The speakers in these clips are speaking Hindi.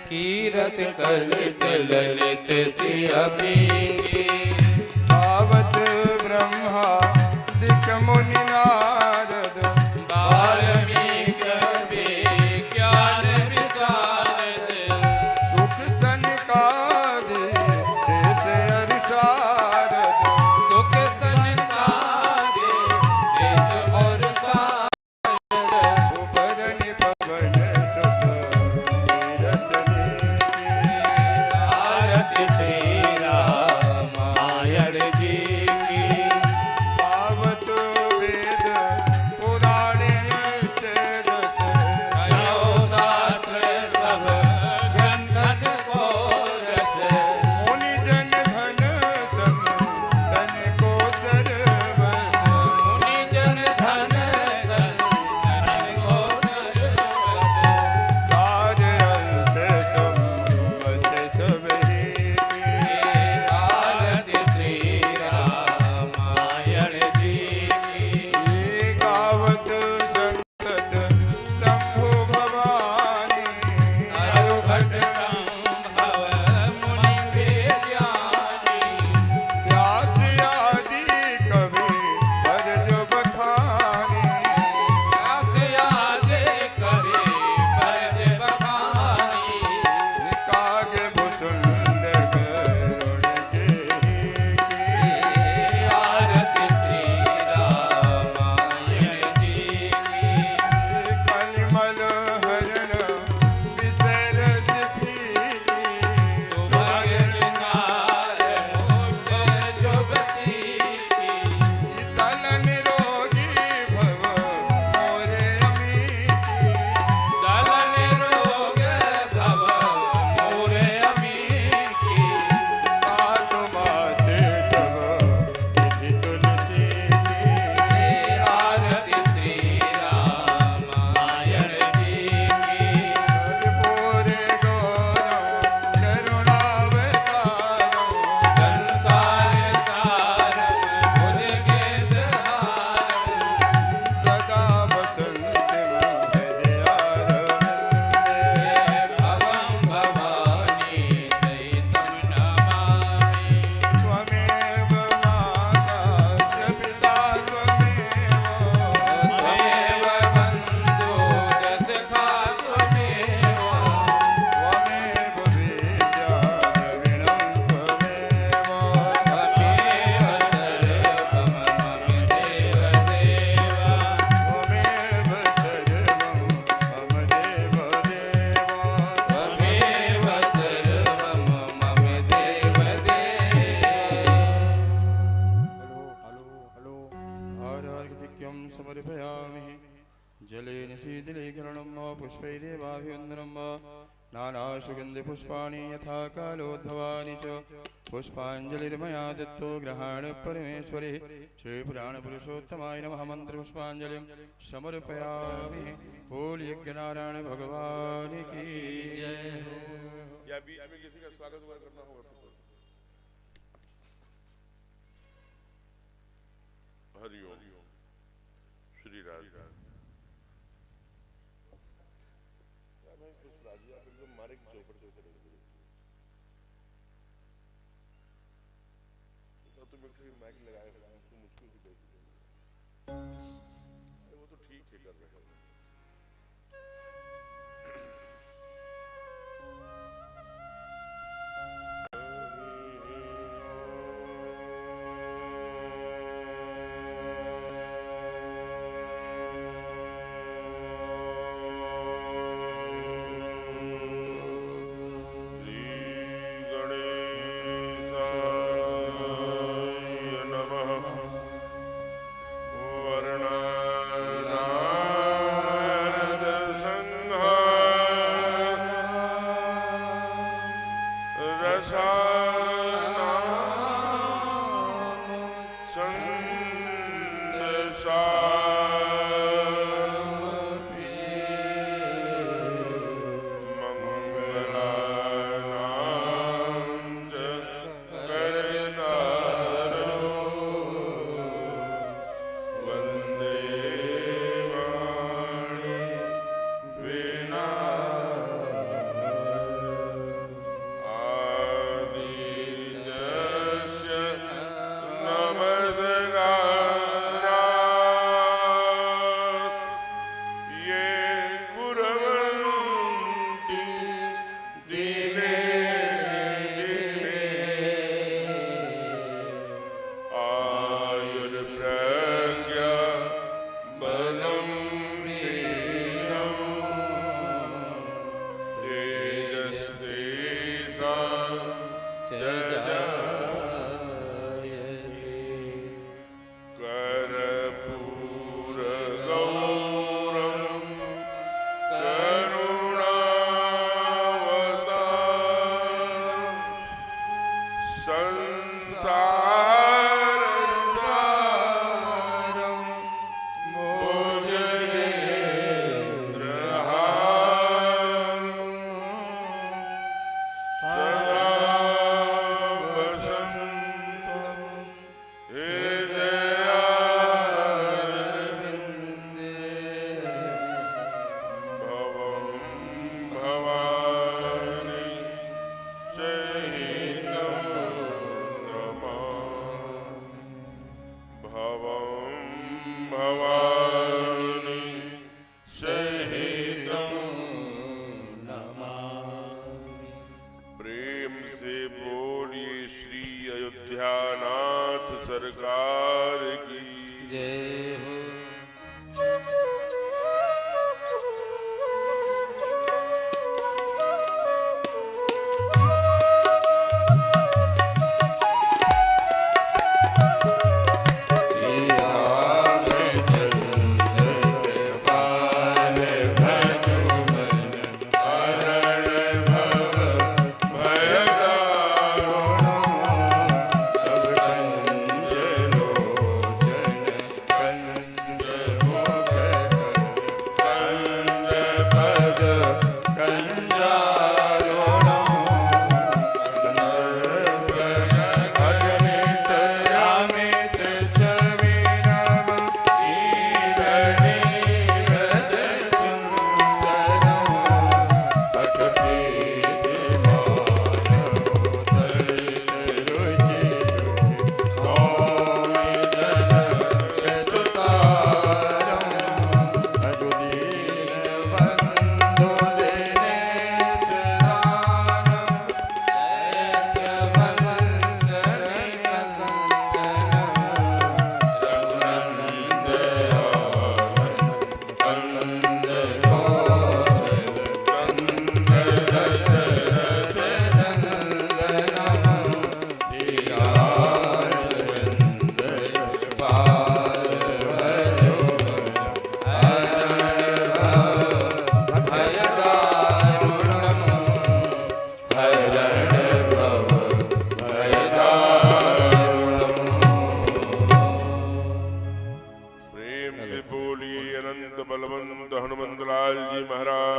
कीरत कलित ललित सिंहपी आवत ब्रह्मादिक मुनि नारद वाल्मीकि विज्ञान विशारद सुख सनकादि देश अरुषारद सुख सनकादि देश और सारद उपरनि पवन सुत तीरथ नीति आरती श्री रामायण जी की पावत वेद पुराण अष्ट दश छयो शास्त्र सब ग्रंथन को रस मुनि जन धन सम धन को सर्वस मुनि जन धन सन धन को सर्वस सार अंश सम्मत सब हेती आरती श्री रामायण जी की ये गावत संतत शंभु भवानी अरुभट संभव मुनि विज्ञानी व्यास आदि कवि पर जो बखानी व्यास आदि कवि भरत बखानी काग भुसुंड करुण केहि आरती श्री रामायण जी की कलिमल हरण विसरस भीति सुभग नार मुक्त जुगती की तल निरोगी भव मोरे अमीति दल निरोग भव मोरे अमीठी तातु माते सब विधि तुलसी की आरती श्री रामायण जी की पूरे गौरव करुणावतारो संसार सारम भुज गिरधारम सदा वसंत हृदयारविंदे भवं भवानी सहितं नमामि त्वमेव माता च पिता त्वमेव त्वमेव बन्धु सखा त्वमेव त्वमेव विद्या द्रविणं त्वमेव त्वमेव सर्वं मम देवदेव त्वमेव सर्वं मम देवदेव त्वमेव सर्वं मम देवदेव आरार्घ्यं समर्पयामि जलेन शीतलीकरणं वा पुष्पै देवाभिवन्दनं वा नानासुगन्धिपुष्पाणि यथा कालोद्भवानि च पुष्पाञ्जलिर्मया दत्तो गृहाण परमेश्वरे श्रीपुराणपुरुषोत्तमाय नमः मन्त्रपुष्पाञ्जलिं समर्पयामि बोल यज्ञनारायण भगवान की जय हो। या बीच में किसी का स्वागत वगैरह करना होगा तो हरिओम श्री राज मैं कुछ राजी आप एकदम मारे की चौपट से करेंगे तो मिलिट्री माइक लगाए हुए हैं तो मुझको भी दे दीजिए वो तो ठीक है कर रहे हैं वर्णनारद संग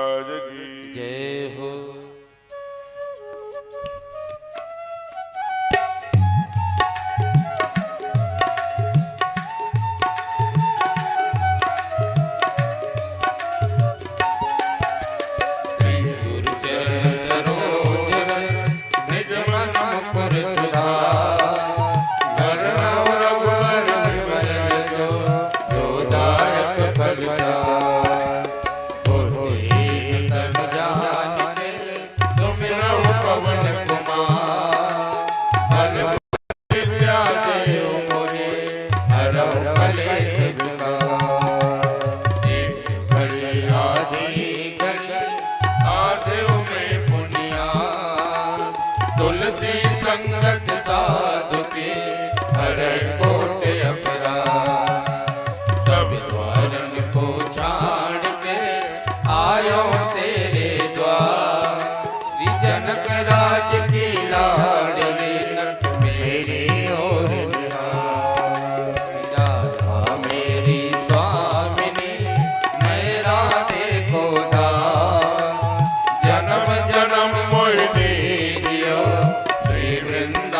महाराज की जय हो। तुलसी संगत साधु के हरे कोट अपराध, सब द्वारन को छाड़ के आयो तेरे द्वार। श्री जनक राज की लाडली मेरी ओर निहार। श्री राधा मेरी स्वामिनी मैं राधे को दास, जन्म जन्म मोहि दे दियो श्री वृंदावन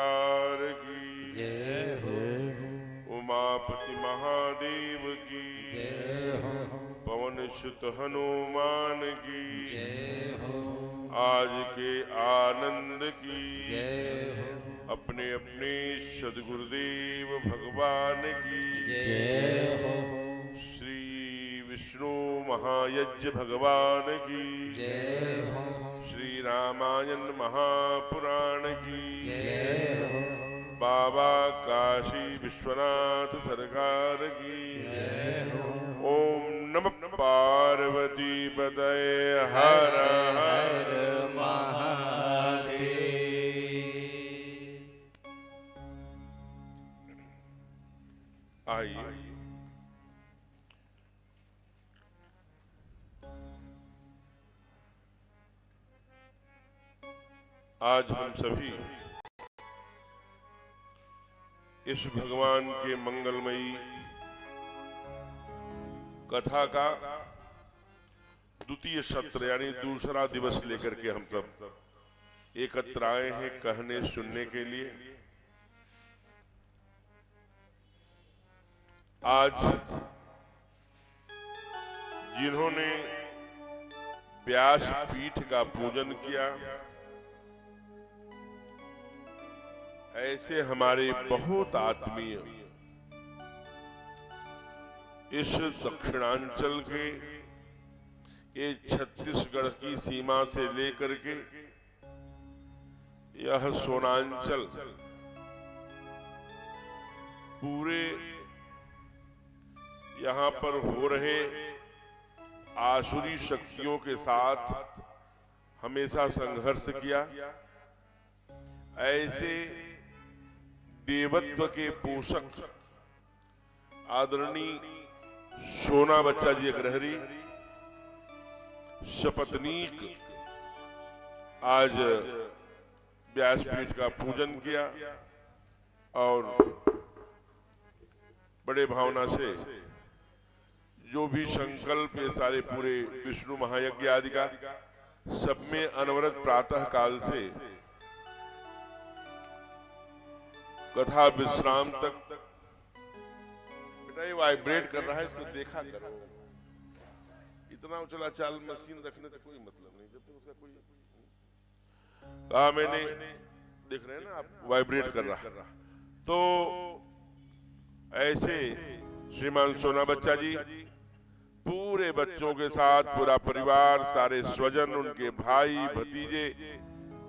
सरकार की जय हो, उमापति महादेव की जय हो, पवन सुत हनुमान की जय हो, आज के आनंद की जय हो, अपने अपने सद्गुरुदेव भगवान की जय हो, श्री विष्णु महायज्ञ भगवान की जय हो, श्री रामायण महापुराण की जय हो, बाबा काशी विश्वनाथ सरकार की जय हो। ओम नमः पार्वती पतये हर हर महादेव। आइए आज हम सभी इस भगवान के मंगलमयी कथा का द्वितीय सत्र यानी दूसरा दिवस लेकर के हम सब एकत्र आए हैं कहने सुनने के लिए। आज जिन्होंने व्यास पीठ का पूजन किया, ऐसे हमारे बहुत आत्मीय इस दक्षिणांचल के ये छत्तीसगढ़ की सीमा से लेकर के यह सोनांचल पूरे यहाँ पर हो रहे आसुरी शक्तियों के साथ हमेशा संघर्ष किया। ऐसे देवत्व के पोषक आदरणीय सोना बच्चा जी अग्रहरी सपत्नीक आज व्यासपीठ का पूजन किया और बड़े भावना से जो भी संकल्प ये सारे पूरे विष्णु महायज्ञ आदि का सब में अनवरत प्रातः काल से कथा विश्राम तक। बेटा ये वाइब्रेट कर रहा है, इसको देखा करो। इतना उछला चाल मशीन रखने से कोई मतलब नहीं जब तक उसका कोई कहा मैंने देख रहे हैं ना आप वाइब्रेट कर रहा। तो ऐसे श्रीमान सोना बच्चा जी पूरे बच्चों के साथ पूरा परिवार सारे स्वजन उनके भाई भतीजे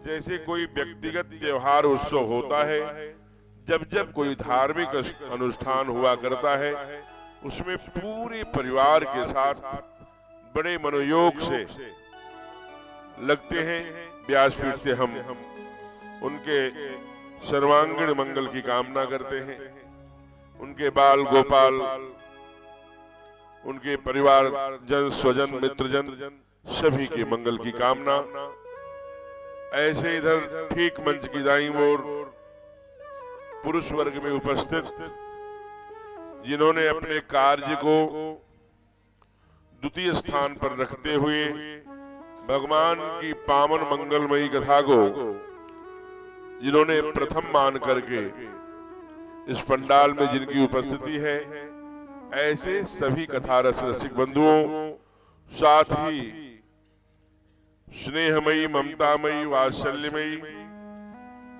जैसे कोई व्यक्तिगत त्योहार उत्सव होता है, जब जब कोई धार्मिक अनुष्ठान हुआ करता है उसमें पूरे परिवार के साथ बड़े मनोयोग से लगते हैं। व्यासपीठ से हम उनके सर्वांगीण मंगल की कामना करते हैं, उनके बाल गोपाल उनके परिवार जन स्वजन मित्रजन सभी के मंगल की कामना। ऐसे इधर ठीक मंच की दाईं ओर पुरुष वर्ग में उपस्थित जिन्होंने अपने कार्य को द्वितीय स्थान पर रखते हुए भगवान की पावन मंगलमयी कथा को जिन्होंने प्रथम मान करके इस पंडाल में जिनकी उपस्थिति है, ऐसे सभी कथा रस रसिक बंधुओं, साथ ही स्नेहमयी ममतामयी वात्सल्यमयी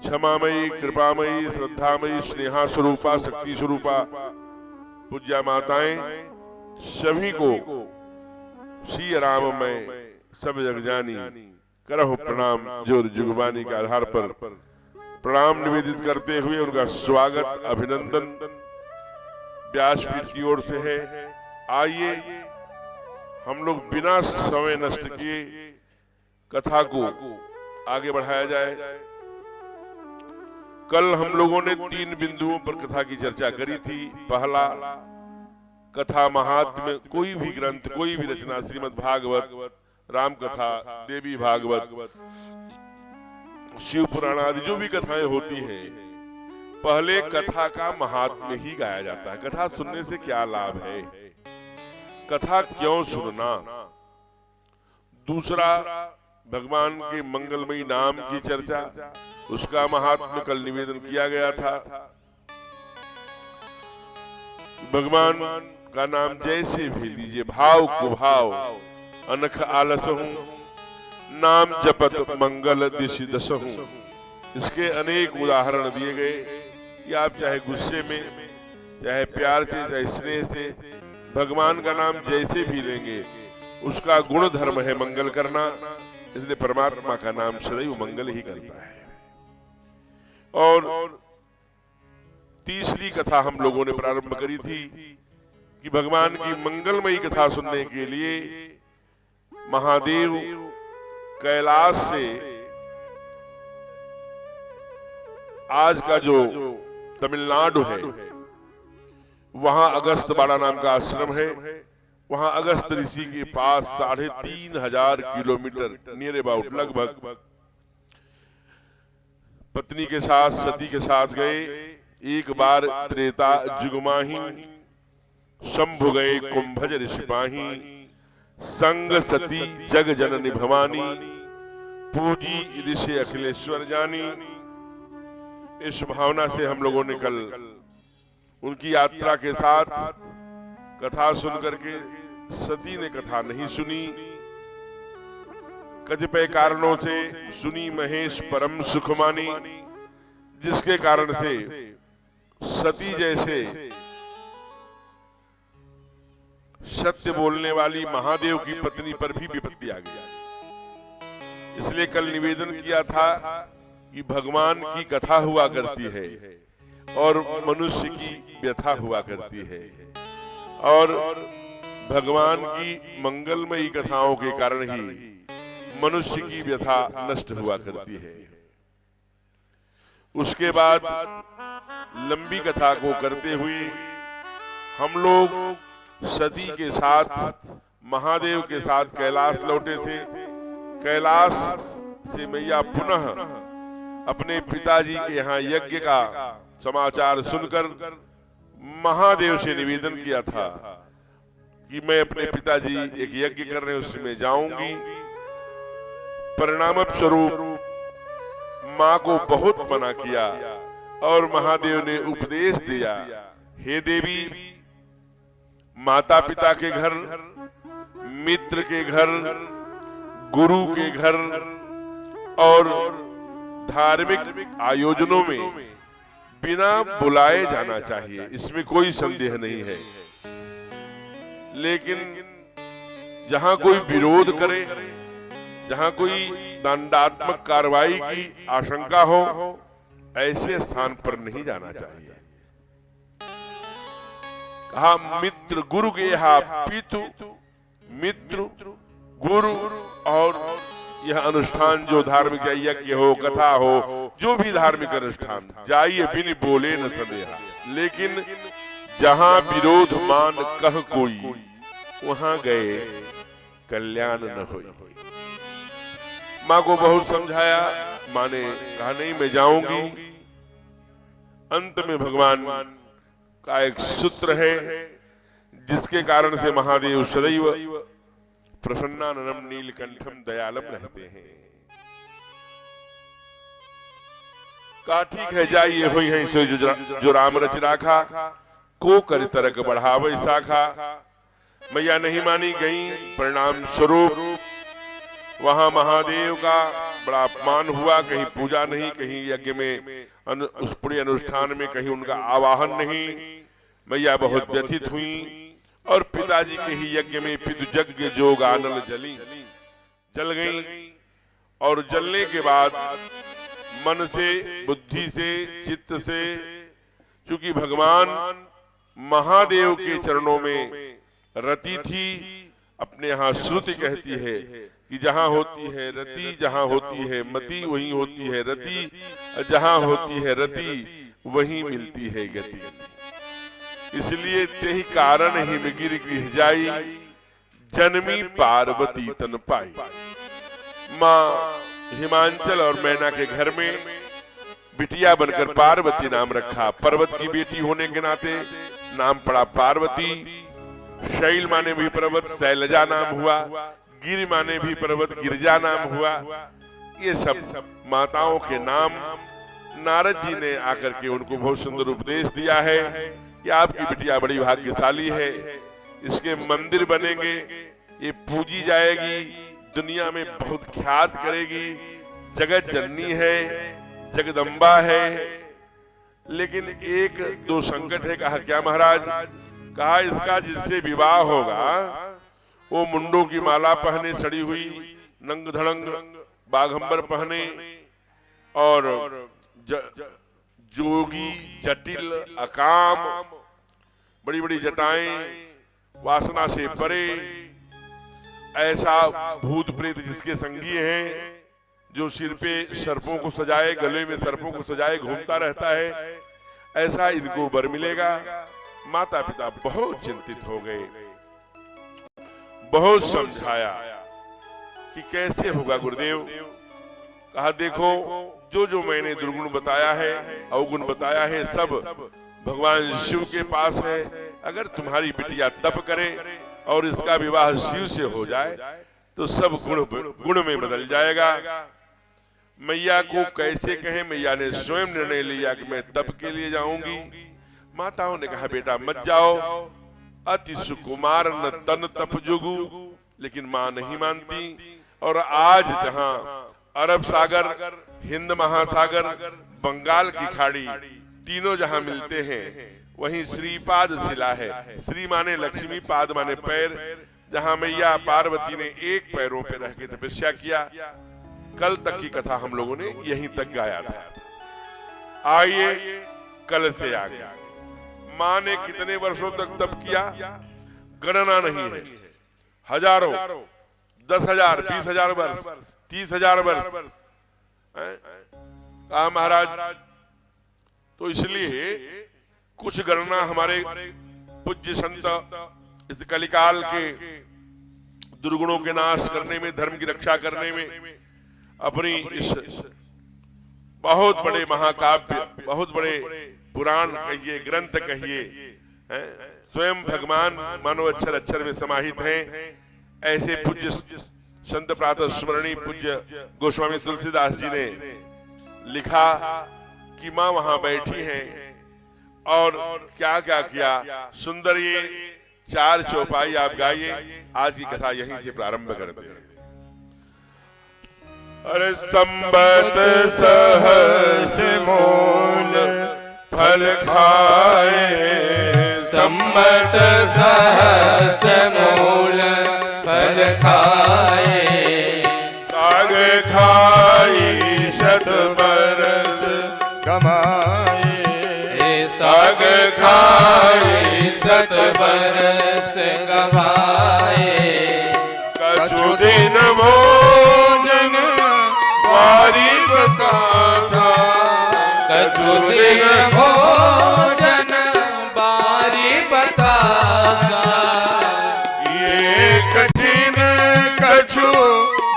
क्षमामयी कृपामयी श्रद्धामयी स्नेहा स्वरूपा शक्ति स्वरूपा पूज्या माताएं सभी को श्री राम में सब जग जानी करहो प्रणाम जोर जुगबानी के आधार पर प्रणाम निवेदित करते हुए उनका स्वागत अभिनंदन व्यासपीठ की ओर से है। आइए हम लोग बिना समय नष्ट किए कथा को आगे बढ़ाया जाए। कल हम लोगों ने 3 बिंदुओं पर कथा की चर्चा करी थी। पहला, कथा महात्म्य, कोई भी ग्रंथ कोई भी रचना, श्रीमद् भागवत, राम कथा, देवी भागवत, शिव पुराण आदि जो भी कथाएं होती हैं, पहले कथा का महात्म्य ही गाया जाता है। कथा सुनने से क्या लाभ है, कथा क्यों सुनना। दूसरा, भगवान के मंगलमयी नाम की चर्चा, उसका महात्म्य कल निवेदन किया गया था। भगवान का नाम जैसे भी लीजिए, भाव कुभाव अनख आलस हूं, नाम जपत मंगल दिशि दस हूं। इसके अनेक उदाहरण दिए गए कि आप चाहे गुस्से में, चाहे प्यार से, चाहे स्नेह से भगवान का नाम जैसे भी लेंगे, उसका गुण धर्म है मंगल करना। इसलिए परमात्मा का नाम सदैव मंगल ही करता है। और तीसरी कथा हम लोगों ने प्रारंभ करी थी कि भगवान की मंगलमयी कथा सुनने के लिए महादेव कैलाश से, आज का जो तमिलनाडु है, वहां अगस्त्यवाड़ा नाम का आश्रम है, वहां अगस्त ऋषि के पास 3500 किलोमीटर नियर अबाउट लगभग पत्नी के साथ, सती के साथ गए। एक बार त्रेता जुगमाही, शंभु गए कुंभज ऋषिपाही, संग सती जग जननी भवानी, पूजी ऋषि अखिलेश्वर जानी। इस भावना से हम लोगों ने कल उनकी यात्रा के साथ कथा सुनकर के, सती ने कथा नहीं सुनी, कतिपय कारणों से सुनी महेश परम सुख मानी, जिसके कारण से सती जैसे सत्य बोलने वाली महादेव की पत्नी पर भी विपत्ति आ गई। इसलिए कल निवेदन किया था कि भगवान की कथा हुआ करती है और मनुष्य की व्यथा हुआ करती है, और भगवान की मंगलमयी कथाओं के कारण ही मनुष्य की व्यथा नष्ट हुआ करती है। उसके बाद लंबी कथा को करते हुए हम लोग सती के साथ, महादेव के साथ कैलाश लौटे थे। कैलाश से मैया पुनः अपने पिताजी के यहाँ यज्ञ का समाचार सुनकर महादेव से निवेदन किया था कि मैं अपने पिताजी एक यज्ञ कर रहे हैं, उसमें जाऊंगी। परिणाम स्वरूप मां को बहुत मना किया और महादेव ने उपदेश दिया, हे देवी, माता पिता के घर, मित्र के घर, गुरु के घर और धार्मिक आयोजनों में बिना बुलाए जाना चाहिए, इसमें कोई संदेह नहीं है। लेकिन जहां कोई विरोध करे, जहां कोई दंडात्मक कार्रवाई की आशंका हो, ऐसे स्थान पर नहीं जाना चाहिए। कहा मित्र गुरु के यहाँ पितु, मित्र गुरु, और यह अनुष्ठान जो धार्मिक यज्ञ हो, कथा हो, जो भी धार्मिक अनुष्ठान, जाइए बिन बोले न सदेहा। लेकिन जहां विरोध मान कह कोई, वहां गए कल्याण न होई। माँ को बहुत समझाया, माँ ने कहा नहीं मैं जाऊंगी। अंत में भगवान का एक सूत्र है जिसके कारण से महादेव सदैव प्रसन्नाननम नीलकंठम दयालम रहते हैं। कहा ठीक है, जाइए हुई है सो जो राम रच राखा, को कर तरक बढ़ावे शाखा। मैया नहीं मानी गई। परिणाम स्वरूप वहां महादेव का बड़ा अपमान हुआ। कहीं पूजा नहीं, कहीं यज्ञ में उस पूरे अनुष्ठान में कहीं उनका आवाहन नहीं। मैया बहुत व्यथित हुई और पिताजी के ही यज्ञ में पितु यज्ञ जोग आनल जल गई। और जलने के बाद मन से, बुद्धि से, चित्त से, चूंकि भगवान महादेव के चरणों में रति थी, अपने यहाँ श्रुति कहती है कि जहां होती है रति, जहां होती है मति, वहीं होती है रति, जहां होती है रति वहीं मिलती है गति। इसलिए तेहि कारण ही में गिर गृह जाई, जन्मी पार्वती तन पाई। माँ हिमांचल और मैना के घर में बिटिया बनकर पार्वती नाम रखा। पर्वत की बेटी होने के नाते नाम पड़ा पार्वती। शैल माने भी पर्वत, शैलजा नाम हुआ। गिर माने भी पर्वत गिरजा नाम हुआ। ये सब माताओं के नाम नारद जी ने आकर के उनको बहुत सुंदर उपदेश दिया है कि आपकी बिटिया बड़ी भाग्यशाली है, इसके मंदिर बनेंगे, ये पूजी जाएगी, दुनिया में बहुत ख्यात करेगी, जगत जननी है, जगदम्बा है। लेकिन एक दो संकट है। कहा क्या महाराज? कहा इसका जिससे विवाह होगा वो मुंडों की माला पहने, सड़ी हुई नंग धड़ंग बाघंबर पहने और जोगी जटिल अकाम बड़ी बड़ी जटाएं वासना से परे, ऐसा भूत प्रेत जिसके संगी हैं, जो सिर पे सर्पों को सजाए, गले में सर्पों को सजाए घूमता रहता है, ऐसा इनको वर मिलेगा। माता पिता बहुत चिंतित हो गए, बहुत समझाया कि कैसे होगा गुरुदेव। कहा देखो जो जो मैंने दुर्गुण बताया है, अवगुण बताया है, सब भगवान शिव के पास है। अगर तुम्हारी बिटिया तप करे और इसका विवाह शिव से हो जाए तो सब गुण में बदल जाएगा। मैया को कैसे कहें? मैया ने स्वयं निर्णय लिया कि मैं तप के लिए जाऊंगी। माताओं ने कहा बेटा मत जाओ, अति सुकुमार न तन तप जुगु, लेकिन मां नहीं मानती। और आज जहां अरब सागर, हिंद महासागर, बंगाल की खाड़ी तीनों जहां मिलते हैं, वहीं श्रीपाद शिला है। श्री माने लक्ष्मी, पाद माने पैर, जहां मैया पार्वती ने एक पैरों पे रह के तपस्या किया। कल तक की कथा हम लोगों ने यहीं तक गाया था। आइए कल से आगे। मां ने कितने वर्षों तक तप किया गणना नहीं है, हजारों, 10,000, 20,000 वर्ष, 30,000 वर्ष। कहा महाराज तो इसलिए कुछ गणना हमारे पूज्य संत इस कलिकाल के दुर्गुणों के नाश करने में, धर्म की रक्षा करने में अपनी इस बहुत बड़े महाकाव्य, बहुत बड़े पुराण कहिए, ग्रंथ कहिए, स्वयं भगवान मानव अक्षर अक्षर में समाहित हैं। ऐसे पूज्य संत प्रातः स्मरणी पूज्य गोस्वामी तुलसीदास जी ने लिखा कि मां वहां बैठी हैं और क्या क्या किया। सुंदर ये 4 चौपाई आप गाइए। आज की कथा यहीं से प्रारंभ करते हैं। अरे संबत सहस मूल फल खाए, संबत सहस मूल फल खाए, साग खाई शत बरस कमाए, साग खाई शत बरस गवाए, कछु दिन भोजन वारी बतासा, कछु दिन भोजन बारी बतासा, ये कठिन कछु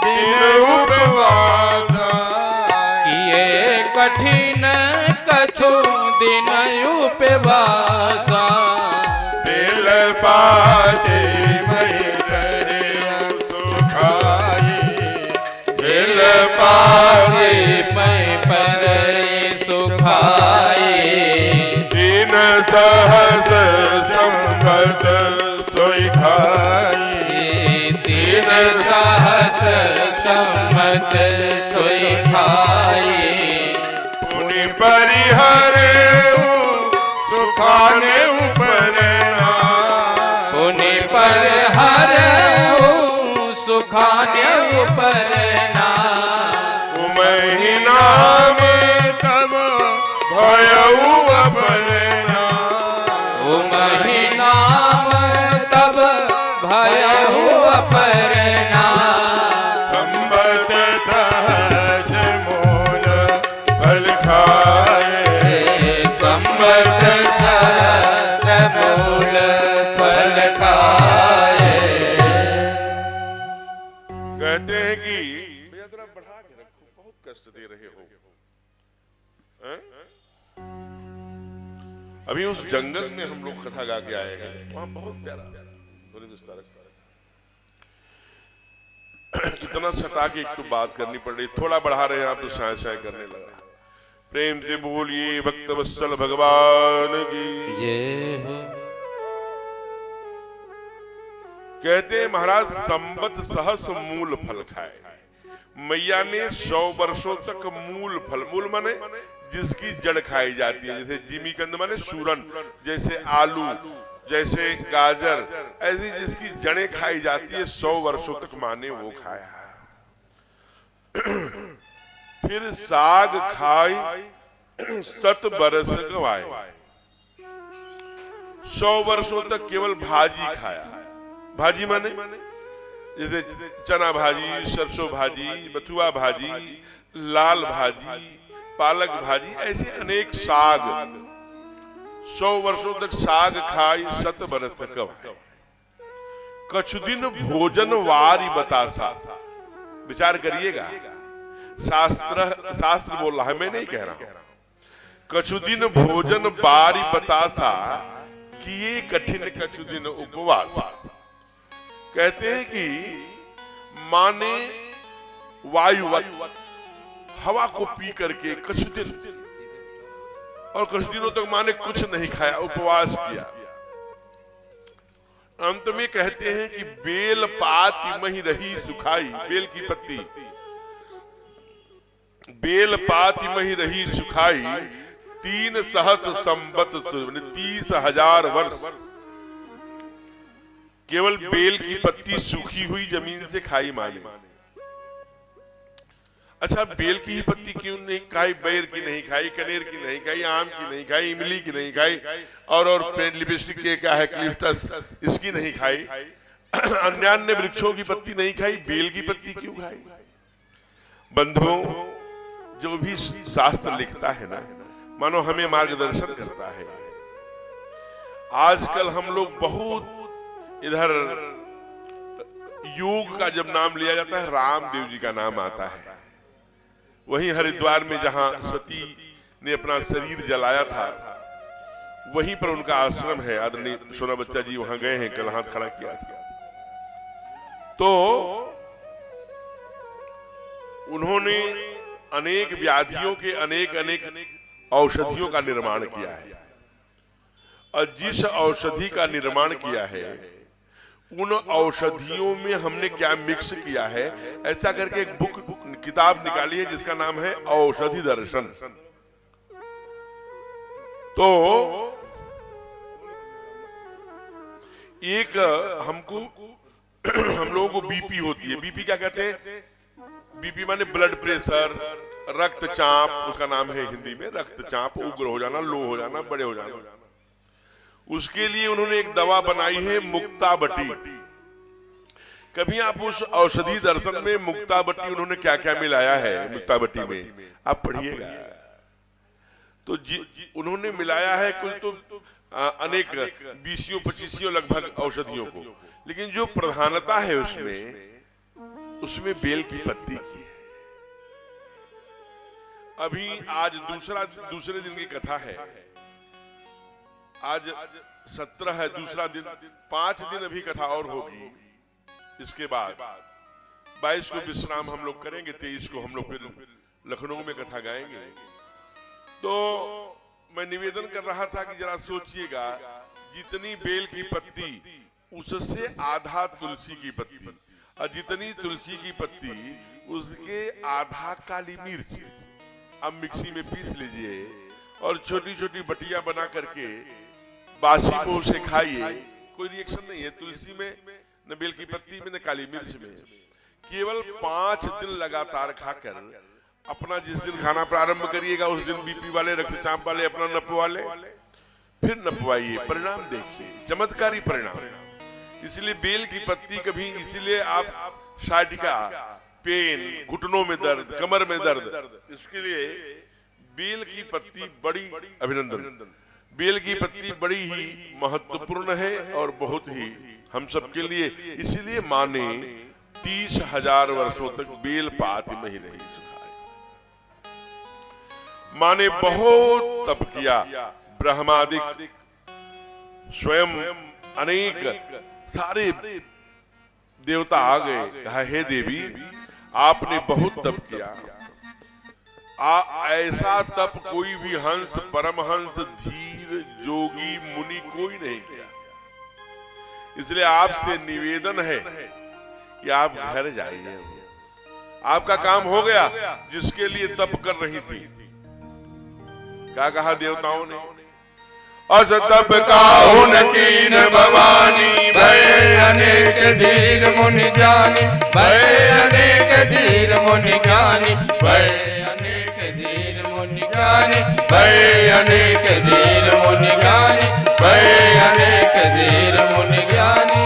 दिन उपवासा, किए कठिन कछु दिन उपवासा, बेल पाते मई करे सुखाई, बेल पावे मैं पर सुखाई, तीन सहस संबत सोई खाई, तीन सहस सम्मत सोई खाई, पुनि परिहरे सुखाने ऊपर पुनि पर हर सुखाने ऊपर ना, महीना में तब भयऊ अपरना, महीना तब भयहु अपरना, संबत सहज मूल फल खाए, संबत सहस मूल फल खाए। कहते हैं कि भैया जरा बढ़ा के रखो, बहुत कष्ट दे रहे हो। हैं? अभी उस जंगल में हम लोग कथा गा के आए हैं, वहां बहुत प्यारा ध्वनि विस्तारक। इतना सटा के एक तो बात करनी पड़ रही, थोड़ा बढ़ा रहे हैं आप तो शाय शाय करने लगा। प्रेम से बोलिए भक्त वत्सल भगवान की जय हो। कहते हैं महाराज संवत सहस मूल फल खाए। मैया ने 100 वर्षों तक मूल फल, मूल माने जिसकी जड़ खाई जाती है, जैसे जिमीकंद माने सूरन, जैसे आलू, जैसे गाजर, ऐसी जिसकी जड़ें खाई जाती है 100 वर्षों तक मां ने वो खाया। फिर साग खाई 7 बरस गवाए। 100 वर्षों तक केवल भाजी खाया। भाजी माने जैसे चना भाजी, सरसों भाजी, बथुआ भाजी, लाल भाजी, पालक भाजी, ऐसे अनेक साग। 100 वर्षों तक साग खाई 7 बरस गवाए। कछु दिन भोजन वारी बतासा। विचार करिएगा, शास्त्र बोल रहा है, मैं नहीं कह रहा हूं। कछु दिन भोजन बारी बतासा, किए कठिन कछु दिन उपवास। कहते हैं कि मां ने वायुवत हवा को पी करके कुछ दिन और कुछ दिनों तक मां ने कुछ नहीं खाया, उपवास किया। अंत में कहते हैं कि बेल पात मही रही सुखाई। बेल की पत्ती, बेल पात मही रही सुखाई, 3 सहस संवत 30,000 वर्ष केवल बेल की पत्ती सूखी हुई जमीन से खाई मां ने। अच्छा, बेल की ही पत्ती क्यों नहीं खाई? बैर की नहीं खाई, कनेर की नहीं खाई, आम की नहीं खाई, इमली की नहीं खाई, और लिपस्टिक के क्या है क्लिफ्टस, इसकी नहीं खाई। अन्यान्य वृक्षों की पत्ती नहीं खाई, बेल की पत्ती क्यों खाई? बंधुओं, जो भी शास्त्र लिखता है ना, मानो हमें मार्गदर्शन करता है। आजकल हम लोग बहुत इधर योग का जब नाम लिया जाता है, रामदेव जी का नाम आता है। वहीं हरिद्वार में जहां सती ने अपना शरीर जलाया था, वहीं पर उनका आश्रम है। आदरणीय सोना बच्चा जी वहां गए हैं, कल हाथ खड़ा किया था। तो उन्होंने अनेक व्याधियों के अनेक औषधियों का निर्माण किया है, और जिस औषधि का निर्माण किया है उन औषधियों में हमने क्या मिक्स किया है, ऐसा करके एक किताब निकाली है जिसका नाम है औषधि दर्शन। तो एक हमको हम लोगों को बीपी होती है। बीपी क्या कहते हैं? बीपी माने ब्लड प्रेशर, रक्तचाप, उसका नाम है हिंदी में रक्तचाप, उग्र हो जाना, लो हो जाना, बड़े हो जाना। उसके लिए उन्होंने एक दवा बनाई है मुक्ताबटी। कभी आप उस औषधि दर्शन में मुक्ताबटी उन्होंने क्या क्या मिलाया है मुक्ताबटी में आप पढ़िएगा। तो उन्होंने मिलाया है कुल तो अनेक 20-25 लगभग औषधियों को, लेकिन जो प्रधानता है उसमें बेल की पत्ती की है। अभी आज दूसरे दिन की कथा है। आज 17 है, दूसरा दिन, 5 दिन अभी कथा और होगी। इसके बाद 22 को विश्राम हम लोग करेंगे, 23 को हम लोग फिर लखनऊ में कथा गाएंगे। तो मैं निवेदन कर रहा था कि जरा सोचिएगा, जितनी बेल की पत्ती उससे आधा तुलसी की पत्ती, और जितनी तुलसी की पत्ती उसके आधा काली मिर्च। अब मिक्सी में पीस लीजिए और छोटी छोटी बटिया बना करके बासी मुंह से खाइए, कोई रिएक्शन नहीं है। तुलसी में न बेल की पत्ती में न काली मिर्च में। केवल 5 दिन लगातार खाकर अपना जिस दिन खाना प्रारंभ करिएगा उस दिन बीपी वाले, रक्तचाप वाले अपना नपवा ले, फिर नपवाइए, परिणाम देखिए, चमत्कारी परिणाम। इसलिए बेल की पत्ती कभी, इसीलिए आप साइटिका, पेन, घुटनों में दर्द, कमर में दर्द, इसके लिए बेल की पत्ती बड़ी, अभिनंदन, बेल की पत्ती बड़ी ही महत्वपूर्ण है और बहुत ही हम सबके लिए। इसीलिए मां ने 30,000 वर्षों तक बेल पात में ही नहीं सुखाई। मां ने बहुत तप किया, ब्रह्मादिक स्वयं अनेक सारे देवता आ गए, कहा हे देवी आपने बहुत तप किया, ऐसा तप कोई भी हंस, परमहंस, धीर, जोगी, मुनि कोई नहीं किया, इसलिए आपसे निवेदन है कि आप घर जाइए, आपका काम हो गया जिसके लिए तप कर रही थी। क्या कहा देवताओं ने? अस तप काहु न कीन भवानी, भय अनेक धीर मुनि ज्ञानी, भय अनेक धीर मुनि ज्ञानी, भय अनेक धीर मुनि ज्ञानी, भय अनेक धीर मुनि ज्ञानी, भय अनेक धीर मुनि ज्ञानी।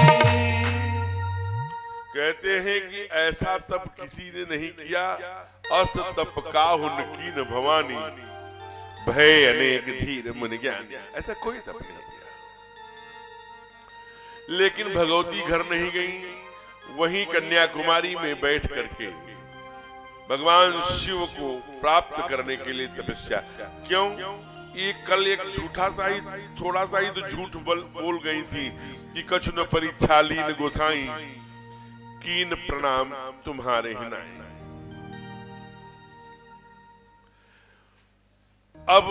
कहते हैं कि ऐसा तप किसी ने नहीं किया, अस तप काहु न कीन भवानी, भय अनेक धीर मुनि ज्ञानी, ऐसा कोई तप नहीं किया। लेकिन भगवती घर नहीं गई, वहीं कन्याकुमारी में बैठ करके भगवान शिव को प्राप्त करने के लिए तपस्या। क्यों? ये कल एक झूठा सा ही, थोड़ा सा ही तो झूठ बोल गई थी कि कछु न परीक्षा लीन गोसाई, कीन प्रणाम तुम्हारे ही नाई। अब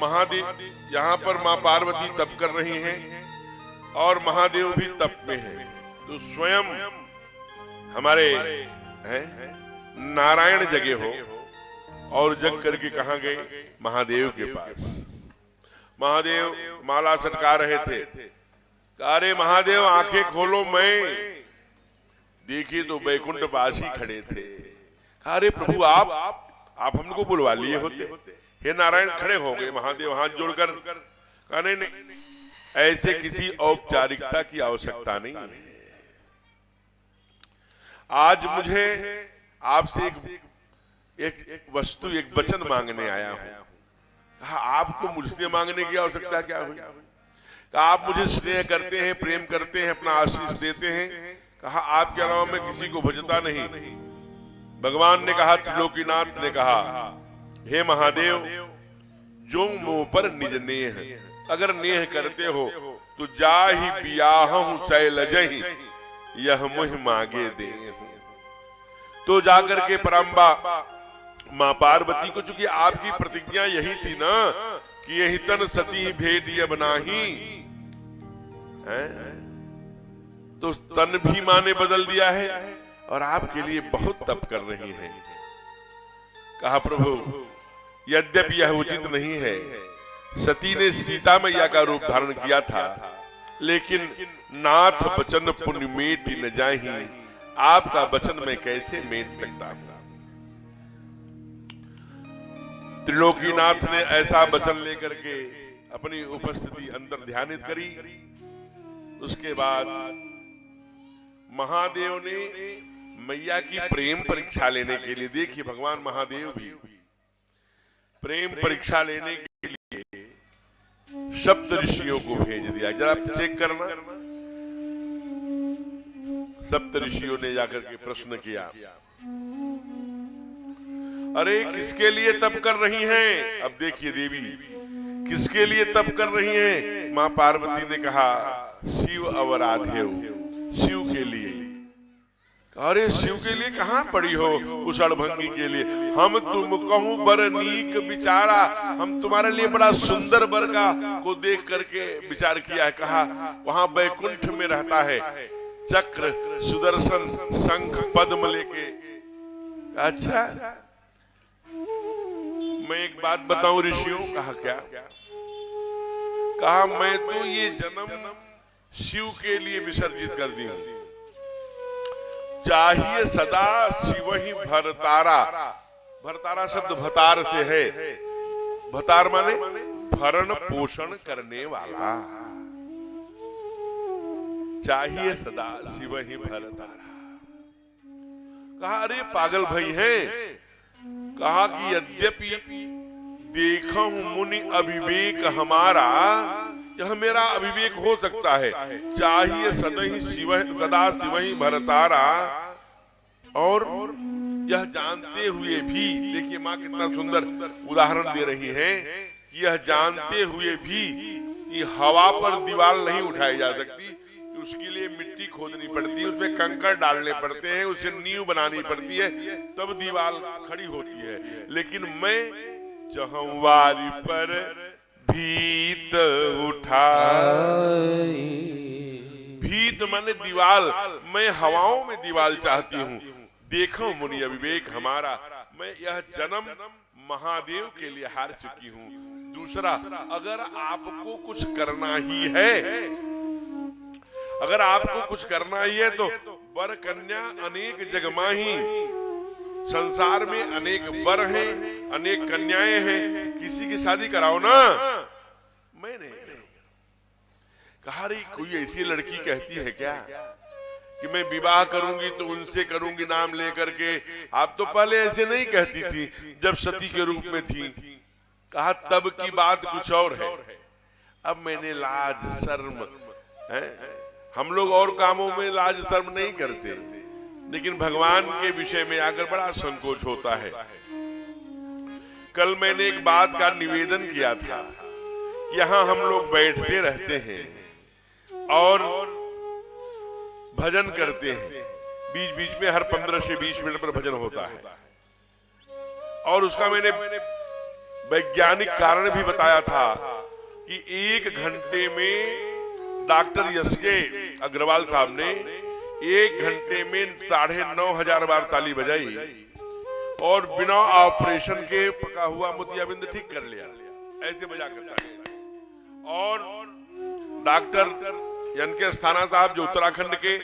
महादेव यहाँ पर मां पार्वती तप कर रही हैं और महादेव भी तप में हैं, तो स्वयं हमारे हैं नारायण जगे हो और जग करके कहां गए? महादेव के पास। महादेव माला सटका रहे थे, अरे महादेव आंखें खोलो, मैं देखिए तो वैकुंठ वासी खड़े थे। अरे प्रभु आप हमको बुलवा लिए होते। हे नारायण खड़े हो गए। महादेव हाथ जोड़कर कहा नहीं नहीं, ऐसे किसी औपचारिकता की आवश्यकता नहीं है। आज मुझे आपसे एक वस्तु, एक वचन मांगने आया हूं। कहा आपको मुझसे मांगने की आवश्यकता क्या हुई? कहा आप मुझे स्नेह करते हैं, प्रेम करते हैं, अपना आशीष देते हैं। कहा आपके अलावा मैं किसी को भजता नहीं। भगवान ने कहा, त्रिलोकीनाथ ने कहा, हे महादेव जो मुंह पर निज नेह, अगर नेह करते हो तो जाहि बियाहु शैलजहि, यह मुह मांगे दे। तो जाकर के परम्बा मां पार्वती को, चूंकि आपकी प्रतिज्ञा यही थी ना कि यही तन सती भेद ये बनाही, तो तन भी मां ने बदल दिया है और आपके लिए बहुत तप कर रही हैं। कहा प्रभु यद्यपि यह उचित नहीं है, सती ने सीता मैया का रूप धारण किया था, लेकिन नाथ वचन पुण्य मेट न जाहि, आपका वचन मैं कैसे मेट सकता हूं। त्रिलोकीनाथ ने ऐसा वचन लेकर के अपनी उपस्थिति अंदर ध्यानित करी। उसके बाद महादेव ने मैया की प्रेम परीक्षा लेने के लिए, देखिए भगवान महादेव भी प्रेम परीक्षा लेने के लिए सप्त ऋषियों को भेज दिया। जरा चेक करना, सप्त ऋषियों ने जाकर के प्रश्न किया, अरे किसके लिए तप कर रही हैं? अब देखिए देवी किसके लिए तप कर रही हैं? मां पार्वती ने कहा शिव अवराधेव, शिव के लिए। अरे शिव के लिए कहां पड़ी हो? उस अड़भंगी के लिए। हम तुम कहूं बर नीक विचारा, हम तुम्हारे लिए बड़ा सुंदर वर का को देख करके विचार किया है। कहा वहां वैकुंठ में रहता है, चक्र सुदर्शन शंख पद्म लेके। अच्छा मैं एक बात बताऊं ऋषियों? कहा क्या? कहा मैं तो ये जन्म शिव के लिए विसर्जित कर दी हूं, चाहिए सदा शिव ही भरतारा। भरतारा शब्द भतार से है, भतार माने भरण पोषण करने वाला। चाहिए सदा शिव ही भरतारा। कहा अरे पागल भाई है। कहा कि यद्यपि देखा हूं मुनि अविवेक हमारा, यह मेरा अविवेक हो सकता है, चाहिए सदा शिव ही भरतारा। और यह जानते हुए भी, देखिए माँ कितना सुंदर उदाहरण दे रही है कि यह जानते हुए भी कि हवा पर दीवार नहीं उठाई जा सकती, उसके लिए मिट्टी खोदनी पड़ती है, उसमें कंकड़ डालने पड़ते हैं, उसे नींव बनानी पड़ती है, तब दीवार खड़ी होती है। लेकिन मैं चहवारी पर भीत उठाई, भीत माने दीवाल, मैं हवाओं में दीवाल चाहती हूँ। देखो मुनि अविवेक हमारा, मैं यह जन्म महादेव के लिए हार चुकी हूँ। दूसरा, अगर आपको कुछ करना ही है, अगर आपको कुछ करना ही है तो वर कन्या अनेक जगमाही, संसार में अनेक वर हैं, अनेक कन्याएं हैं, किसी की शादी कराओ ना। मैंने कहा रे कोई ऐसी लड़की कहती है क्या कि मैं विवाह करूंगी तो उनसे करूंगी नाम लेकर के। आप तो पहले ऐसे नहीं कहती थी जब सती के रूप में थी। कहा तब की बात कुछ और है, अब मैंने लाज शर्म है, हम लोग और कामों में लाज शर्म नहीं करते, लेकिन भगवान के विषय में आकर बड़ा संकोच होता है। कल मैंने एक बात का निवेदन किया था कि यहाँ हम लोग बैठते रहते हैं और भजन करते हैं, बीच बीच में हर 15 से 20 मिनट पर भजन होता है, और उसका मैंने वैज्ञानिक कारण भी बताया था कि 1 घंटे में डॉक्टर यश के अग्रवाल साहब ने 1 घंटे में 9,500 बार ताली बजाई और बिना ऑपरेशन के पका हुआ मोतियाबिंद ठीक कर लिया, ऐसे बजा करता है। और डॉक्टर के स्थाना साहब जो उत्तराखंड के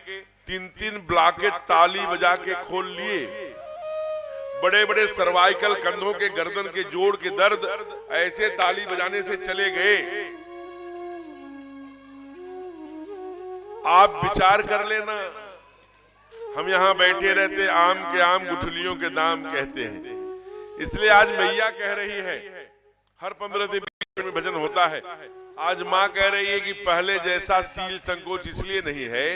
3-3 ब्लॉक के ताली बजा के खोल लिए, बड़े बड़े सर्वाइकल कंधों के गर्दन के जोड़ के दर्द ऐसे ताली बजाने से चले गए। आप विचार कर लेना, हम यहाँ बैठे रहते आम के आम गुठलियों के दाम कहते हैं, इसलिए आज मैया कह रही है हर 15 से 20 मिनट में भजन होता है। आज माँ कह रही है कि पहले जैसा सील संकोच इसलिए नहीं है,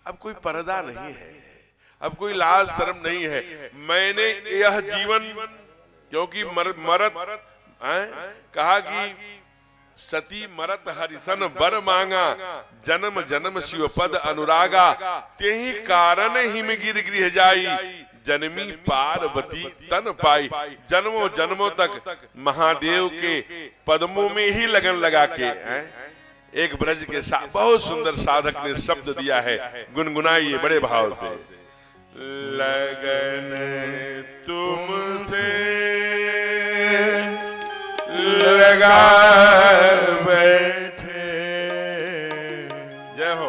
अब कोई पर्दा नहीं है, अब कोई लाज शर्म नहीं है। मैंने यह जीवन, क्योंकि मरत कहा कि सती मरत हरिसन बर मांगा, जन्म जन्म शिव पद अनुरागा, तेहि कारण हिम गिर गृह जाई, जनमी पार्वती तन पाई। जन्मों जन्मों तक महादेव के पद्मों में ही लगन लगा के एक ब्रज के बहुत सुंदर साधक ने शब्द दिया है, गुनगुनाइए बड़े भाव से। लगन तुमसे लगा बैठे, जय हो।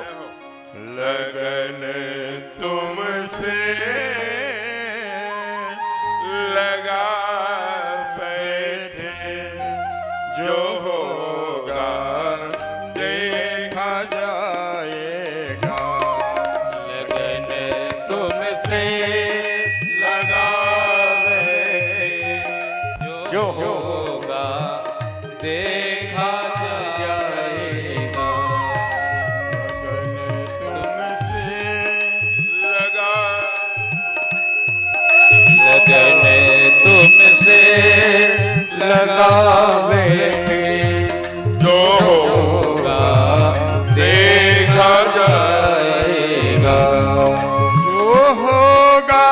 लगन तुमसे लगा बैठे, जो होगा देखा जाएगा। लगन तुमसे लगा बैठे, जो होगा देखा जाएगा। लगन तुमसे लगा, लगन तुमसे लगा बैठे, जो होगा देखा जाएगा। जो होगा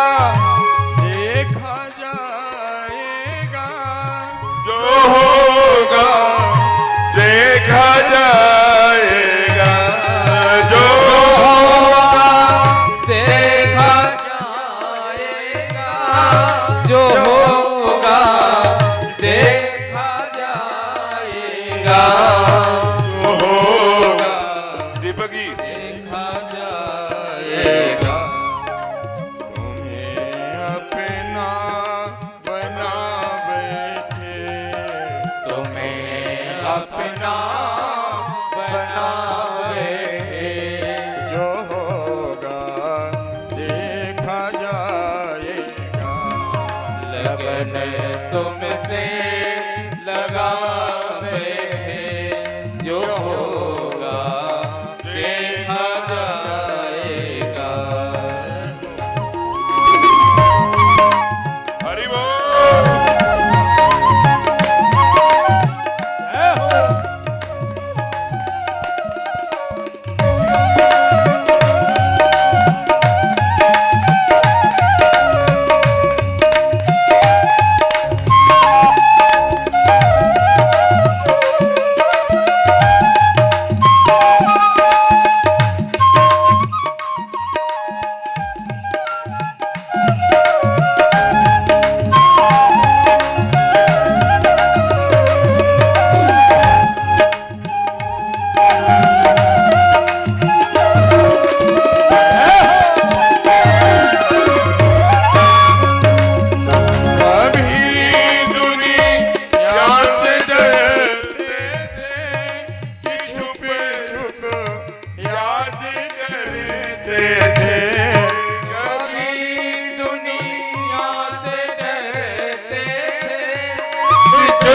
देखा जाएगा, जो होगा देखा जाएगा, जो होगा देखा जाएगा, जो होगा देखा जाएगा, जो होगा। दीपक जी, देखा जाएगा। तुम्हें अपना बना बैठे, तुम्हें अपना बना बैठे, जो होगा देखा जाएगा। लगन तुमसे लगा बैठे, जो होगा देखा जाएगा। हरि बोल।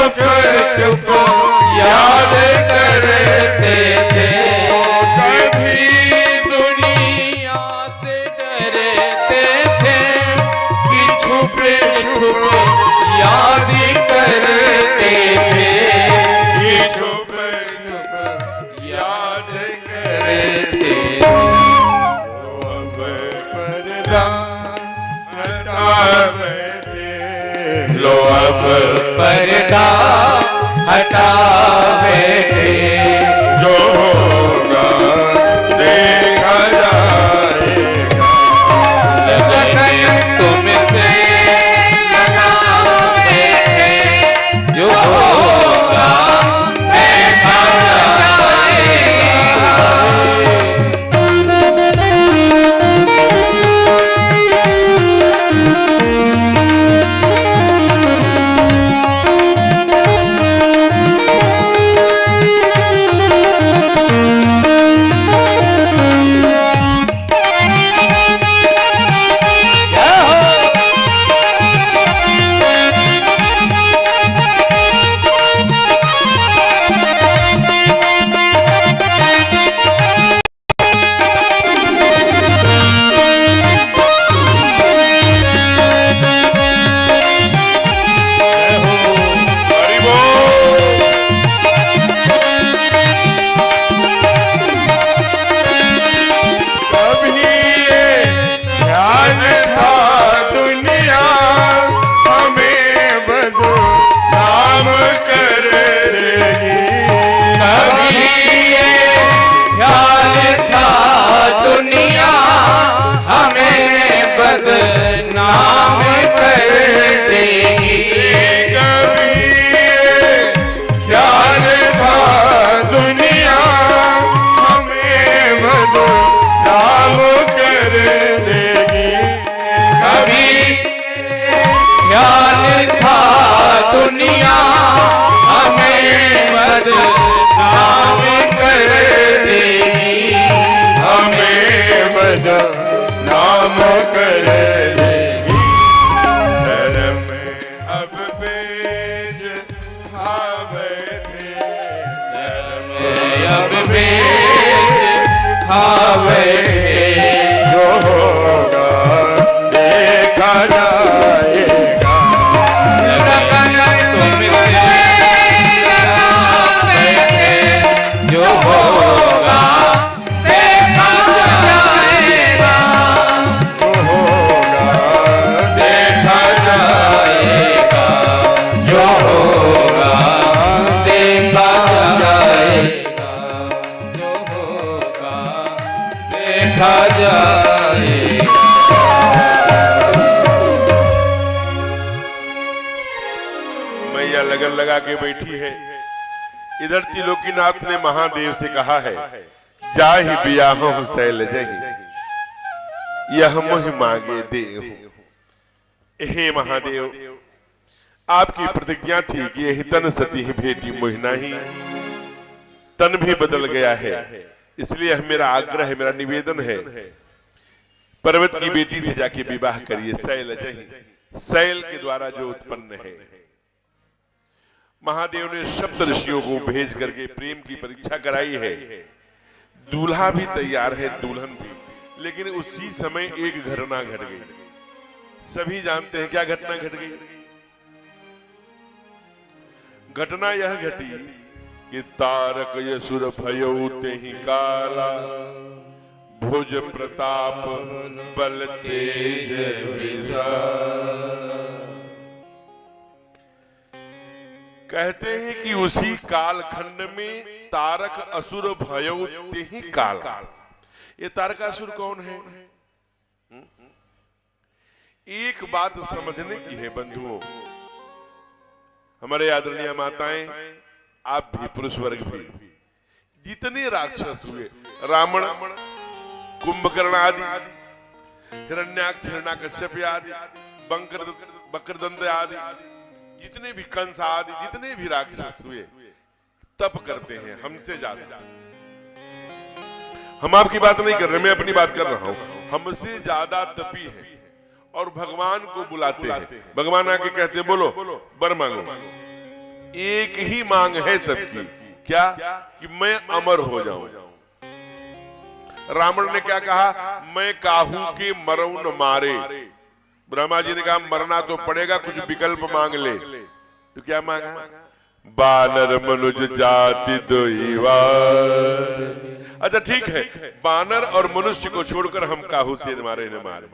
चुप चुप याद करते थे, कभी दुनिया से डरते थे कि छुप छुप याद करते थे, कि छुप छुप याद करते थे। अब पर्दा हटा बैठे, लो अब पर्दा हटा बैठे, जो होगा देखा जाएगा। लगन तुमसे लगा बैठे, जो होगा देखा जाएगा। हरि बोल। कभी ये ख्याल था दुनिया हमें बदनाम कर देगी। कभी ये ख्याल था दुनिया हमें बदनाम कर देगी, कभी ये ख्याल था दुनिया हमें बदनाम कर देगी। कभी ख्याल था दुनिया हमें बदनाम कर देगी, हमें बदनाम कर देगी। धर्म अब पेज खा बैठे, अब बेच खा बैठे, जो होगा देखा जाएगा। लगन तुमसे लगा बैठे, जो होगा देखा जाएगा, जो होगा देखा जाएगा, जो होगा देखा जाएगा, जो होगा देखा जाएगा। मैया लगन लगा के बैठी है। इधर त्रिलोकीनाथ ने महादेव से कहा है, जाहि बियाहो शैलजहि, यह मोहि मांगे देव। हे महादेव, आपकी प्रतिज्ञा थी कि यही तन सती ही भेटी मोहि नाही। तन भी बदल गया है, इसलिए मेरा आग्रह है, मेरा निवेदन है, पर्वत की बेटी से जाके विवाह करिए शैलजहि, शैल के द्वारा जो उत्पन्न है। महादेव ने सप्त ऋषियों को भेज करके प्रेम की परीक्षा कराई है। दूल्हा भी तैयार है, दुल्हन भी, लेकिन उसी समय एक घटना घट गई। सभी जानते हैं क्या घटना घट गई। घटना यह घटी कि तारक यसुर भयउ तेहि काला, भुज प्रताप बल तेज विशाल। कहते हैं कि उसी कालखंड में तारक असुर भयउ तेहि काल। ये तारक असुर कौन है? एक बात समझने की है बंधुओं, हमारे आदरणीय माताएं, आप भी पुरुष वर्ग भी, जितने राक्षस हुए, रावण, कुंभकर्ण आदि, हिरण्याक्ष हिरण्याकश्यप आदि, वक्रदंत आदि, जितने भी कंस आदि, जितने भी राक्षस हुए, तप करते हैं हमसे ज्यादा। हम आपकी बात नहीं कर रहे, मैं अपनी बात कर रहा हूं। हमसे ज्यादा तपी है और भगवान को बुलाते हैं। भगवान आके कहते हैं बोलो वर मांगो। एक ही मांग है सबकी, क्या? कि मैं अमर हो जाऊं। रावण ने क्या कहा? मैं काहू के मरऊ न मारे। ब्रह्मा जी ने कहा मरना तो पड़ेगा, कुछ विकल्प मांग ले। तो क्या मांगा? बानर मनुज जाति दोई बार। अच्छा ठीक है, बानर और मनुष्य को छोड़कर हम काहू से मारे न मारे।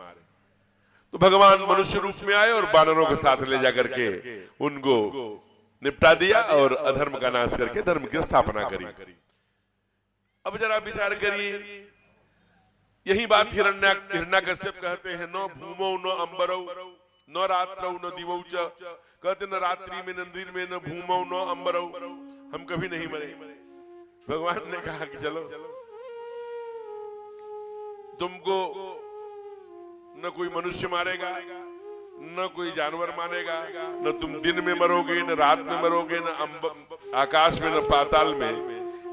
तो भगवान मनुष्य रूप में आए और बानरों के साथ ले जाकर के उनको निपटा दिया और अधर्म का नाश करके धर्म की स्थापना करी। अब जरा विचार करिए, यही बात हिरण्यकश्यप कहते हैं, न भूमौ न अंबरौ न रात्रौ न दिवौ च। कहते न रात्रि में न दिन में न भूमौ न अंबरौ, हम कभी नहीं मरे। भगवान ने कहा कि चलो तुमको न कोई मनुष्य मारेगा, न कोई जानवर मानेगा, न तुम दिन में मरोगे, न रात में मरोगे, न आकाश में, न पाताल में।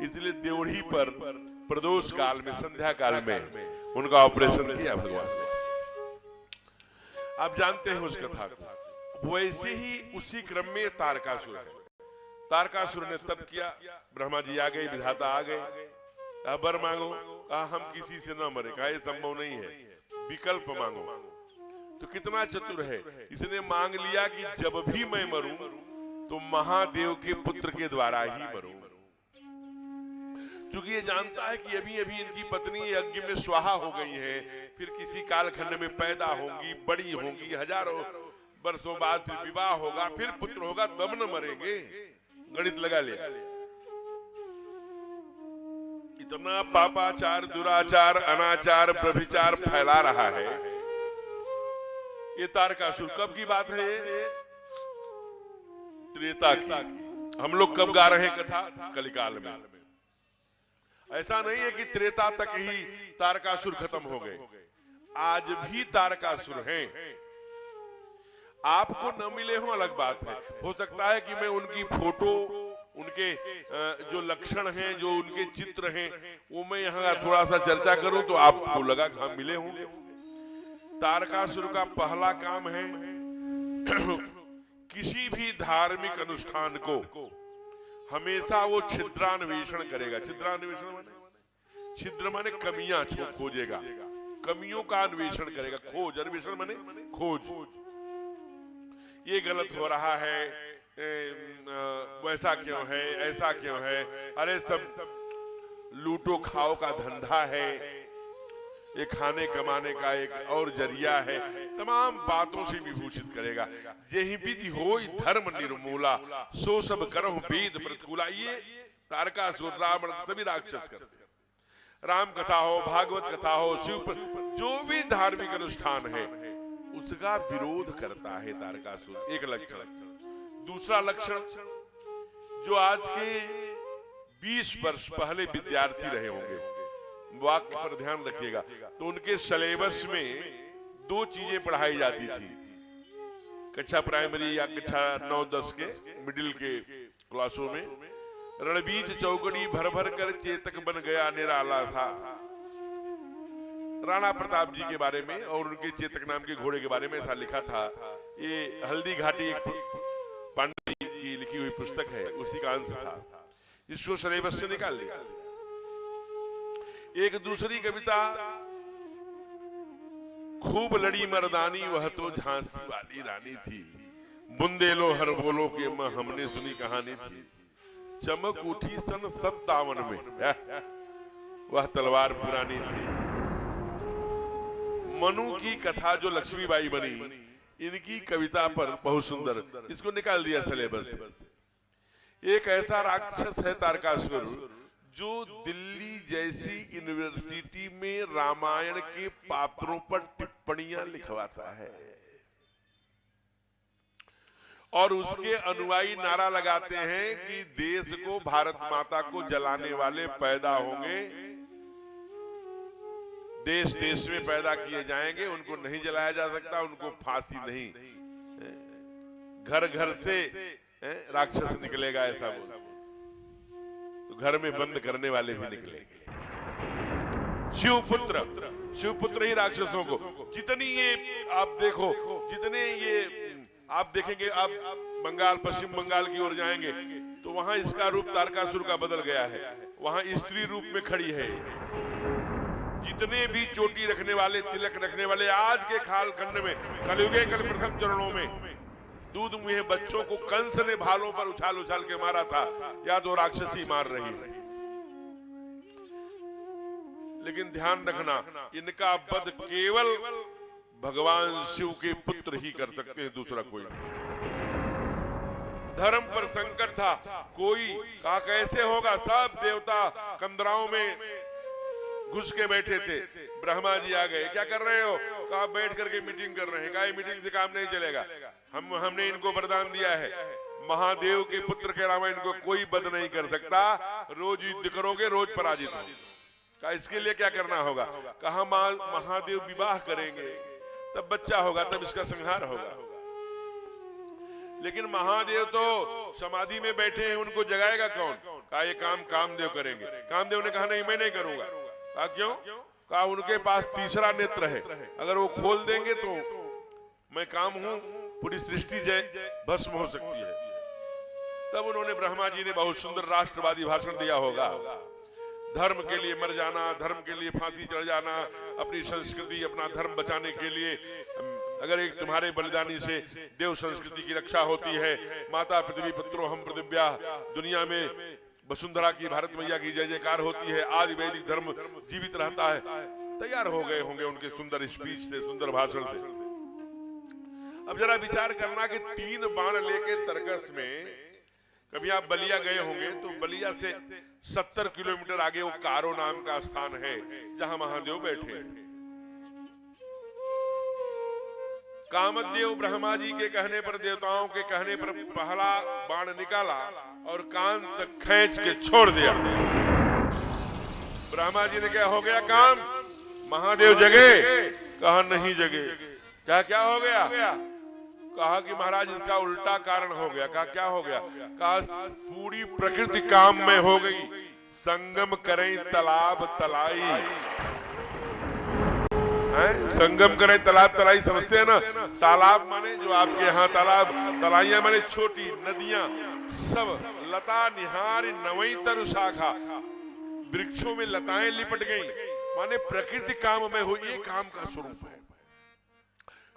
इसलिए देवढ़ी पर प्रदोष काल में, संध्या काल में उनका ऑपरेशन किया भगवान ने। आप जानते हैं उस कथा को। वैसे ही उसी क्रम में तारकासुर है। तारकासुर ने तप किया, ब्रह्मा जी आ गए, विधाता आ गए, वर मांगो। कहा हम किसी से न मरे। कहा यह संभव नहीं है, विकल्प मांगो। तो कितना चतुर है, इसने मांग लिया कि जब भी मैं मरूं तो महादेव के पुत्र के द्वारा ही मरूं। क्योंकि ये जानता है कि अभी अभी इनकी पत्नी यज्ञ में स्वाहा हो गई है, फिर किसी कालखंड में पैदा होंगी, बड़ी होंगी, हजारों वर्षों बाद फिर विवाह होगा, फिर पुत्र होगा, तब न मरेंगे। गणित लगा लिया। इतना पापाचार, दुराचार, अनाचार, व्यभिचार फैला रहा है ये तारकासुर। कब की बात है ये? त्रेता की। हम लोग कब गा रहे हैं कथा? कलिकाल में। ऐसा नहीं है कि त्रेता तक ही तारकासुर खत्म हो गए, आज भी तारकासुर हैं। आपको न मिले हो अलग बात है, हो सकता है कि मैं उनकी फोटो, उनके जो लक्षण हैं, जो उनके चित्र हैं, वो मैं यहाँ थोड़ा सा चर्चा करूं तो आपको लगा कि हाँ मिले होंगे। तारकासुर का पहला काम है किसी भी धार्मिक अनुष्ठान को हमेशा वो छिद्रान्वेषण करेगा। छिद्रान्वेषण माने, छिद्र माने कमियां खोजेगा, कमियों का अन्वेषण करेगा। खोज, अन्वेषण माने खोज। ये गलत हो रहा है, वैसा क्यों है, ऐसा क्यों है, अरे सब लूटो खाओ का धंधा है, ये खाने कमाने का एक और जरिया है। तमाम बातों से विभूषित करेगा। यही विधि होई धर्म निर्मूला, सो सब करहु वेद प्रतिकूला। ये तारकासुर, रावण सभी राक्षस करते। राम कथा हो, भागवत कथा हो, शिव, जो भी धार्मिक अनुष्ठान है उसका विरोध करता है तारकासुर। एक लक्षण। दूसरा लक्षण, जो आज के 20 वर्ष पहले विद्यार्थी रहे होंगे, वाक्य पर ध्यान रखिएगा, तो उनके सिलेबस में 2 चीजें पढ़ाई जाती थी। कक्षा प्राइमरी या कक्षा 9-10 के मिडिल के क्लासों में रणबीज चौकड़ी भर भर कर चेतक बन गया निराला था। राणा प्रताप जी के बारे में और उनके चेतक नाम के घोड़े के बारे में ऐसा लिखा था। ये हल्दी घाटी एक पांडे की लिखी हुई पुस्तक है, उसी का अंश था। इसको सिलेबस से निकाल लिया। एक दूसरी कविता, खूब लड़ी मर्दानी वह तो झांसी वाली रानी थी, बुंदेलो हर बोलो के मां हमने सुनी कहानी थी, चमक उठी सन 57 में वह तलवार पुरानी थी। मनु की कथा जो लक्ष्मीबाई बनी, इनकी कविता पर बहुत सुंदर, इसको निकाल दिया सिलेबस। एक ऐसा राक्षस है तारकासुर जो दिल्ली जैसी यूनिवर्सिटी में रामायण के पात्रों पर टिप्पणियां लिखवाता है और उसके अनुयायी नारा लगाते हैं कि देश को, भारत माता को जलाने वाले पैदा होंगे, देश देश में पैदा किए जाएंगे, उनको नहीं जलाया जा सकता, उनको फांसी नहीं, घर घर से राक्षस निकलेगा ऐसा बोल, तो घर में बंद करने वाले भी निकलेंगे। शिवपुत्र ही राक्षसों को, जितनी ये आप देखो, जितने ये आप देखेंगे, आप बंगाल, पश्चिम बंगाल की ओर जाएंगे तो वहां इसका रूप तारकासुर का बदल गया है, वहां स्त्री रूप में खड़ी है। जितने भी चोटी रखने वाले, तिलक रखने वाले आज के कालखंड में, कलयुगे कल प्रथम चरणों में दूध मुहे बच्चों को कंस ने भालों पर उछाल उछाल के मारा था, या तो राक्षसी मार रही है। लेकिन ध्यान रखना, इनका वध केवल भगवान शिव के पुत्र ही कर सकते हैं, दूसरा कोई नहीं। धर्म पर संकट था, कोई कहा कैसे होगा, सब देवता कंदराओं में घुस के बैठे थे। ब्रह्मा जी आ गए, क्या कर रहे हो? कहा बैठ करके मीटिंग कर रहे हैं। कहा मीटिंग से काम नहीं चलेगा, हमने इनको वरदान दिया है, महादेव के पुत्र के अलावा इनको कोई वध नहीं कर सकता, रोज युद्ध करोगे रोज पराजित हो। कहा इसके लिए क्या करना होगा? कहा महादेव विवाह करेंगे, तब बच्चा होगा, तब इसका संहार होगा। लेकिन महादेव तो समाधि में बैठे हैं, उनको जगाएगा कौन? कहा ये काम कामदेव करेंगे। कामदेव ने कहा नहीं, मैं नहीं करूंगा। कहा क्यों? कहा उनके पास तीसरा नेत्र है, अगर वो खोल देंगे तो मैं काम हूं, पूरी सृष्टि जय भस्म हो सकती है। तब उन्होंने, ब्रह्मा जी ने बहुत सुंदर राष्ट्रवादी भाषण दिया होगा, धर्म के लिए मर जाना, धर्म के लिए फांसी चढ़ जाना, अपनी संस्कृति अपना धर्म बचाने के लिए, अगर एक तुम्हारे बलिदानी से देव संस्कृति की रक्षा होती है, माता पृथ्वी पुत्रो हम पृथिव्या, दुनिया में वसुंधरा की, भारत मैया की जय जयकार होती है, आज वैदिक धर्म जीवित रहता है। तैयार हो गए होंगे उनके सुंदर स्पीच से, सुंदर भाषण से। अब जरा विचार करना कि 3 बाण लेके तर्कस में, कभी आप बलिया गए होंगे तो बलिया से 70 किलोमीटर आगे वो कारो नाम का स्थान है जहां महादेव बैठे हैं। कामदेव ब्रह्मा जी के कहने पर, देवताओं के कहने पर पहला बाण निकाला और कान तक खींच के छोड़ दिया। ब्रह्मा जी ने, क्या हो गया काम? महादेव जगे? कहा नहीं जगे। क्या हो गया? कहा कि महाराज इसका उल्टा कारण हो गया। कहा क्या हो गया? कहा पूरी प्रकृति काम में हो गई, संगम करें तालाब तलाई। संगम करें तालाब तलाई, समझते हैं ना? तालाब माने जो आपके यहाँ तालाब, तलाइयां माने छोटी नदियां, सब लता निहारी नवई तरु शाखा, वृक्षों में लताएं लिपट गई, माने प्रकृति काम में हो, ये काम का स्वरूप है।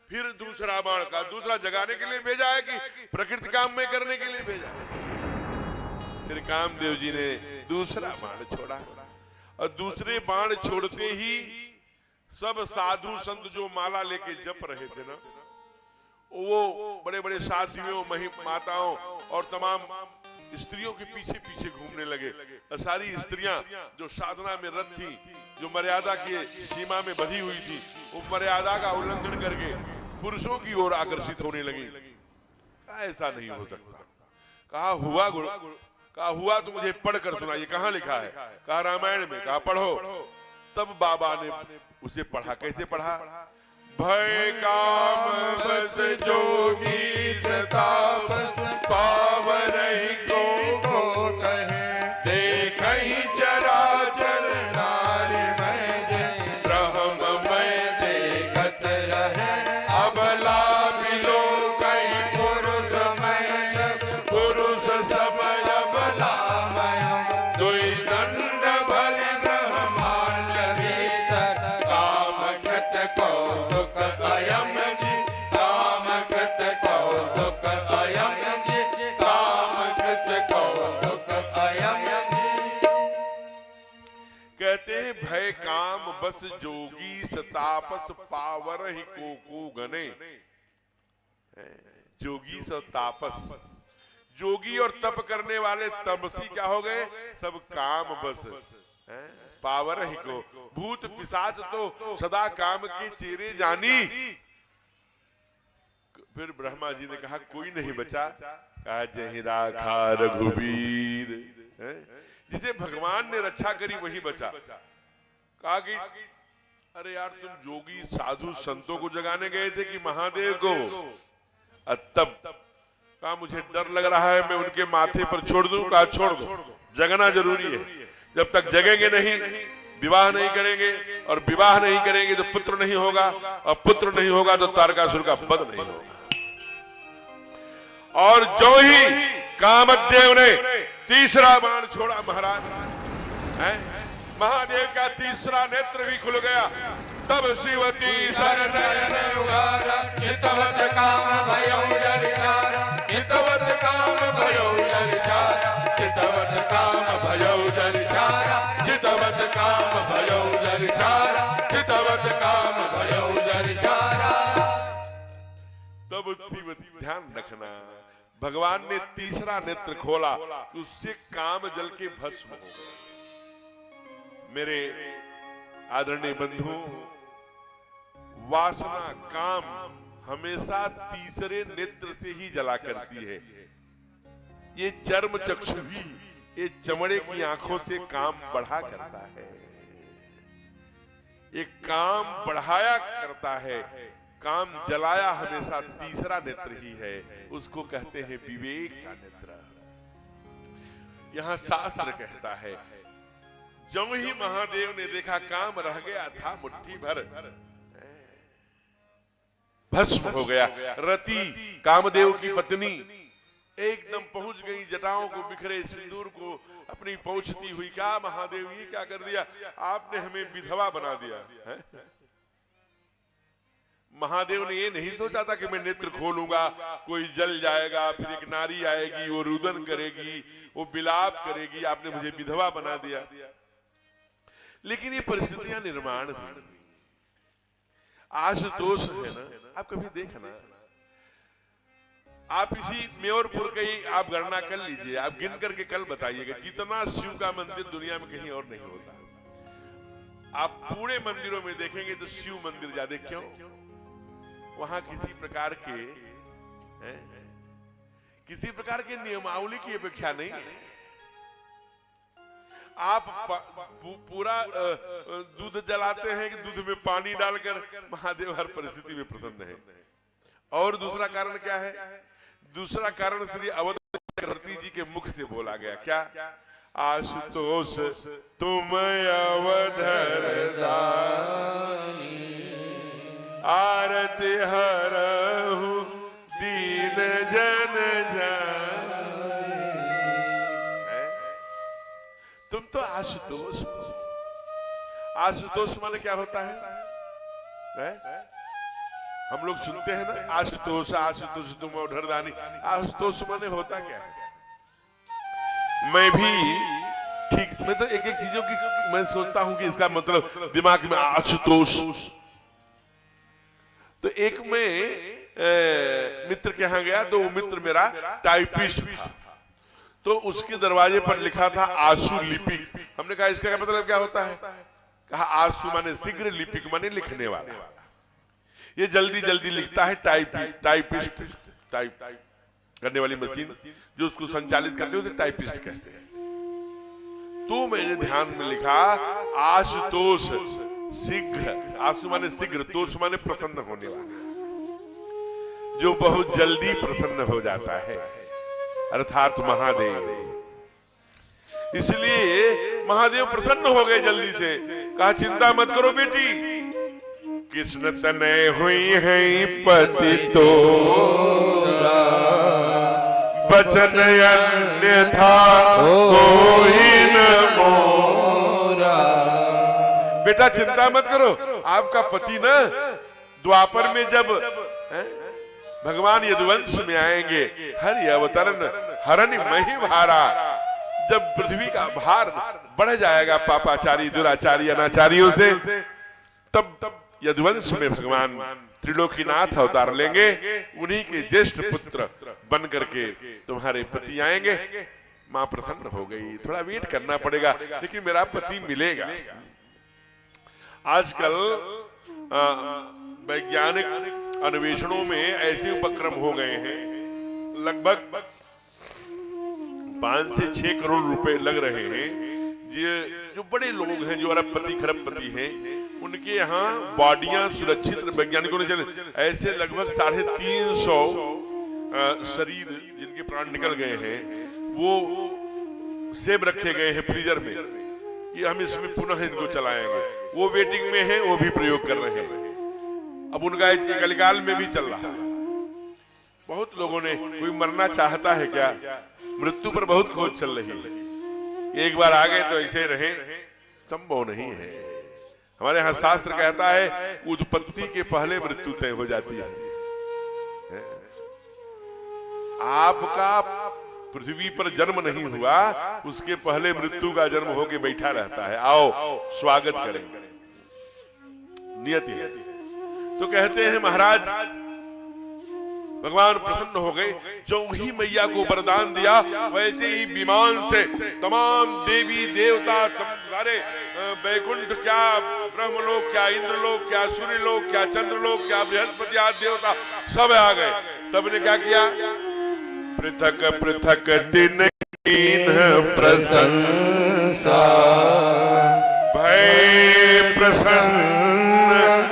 फिर दूसरा बाण का, दूसरा जगाने के लिए भेजा है कि प्रकृति काम में करने के लिए भेजा? फिर कामदेव जी ने दूसरा बाण छोड़ा, और दूसरे बाण छोड़ते ही सब साधु संत जो माला लेके जप रहे थे ना, वो बड़े बड़े साधियों, माताओं और तमाम स्त्रियों के पीछे पीछे घूमने लगे। और सारी स्त्रियां जो साधना में रत थी, जो मर्यादा की सीमा में बंधी हुई थी, वो मर्यादा का उल्लंघन करके पुरुषों की ओर आकर्षित होने लगी। ऐसा नहीं हो सकता। कहा हुआ गुरु? कहा हुआ तो मुझे पढ़कर सुनाइए, कहाँ लिखा है? कहा रामायण में। कहा पढ़ो। तब बाबा ने उसे पढ़ा। कैसे पढ़ा? भय काम बस जोगी तापस पावरहि को कहे, देखहि चराचर नारी मैं ब्रह्ममय देखत रहे, अबला बिलो कई पुरुष मय, पुरुष समय अबला मय, दुई दंड भरि ब्रह्मांड भीतर, काम कृत कौतुक अयम जी, काम कृत कौतुक अयम जी, काम कृत कौतुक अयम जी। कहते हैं भय काम बस जोगी सतापस पावर ही को गने। जोगी स तापस, जोगी और तप करने वाले तपसी क्या हो गए? सब काम बस पावर ही को। भूत पिशाच तो सदा काम के चेरे जानी। फिर ब्रह्मा जी ने कहा कोई नहीं बचा। कहा जय राखा रघुवीर, जिसे भगवान ने रक्षा करी वही बचा। कहा कि अरे यार, तुम जोगी साधु संतों को जगाने गए थे कि महादेव को? तब कहा मुझे डर लग रहा है, मैं उनके माथे पर छोड़ दूं। कहा छोड़ दो, जगना जरूरी है। जब तक जगेंगे नहीं, विवाह नहीं करेंगे, और विवाह नहीं करेंगे तो पुत्र नहीं होगा, और पुत्र नहीं होगा तो तारकासुर का वध नहीं होगा। और जो ही कामदेव ने तीसरा बाण छोड़ा महाराज, महादेव का तीसरा नेत्र भी खुल गया। तब शिवती धर नयन उगारा, हितवत काम भयौ जरिचारा, हितवत काम भयौ जरिचारा, हितवत काम भयौ जरिचारा, हितवत काम भयौ जरिचारा, हितवत काम भयौ जरिचारा। तब शिवती, ध्यान रखना, भगवान ने तीसरा नेत्र खोला, उससे काम जल के भस्म हो गए। मेरे आदरणीय बंधु, वासना काम हमेशा तीसरे नेत्र से ही जला करती है। ये चर्म चक्षु ही, ये चमड़े की आंखों से काम बढ़ा करता है, ये काम बढ़ाया करता है। काम जलाया हमेशा तीसरा नेत्र ही है, उसको कहते हैं विवेक का नेत्र। यहां शास्त्र कहता है, जो ही महादेव ने देखा काम रह गया था मुट्ठी भर, भस्म हो गया। रति कामदेव की पत्नी एकदम पहुंच गई, जटाओं को बिखरे सिंदूर को अपनी पहुंचती हुई, क्या महादेव ये क्या कर दिया, आपने हमें विधवा बना दिया है? महादेव ने ये नहीं सोचा था कि मैं नेत्र खोलूंगा, कोई जल जाएगा, फिर एक नारी आएगी, वो रुदन करेगी, वो विलाप करेगी, आपने मुझे विधवा बना दिया। लेकिन ये परिस्थितियां निर्माण हुई। आशुतोष है ना, आप कभी देखना, आप इसी म्योरपुर के ही आप गणना कर लीजिए, आप गिन करके कल बताइएगा, जितना शिव का मंदिर दुनिया में कहीं और नहीं होता। आप पूरे मंदिरों में देखेंगे तो शिव मंदिर ज्यादा, क्यों? वहां किसी प्रकार के नियमावली की अपेक्षा नहीं है। आप पूरा दूध जलाते हैं कि दूध में पानी डालकर, महादेव हर परिस्थिति में प्रसन्न है। और दूसरा कारण क्या है? दूसरा कारण श्री अवध चक्रवर्ती जी के मुख से बोला गया, क्या? आशुतोष तुम अवधर दानी, आरती हरहु दीन जन जानी। तुम तो आशुतोष हो। आशुतोष माने क्या होता है? हम लोग सुनते हैं ना, आशुतोष आशुतोष तुम अवधरदानी। आशुतोष माने होता क्या है? मैं भी ठीक, मैं तो एक एक चीजों की मैं सोचता हूं कि इसका मतलब दिमाग में आशुतोष। तो एक में मित्र के यहां गया, तो वो मित्र मेरा टाइपिस्ट था, तो उसके दरवाजे पर लिखा था आशु लिपिक। हमने कहा इसका मतलब क्या होता है? कहा आशु माने शीघ्र, लिपिक माने लिखने वाला। ये जल्दी जल्दी लिखता है, टाइपिस्ट, टाइप करने वाली मशीन जो उसको संचालित करते हैं उसे टाइपिस्ट कहते हैं। तो मैंने ध्यान में लिखा आशुतोष, शीघ्र। आशु माने शीघ्र, तोष माने प्रसन्न होने वाला, जो बहुत जल्दी प्रसन्न हो जाता है, अर्थात महादेव। इसलिए महादेव प्रसन्न हो गए जल्दी से। कहा चिंता मत करो बेटी, कृष्ण तनय हुई है पति तो बचन अन्यथा कोई न मोरा। बेटा चिंता मत करो, आपका पति ना द्वापर में जब भगवान यदुवंश में आएंगे, हरि अवतरण हरनि मही भारा, जब पृथ्वी का भार बढ़ जाएगा पापाचारी दुराचारी अनाचारियों से, तब यदुवंश में भगवान त्रिलोकीनाथ अवतार लेंगे, उन्हीं के ज्येष्ठ पुत्र बन करके तुम्हारे पति आएंगे। मां प्रसन्न हो गई। थोड़ा वेट करना पड़ेगा, लेकिन मेरा पति मिलेगा। आजकल वैज्ञानिक अन्वेषणों में ऐसे उपक्रम हो गए हैं, लगभग 5 से 6 करोड़ रुपए लग रहे हैं। जो बड़े लोग हैं, जो अरबपति खरबपति हैं, उनके यहाँ बॉडियां सुरक्षित, वैज्ञानिकों ने चले ऐसे लगभग 350 शरीर जिनके प्राण निकल गए हैं, वो सेब रखे गए हैं फ्रीजर में कि हम इसमें पुनः इनको चलाएंगे। वो वेटिंग में है, वो भी प्रयोग कर रहे हैं। अब उनका कलिकाल में भी चल रहा है। बहुत लोगों ने, कोई मरना चाहता है क्या? मृत्यु पर बहुत खोज चल रही है। एक बार आ गए तो ऐसे रहे, संभव नहीं है। हमारे यहाँ शास्त्र कहता है उत्पत्ति के पहले मृत्यु तय हो जाती है। आपका पृथ्वी पर जन्म नहीं हुआ, उसके पहले मृत्यु का जन्म होके बैठा रहता है। आओ स्वागत करें, नियति है। तो कहते हैं महाराज भगवान प्रसन्न हो गए, जो ही मैया को वरदान दिया वैसे ही विमान से तमाम देवी देवता, सारे वैकुंठ, क्या ब्रह्मलोक, क्या इंद्रलोक, क्या सूर्यलोक, क्या चंद्रलोक, क्या बृहस्पति आदि देवता सब आ गए। सबने क्या किया? पृथक पृथक दिन प्रशंसा, भय प्रसन्न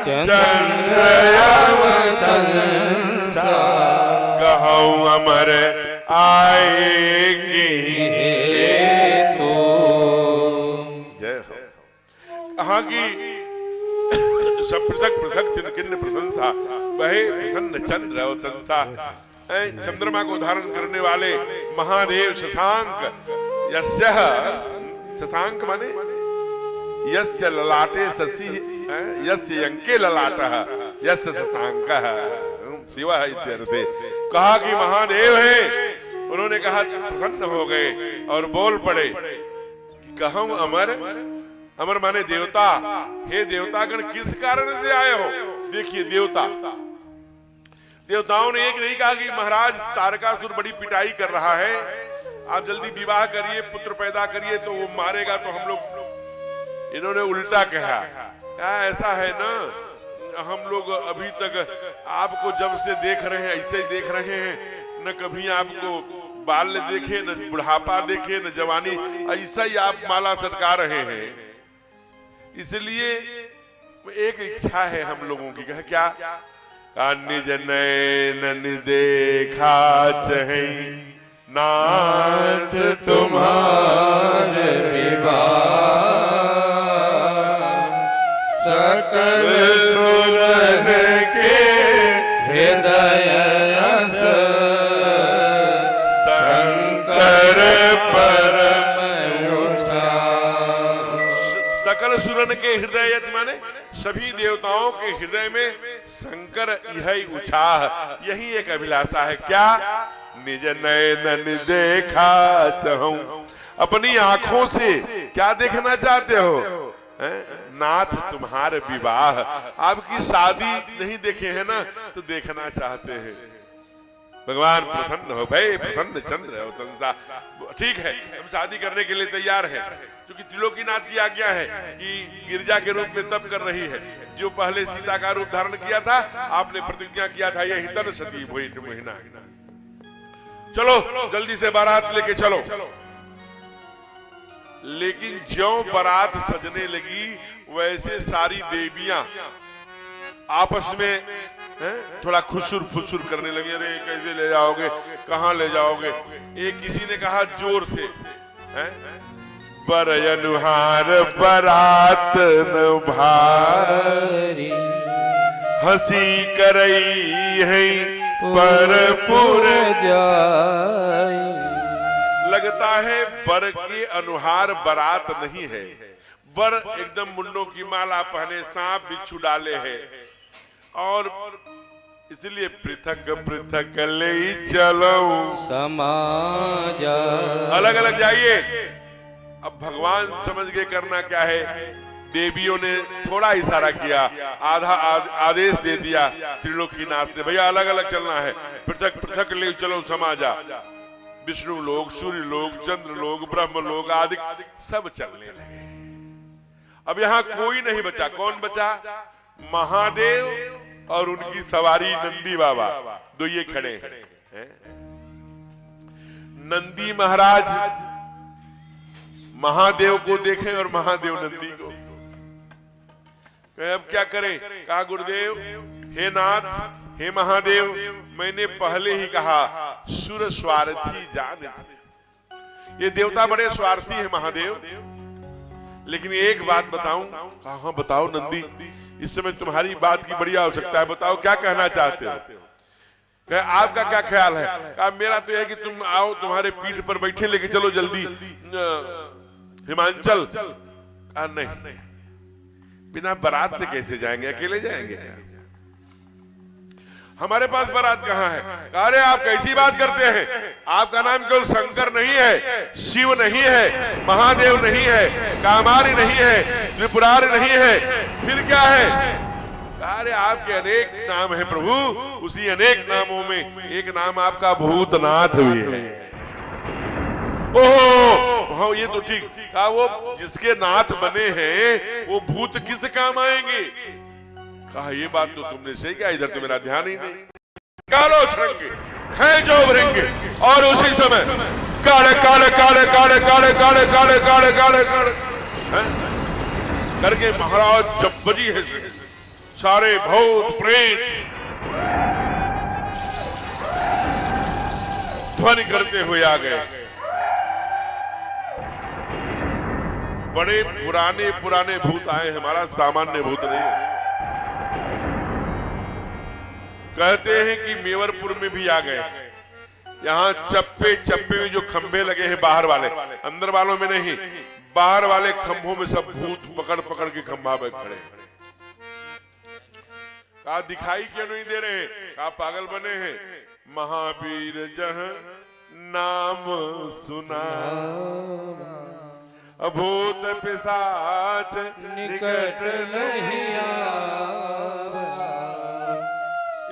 चंद्र कहूँ अमर आएगी तो। जय हो। कहाँ की सब पृथक पृथक किन्न प्रशंसा, वह प्रसन्न चंद्र और संसा। चंद्रमा को धारण करने वाले महादेव शशांक, यस्य शशांक माने यस्य ललाटे शशि, यस्य यंके ललाटः यस्य शशांकः शिव इत्यर्थे। कहा कि महादेव है। उन्होंने कहा, प्रसन्न हो गए और बोल पड़े कि कहूं अमर, अमर माने देवता। हे देवतागण, किस कारण से आए हो? देखिए देवता, देवताओं ने एक नहीं कहा कि महाराज तारकासुर बड़ी पिटाई कर रहा है, आप जल्दी विवाह करिए, पुत्र पैदा करिए, तो वो मारेगा तो हम लोग। इन्होंने उल्टा कहा, ऐसा है ना, हम लोग अभी तक आपको जब से देख रहे हैं ऐसे ही देख रहे हैं, न कभी आपको बाल्य देखे, न बुढ़ापा देखे, न जवानी, ऐसा ही आप माला सटका रहे हैं। इसलिए एक इच्छा है हम लोगों की, कहा क्या? निज नैन देखा चाहे नाथ तुम्हारे विवाह, सकल सुरन के हृदय शंकर परम सकल सुरन के हृदय माने सभी देवताओं के हृदय में शंकर यही उछाह, यही एक अभिलाषा है। क्या? निज नयन देखा चाहूं, अपनी आंखों से क्या देखना चाहते हो? नाथ तुम्हारे विवाह, आपकी शादी नहीं देखे हैं ना, तो देखना चाहते हैं। भगवान प्रसन्न हो भय प्रसन्न चंद्र और संसा। ठीक है, हम शादी करने के लिए तैयार हैं, क्योंकि त्रिलोकीनाथ की आज्ञा है कि गिरजा के रूप में तप कर रही है। जो पहले सीता का रूप धारण किया था, आपने प्रतिज्ञा किया था, यही तन सती हुई महीना। चलो जल्दी से बारात लेके चलो। लेकिन ज्यों बारात सजने लगी, वैसे सारी देवियां आपस में थोड़ा खुशुर फुसुर करने लगे। अरे कैसे ले जाओगे, कहाँ ले जाओगे? एक किसी ने कहा जोर से, बरयनुहार बरात न भारी, हंसी करई है पर पुर जाए। लगता है बर के अनुहार बारात नहीं है, बर एकदम मुंडों की माला पहने, सांप बिच्छू डाले है, और इसलिए पृथक पृथक ले चलो समाज, अलग अलग जाइए। अब भगवान समझ के करना क्या है, देवियों ने थोड़ा इशारा किया, आधा आदेश दे दिया त्रिलोकीनाथ ने, भैया अलग अलग चलना है, पृथक पृथक ले चलो समाजा। विष्णु लोग, सूर्य लोग, चंद्र लोग, ब्रह्म लोग आदि सब चलने लगे। अब यहाँ कोई नहीं बचा। कौन बचा? महादेव और उनकी सवारी नंदी बाबा, दो ये खड़े हैं। नंदी महाराज महादेव को देखें और महादेव नंदी को। अब क्या करें? कहा गुरुदेव, हे नाथ, हे महादेव, मैंने पहले ही कहा सुर स्वार्थी जान। ये देवता बड़े स्वार्थी है महादेव, लेकिन एक बात बताऊं? कहा बताओ नंदी, इस समय तुम्हारी बात की बड़ी आवश्यकता है, बताओ क्या कहना चाहते हो? कहे आपका क्या ख्याल है? कहा मेरा तो यह कि तुम आओ, तुम्हारे पीठ पर बैठे, लेके चलो जल्दी हिमांचल। कहा नहीं, बिना बारात से कैसे जाएंगे, अकेले जाएंगे? हमारे पास बारात कहाँ है? कहा अरे आप कैसी बात करते हैं, आपका नाम केवल शंकर नहीं है, शिव नहीं है, महादेव नहीं है, कामारी नहीं है, त्रिपुरारी नहीं है, फिर क्या है? कहा अरे आपके अनेक नाम है प्रभु, उसी अनेक नामों में एक नाम आपका भूतनाथ भी है। ओहो हाँ ये तो ठीक। कहा वो जिसके नाथ बने हैं वो भूत किस काम आएंगे? कहा ये बात तो तुमने सही कहा, इधर तो मेरा ध्यान ही नहीं। कालो श्रृंगे खेचो भृंगे, और उसी समय काले काले काले काले काले काले काले काले काले काले करके महाराज जब बजी है सारे भूत प्रेत ध्वनि करते हुए आ गए। बड़े पुराने पुराने भूत आए, हमारा सामान्य भूत नहीं है। कहते हैं कि मेवरपुर में भी आ गए। यहाँ चप्पे चप्पे में जो खंभे लगे हैं बाहर वाले, अंदर वालों में नहीं, बाहर वाले खंभों में सब भूत पकड़ पकड़ के खंभा पे खड़े। कहा दिखाई क्यों नहीं दे रहे? कहा पागल बने हैं। महावीर जह नाम सुना, भूत पिशाच निकट नहीं आवा।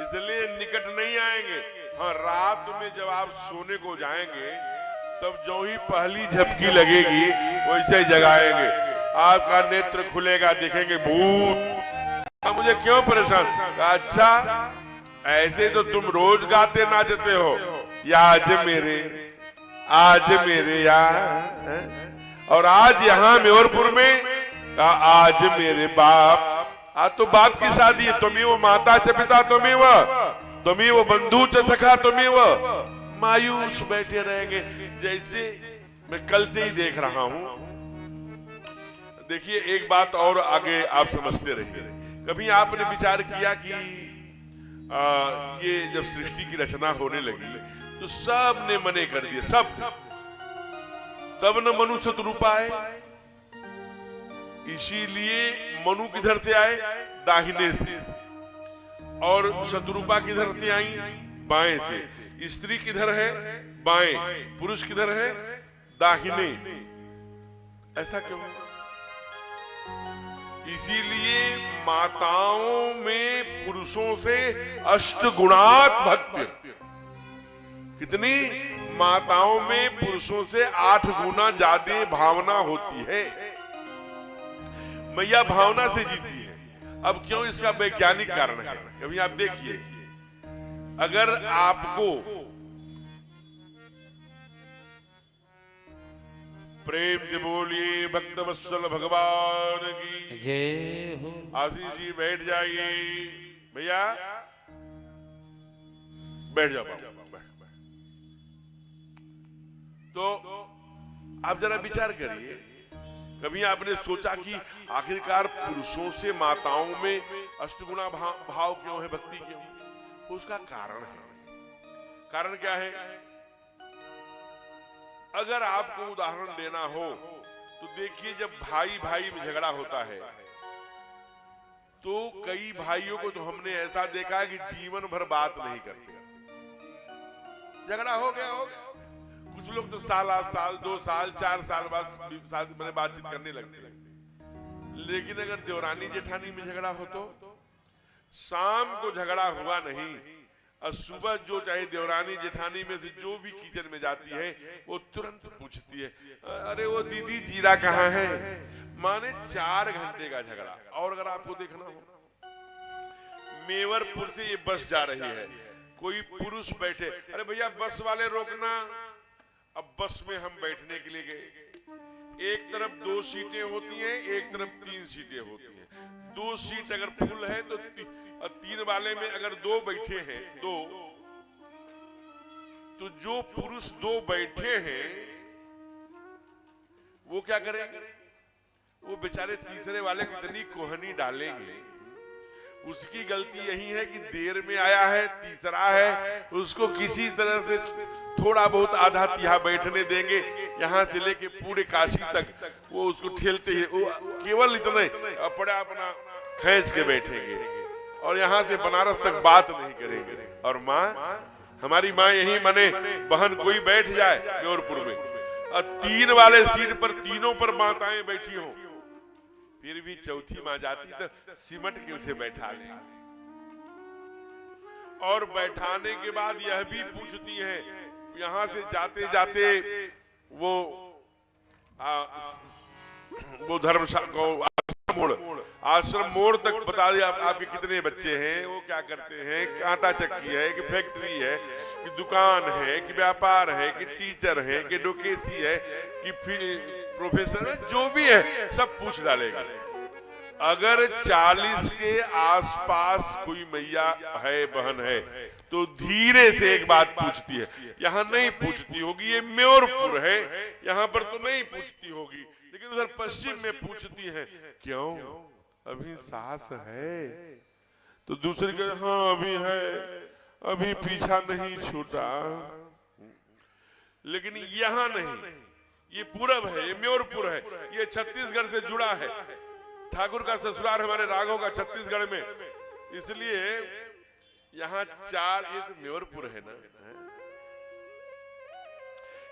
इसलिए निकट नहीं आएंगे। हाँ रात में जब आप सोने को जाएंगे तब जो ही पहली झपकी लगेगी वैसे जगाएंगे, आपका नेत्र खुलेगा, देखेंगे भूत। मुझे क्यों परेशान? अच्छा ऐसे तो तुम रोज गाते नाचते हो, या आज मेरे यार, और आज यहाँ मेवरपुर में आज मेरे बाप। आज तो बाप की शादी है, तुम्ही वो माता च पिता, तुम्ही वो बंधु च सखा, तुम्ही वो मायूस बैठे रहेंगे। जैसे मैं कल से ही देख रहा हूं। देखिए एक बात और आगे आप समझते रहिए। कभी आपने विचार किया कि ये जब सृष्टि की रचना होने लगी तो सब ने मने कर दिए, सब तब न मनु शत्रुपा आए। इसीलिए मनु किधर से आए? दाहिने से, और शत्रुपा किधर से आई? बाएं से। स्त्री किधर है? बाएं। पुरुष किधर है? दाहिने। ऐसा क्यों? इसीलिए माताओं में पुरुषों से अष्टगुणात भक्ति। कितनी? माताओं में पुरुषों से 8 गुना ज्यादा भावना होती है। मैया भावना से जीती है। अब क्यों? इसका वैज्ञानिक कारण है। कभी आप देखिए, अगर आपको प्रेम से बोलिए भक्त वत्सल भगवान की जय हो। आशीष जी बैठ जाइए। भैया बैठ जाओ, बैठ। तो आप जरा विचार करिए, कभी आपने सोचा कि आखिरकार पुरुषों से माताओं में अष्टगुणा भाव क्यों है, भक्ति क्यों? उसका कारण है। कारण क्या है? अगर आपको उदाहरण देना हो तो देखिए, जब भाई भाई में झगड़ा होता है तो कई भाइयों को तो हमने ऐसा देखा है कि जीवन भर बात नहीं करते। झगड़ा हो गया। कुछ लोग तो साल 2 साल 4 साल बाद मैंने बातचीत करने लगते हैं। लेकिन अगर देवरानी जेठानी में झगड़ा हो तो शाम को झगड़ा हुआ नहीं, और सुबह जो चाहे देवरानी जेठानी में से जो भी किचन में जाती है वो तुरंत पूछती है, अरे वो दीदी जीरा कहाँ है? माने 4 घंटे का झगड़ा। और अगर आपको देखना हो, मेवरपुर से ये बस जा रही है, कोई पुरुष बैठे, अरे भैया बस वाले रोकना। अब बस में हम बैठने के लिए गए, एक तरफ 2 सीटें होती हैं, एक तरफ 3 सीटें होती हैं। 2 सीट अगर फुल है तो 3 वाले में अगर 2 बैठे हैं, 2, तो जो पुरुष 2 बैठे हैं वो क्या करेंगे? वो बेचारे तीसरे वाले कितनी कोहनी डालेंगे। उसकी गलती यही है कि देर में आया है, तीसरा है, उसको किसी तरह से थोड़ा बहुत आधा तिहा बैठने देंगे, यहाँ से लेके पूरे काशी तक वो उसको ठेलते ही वो केवल इतने अपना अपना खींच के बैठेंगे और यहाँ से बनारस तक बात नहीं करेंगे। और माँ, हमारी माँ यही मने बहन कोई बैठ जाए न्योरपुर में और 3 वाले सीट पर तीनों पर माताएं बैठी हो, फिर भी चौथी माँ जाती तो सिमट के उसे बैठा ले। और बैठाने के बाद यह भी पूछती है, यहाँ से जाते जाते वो आश्रम मोड़ तक बता दिया आपके कितने बच्चे हैं, वो क्या करते हैं, कांटा चक्की है कि फैक्ट्री है कि दुकान है कि व्यापार है कि टीचर है कि डोकेसी है कि प्रोफेसर है, जो भी है सब पूछ डालेगा। अगर 40 के आसपास कोई मैया है, बहन है, तो धीरे से एक बात पूछती है। यहाँ नहीं पूछती होगी, ये म्योरपुर है, यहाँ पर तो नहीं पूछती होगी, लेकिन उधर पश्चिम में पूछती है, क्यों अभी सास है? तो दूसरी कहते हाँ अभी है, अभी पीछा नहीं छूटा। लेकिन यहाँ नहीं, ये पूरब है, ये म्योरपुर है, ये छत्तीसगढ़ से जुड़ा है। ठाकुर का ससुराल हमारे राघव का छत्तीसगढ़ में, इसलिए यहाँ 4, ये तो म्योरपुर है ना,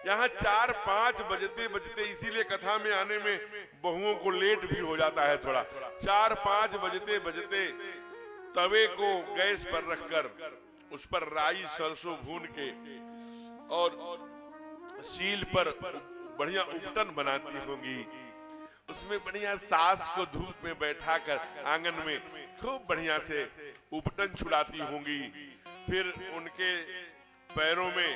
यहाँ 4-5 बजते बजते, इसीलिए कथा में आने में बहुओं को लेट भी हो जाता है थोड़ा। 4-5 बजते बजते तवे को गैस पर रखकर उस पर राई सरसों भून के और सील पर बढ़िया उपटन बनाती होंगी, उसमें बढ़िया सास को धूप में बैठाकर आंगन में खूब बढ़िया से उपटन छुड़ाती होंगी, फिर उनके पैरों में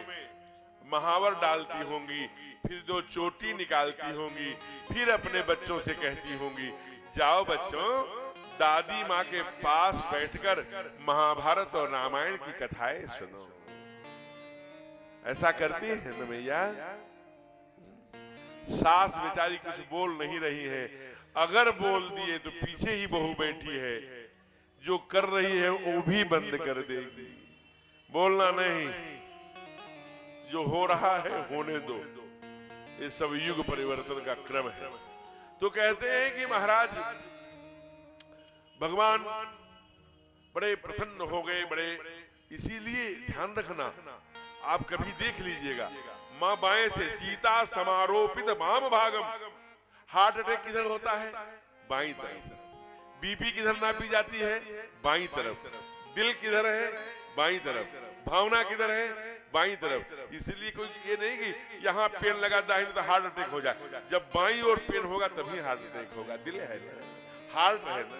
महावर डालती होंगी, फिर 2 चोटी निकालती होंगी, फिर अपने बच्चों से कहती होंगी, जाओ बच्चों, दादी माँ के पास बैठकर महाभारत और रामायण की कथाएं सुनो। ऐसा करती है ना मैया? सास बेचारी कुछ बोल नहीं रही है, अगर बोल दिए तो पीछे ही बहू बैठी है, जो कर रही है वो भी बंद कर देगी, बोलना नहीं, जो हो रहा है होने दो। ये सब युग परिवर्तन का क्रम है। तो कहते हैं कि महाराज भगवान बड़े प्रसन्न हो गए, बड़े, इसीलिए ध्यान रखना, आप कभी देख लीजिएगा, माँ बाएं से सीता समारोपित वाम भागम, हार्ट अटैक किधर होता है? बाईं तरफ। बीपी किधर नापी जाती है? बाईं तरफ। दिल किधर है? बाईं तरफ। भावना किधर है? बाईं तरफ। इसलिए कोई ये नहीं कि यहाँ पेन लगा दाहिने तो हार्ट अटैक हो जाए, जब बाईं ओर पेन होगा तभी हार्ट अटैक होगा। दिल है ना, हार्ट है ना।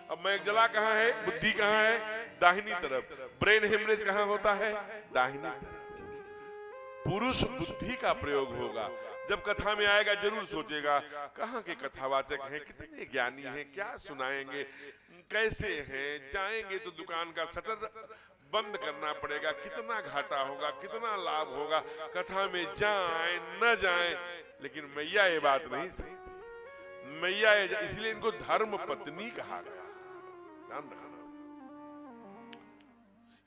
अब मैगजला कहाँ है? बुद्धि कहाँ है? दाहिनी तरफ। ब्रेन हेमरेज कहाँ होता है? दाहिनी तरफ। पुरुष बुद्धि का प्रयोग होगा। जब कथा में आएगा जरूर सोचेगा, कहाँ के कथावाचक हैं, कितने ज्ञानी हैं, क्या सुनाएंगे, कैसे हैं, जाएंगे तो दुकान का शटर बंद करना पड़ेगा, कितना घाटा होगा, कितना लाभ होगा, कथा में जाएं न जाएं। लेकिन मैया ये बात नहीं सही, मैया इसलिए इनको धर्म पत्नी कहा गया। ध्यान रखना,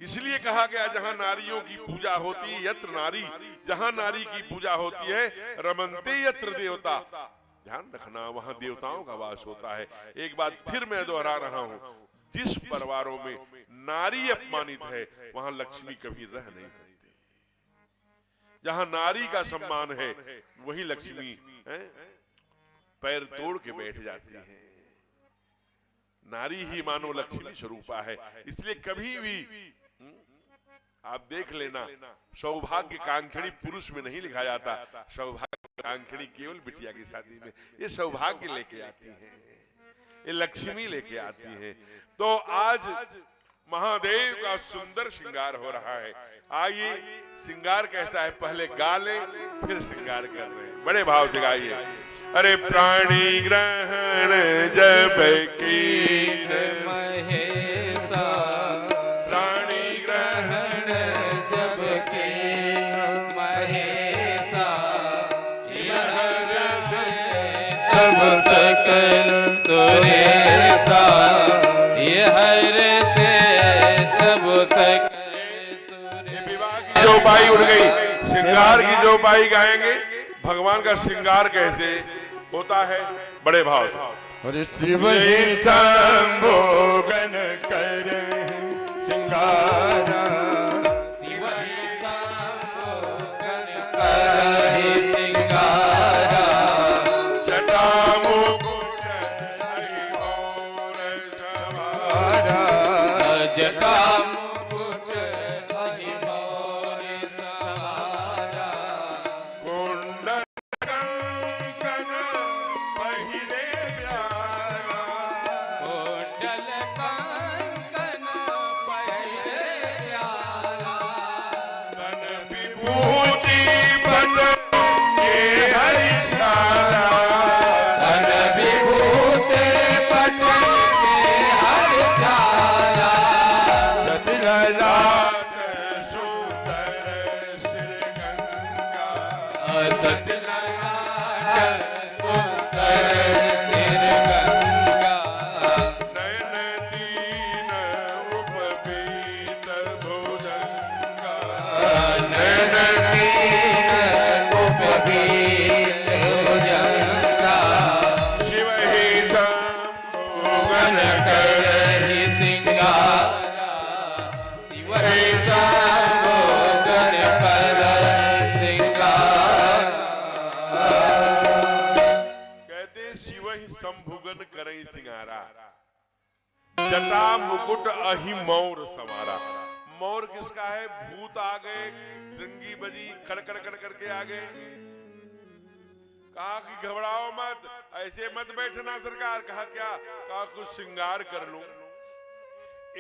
इसलिए कहा गया जहां नारियों की पूजा होती है, यत्र नारी, जहां नारी की पूजा होती है, रमन्ते यत्र देवता, ध्यान रखना वहां देवताओं का वास होता है। एक बात फिर मैं दोहरा रहा हूं, जिस परिवारों में नारी अपमानित है वहां लक्ष्मी कभी रह नहीं सकती। जहां नारी का सम्मान है वही लक्ष्मी पैर तोड़ के बैठ जाती है। नारी ही मानो लक्ष्मी स्वरूपा है। इसलिए कभी भी आप देख लेना, सौभाग्य कांक्षणी पुरुष में नहीं लिखा जाता, सौभाग्य कांक्षणी केवल बिटिया की शादी में। ये सौभाग्य लेके आती है, ये लक्ष्मी लेके आती है। तो आज महादेव का सुंदर श्रृंगार हो रहा है। आइए, श्रृंगार कैसा है पहले गा ले, फिर श्रृंगार कर रहे हैं। बड़े भाव से गाइए। अरे प्राणी ग्रहण जब कीन महेशा, प्राणी ग्रहण जब कीन महेशा, तब सकल सुरेशा, यह चौपाई उड़ गई। श्रृंगार की चौपाई गाएंगे, भगवान का श्रृंगार कैसे होता है, बड़े भाव से। और शिव ही शंभो गण कर श्रृंगारा, शिव ही शंभो गण करहि श्रृंगारा, जटा मुकुट हरि मोर सवारा, जटा मुकुट हरि मोर सवारा, कुंडल कंकण पहिरे प्यारा, कुंडल कंकन पहिरे प्यारा, तन विभूति बन के हरि छाया, धन विभूते पट के हर छाया, सतिललाट सुंदर श्रीगंगा, सतललाट सुंदर सिर गंगा, नयन दीन उपवीत भुजंगा, नयन दीन उपवीत भुजंगा, शिव ही शंभो गण करहि श्रृंगारा, शिव ही शंभो गण करहि श्रृंगारा। कहते शिव ही शंभुगन करई सिंगारा, जटा मुकुट अहि मौर सवारा। मौर किसका है? भूत आ गए, श्रृंगी बजी, खड़खड़ कर करके आ गए। कहा कि घबराओ मत, ऐसे मत बैठना सरकार। कहा क्या? कहा कुछ श्रृंगार कर लो।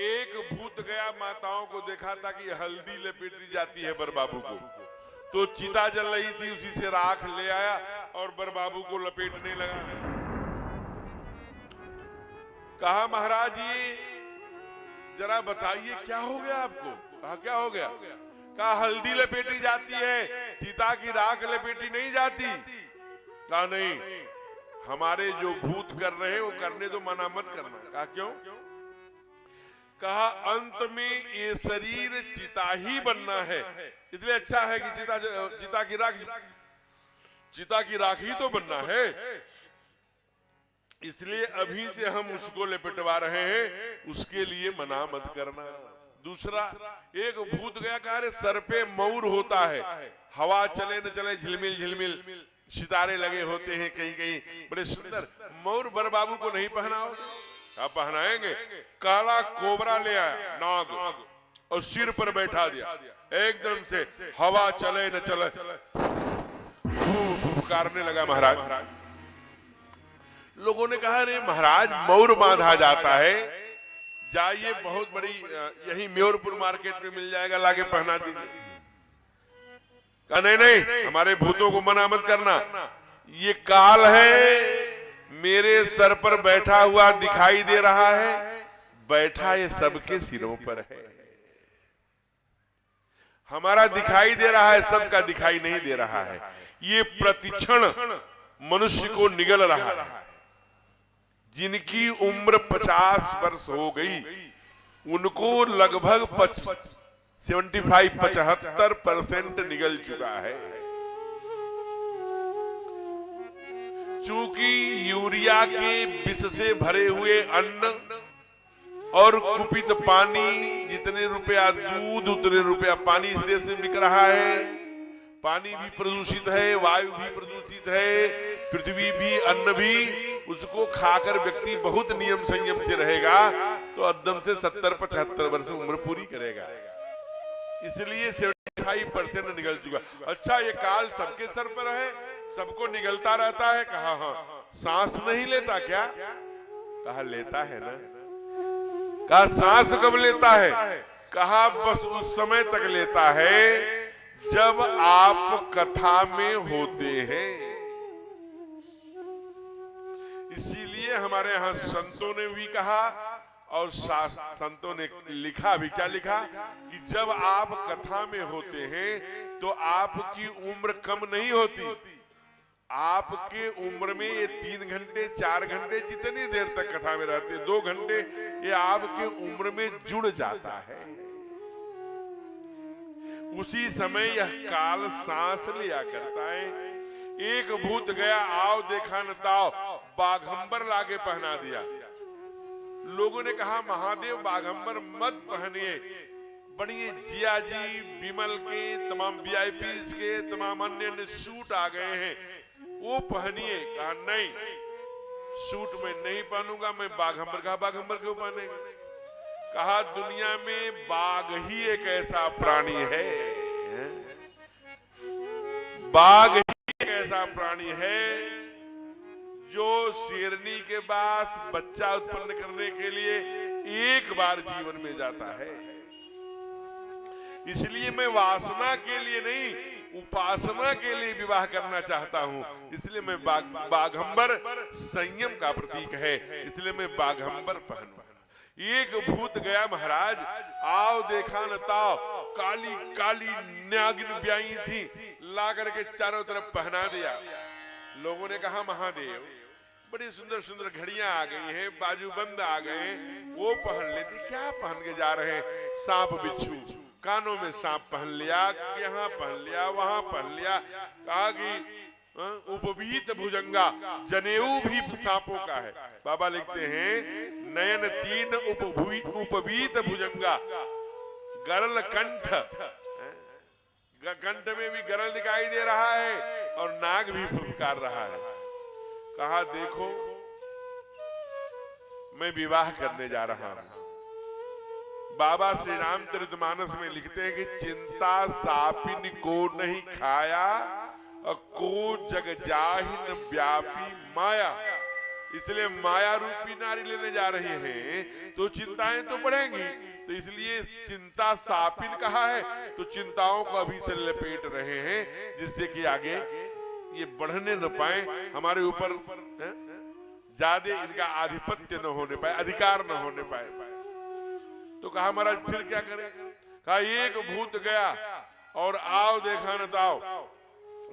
एक भूत गया, माताओं को देखा था कि हल्दी लपेटी जाती है बर बाबू को, तो चिता जल रही थी, उसी से राख ले आया और बर बाबू को लपेटने लगा। कहा महाराज जी जरा बताइए क्या हो गया आपको? कहा क्या हो गया? कहा हल्दी लपेटी जाती है, चिता की राख लपेटी नहीं जाती। कहा नहीं, हमारे जो भूत कर रहे हैं वो करने तो मना मत करना। कहा क्यों? कहा अंत में ये शरीर चिता ही बनना है, इसलिए अच्छा है कि चिता की राख ही तो बनना है, इसलिए अभी से हम उसको लपेटवा रहे हैं, उसके लिए मना मत करना। दूसरा, एक भूत गया, कहा रे सर पे मौर होता है, हवा चले न चले झिलमिल झिलमिल सितारे लगे होते हैं कहीं कहीं, बड़े सुंदर। मौर बर बाबू को नहीं पहनाओ? आप पहनाएंगे। काला कोबरा ले आया, नाग, और सिर पर बैठा दिया, एकदम से हवा चले न चले फुफकारने लगा महाराज। लोगों ने कहा रे महाराज मौर बांधा जाता है, जाइए बहुत बड़ी यही म्योरपुर मार्केट में मिल जाएगा, लाके पहना दीजिए। कहा नहीं नहीं, हमारे भूतों को मना मत करना, ये काल है, मेरे सर पर बैठा हुआ दिखाई दे रहा है, बैठा ये सबके सिरों पर है, हमारा दिखाई दे रहा है, सबका दिखाई नहीं दे रहा है। ये प्रतिक्षण मनुष्य को निगल रहा है। जिनकी उम्र 50 वर्ष हो गई, उनको लगभग 75% निगल चुका है। चूंकि यूरिया के विष से भरे हुए अन्न और कुपित पानी, जितने रुपया दूध उतने रुपया पानी इस देश में बिक रहा है। पानी भी प्रदूषित है, वायु भी प्रदूषित है, पृथ्वी भी, अन्न भी। उसको खाकर व्यक्ति बहुत नियम संयम से रहेगा तो अदम से 70-75 वर्ष उम्र पूरी करेगा। इसलिए 75% निगल चुका। अच्छा, ये काल सबके सर पर है, सबको निगलता रहता है? कहा हाँ। सांस नहीं लेता क्या? कहा लेता है ना। कहा सांस कब लेता है? कहा बस उस समय तक लेता है जब आप कथा में होते हैं। इसीलिए हमारे यहाँ संतों ने भी कहा और संतों ने लिखा भी, क्या लिखा? कि जब आप कथा में होते हैं तो आपकी उम्र कम नहीं होती, आपके उम्र में ये 3 घंटे 4 घंटे जितनी देर तक कथा में रहते, 2 घंटे, ये आपके उम्र में जुड़ जाता है। उसी समय यह काल सांस लिया करता है। एक भूत गया आओ देखा न ताओ, बाघंबर लाके पहना दिया। लोगों ने कहा महादेव बाघंबर मत पहनिए, बनिए जिया जी, विमल के तमाम वीआईपीज के तमाम अन्य सूट आ गए हैं, वो पहनिए। कहा नहीं, सूट में नहीं पहनूंगा मैं बाघंबर। कहा बाघंबर क्यों पहनेंगे? कहा दुनिया में बाघ ही एक ऐसा प्राणी है, बाघ ही एक ऐसा प्राणी है जो शेरनी के बाद बच्चा उत्पन्न करने के लिए एक बार जीवन में जाता है। इसलिए मैं वासना के लिए नहीं, उपासना के लिए विवाह करना चाहता हूं। इसलिए मैं बाघंबर संयम का प्रतीक है, इसलिए मैं बाघंबर पहनूंगा। एक भूत गया महाराज, आओ देखा न ताओ, काली काली नागिन ब्याई थी, ला करके चारों तरफ पहना दिया। लोगों ने कहा महादेव बड़ी सुंदर सुंदर घड़ियां आ गई हैं, बाजूबंद आ गए, वो पहन लेती। क्या पहन के जा रहे हैं? सांप बिच्छू, कानों में सांप पहन लिया, यहाँ पहन लिया, वहां पहन लिया। कहा कि उपवीत भुजंगा, जनेऊ भी सांपों का है। बाबा लिखते हैं नयन तीन उपवीत भुजंगा, गरल कंठ, कंठ में भी गरल दिखाई दे रहा है और नाग भी फुफकार रहा है। कहा देखो मैं विवाह करने जा रहा हूं। बाबा श्री रामचरितमानस में लिखते हैं कि चिंता सापिन को नहीं खाया, को जग जाहिन व्यापी माया। इसलिए माया रूपी नारी लेने जा रहे हैं तो चिंताएं तो बढ़ेंगी, तो इसलिए चिंता सापिन कहा है, तो चिंताओं को अभी से लपेट रहे हैं जिससे कि आगे ये बढ़ने न पाए, हमारे ऊपर ज्यादा इनका आधिपत्य न होने पाए, अधिकार न होने पाए। तो कहा महाराज फिर क्या करें? कहा एक भूत गया और आओ देखा न ताओ,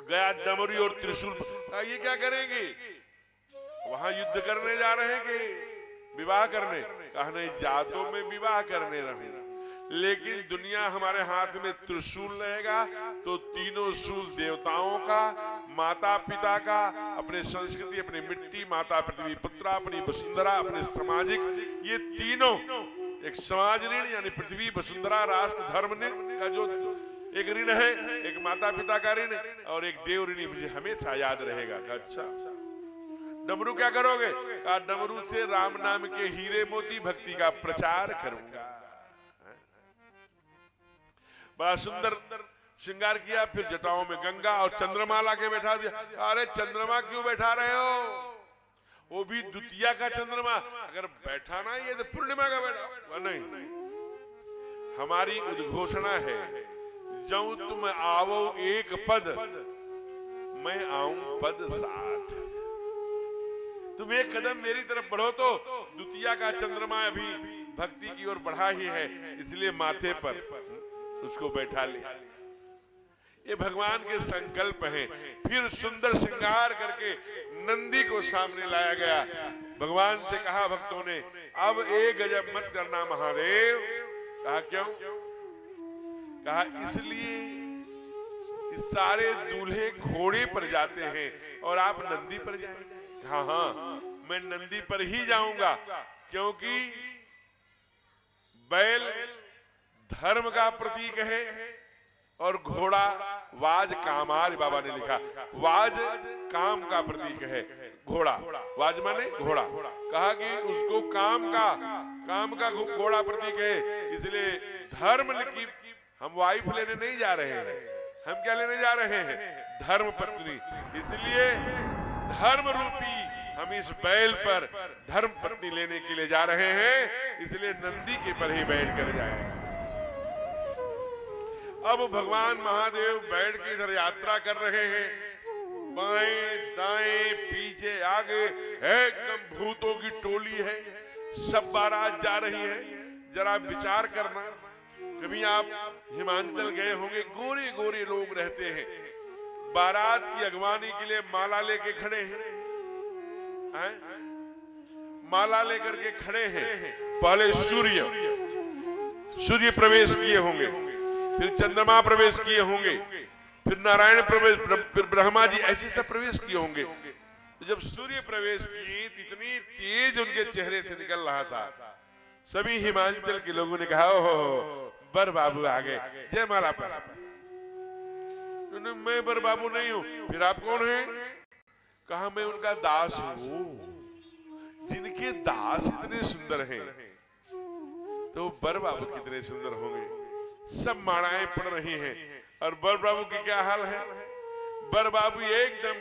गया डमरी और त्रिशूल। कहा ये क्या करेंगे? वहां युद्ध करने जा रहे हैं कि विवाह करने? कहा नहीं, जातों में विवाह करने रहे, लेकिन दुनिया हमारे हाथ में त्रिशूल रहेगा तो तीनों शूल देवताओं का, माता पिता का, अपने संस्कृति, अपनी मिट्टी, माता पृथ्वी पुत्रा, अपनी वसुंधरा, अपने सामाजिक, ये तीनों एक समाज ऋण यानी पृथ्वी वसुंधरा राष्ट्र धर्म का जो एक ऋण है, एक माता पिता का ऋण और एक देव ऋण मुझे हमेशा याद रहेगा। अच्छा डमरू क्या करोगे? कहा डमरू से राम नाम के हीरे मोती भक्ति का प्रचार करूंगा। बड़ा सुंदर श्रृंगार किया, फिर जटाओं में गंगा और चंद्रमा ला के बैठा दिया। अरे चंद्रमा क्यों बैठा रहे हो? वो भी द्वितीया का चंद्रमा, अगर बैठाना ही है तो पूर्णिमा का बैठा नहीं। हमारी उद्घोषणा है, जब तुम आवो एक पद, मैं आऊं पद साथ। तुम एक कदम मेरी तरफ बढ़ो तो द्वितीया का चंद्रमा अभी भक्ति की ओर बढ़ा ही है, इसलिए माथे पर उसको बैठा लिया। ये भगवान के संकल्प हैं। फिर सुंदर श्रृंगार करके नंदी को सामने लाया गया। भगवान से कहा भक्तों ने, अब एक गजब मत करना महादेव। कहा क्यों? कहा इसलिए कि सारे दूल्हे घोड़े पर जाते हैं और आप नंदी पर जाएंगे। हाँ हाँ, मैं नंदी पर ही जाऊंगा, क्योंकि बैल धर्म का प्रतीक है और घोड़ा वाज कामार, बाबा ने लिखा वाज काम का प्रतीक है। घोड़ा वाज माने घोड़ा, कहा कि उसको काम का घोड़ा प्रतीक है। इसलिए धर्म की हम वाइफ लेने नहीं जा रहे हैं, हम क्या लेने जा रहे हैं? धर्म पत्नी। इसलिए धर्म रूपी हम इस बैल पर धर्म पत्नी लेने के लिए जा रहे हैं, इसलिए नंदी के पर ही बैठ कर जाएंगे। अब भगवान महादेव बैठ के इधर यात्रा कर रहे हैं, बाएं दाएं पीछे आगे एकदम भूतों की टोली है, सब बारात जा रही है। जरा विचार करना, कभी आप हिमाचल गए होंगे, गोरे गोरे लोग रहते हैं, बारात की अगवानी के लिए माला लेके खड़े हैं, माला लेकर के खड़े हैं। पहले सूर्य प्रवेश किए होंगे, फिर चंद्रमा प्रवेश किए होंगे, फिर नारायण प्रवेश, फिर ब्रह्मा जी, ऐसे सब प्रवेश किए होंगे। तो जब सूर्य प्रवेश किए तो इतनी तेज उनके चेहरे से निकल रहा था, सभी हिमाचल के लोगों ने कहा ओहो बर बाबू आ गए, जय माला पर। मैं बर बाबू नहीं हूं। फिर आप कौन हैं? कहा मैं उनका दास हूं। जिनके दास इतने सुंदर हैं तो बर बाबू कितने सुंदर होंगे। सब मालाएं पड़ रही हैं और बर बाबू की क्या हाल है? बर बाबू एकदम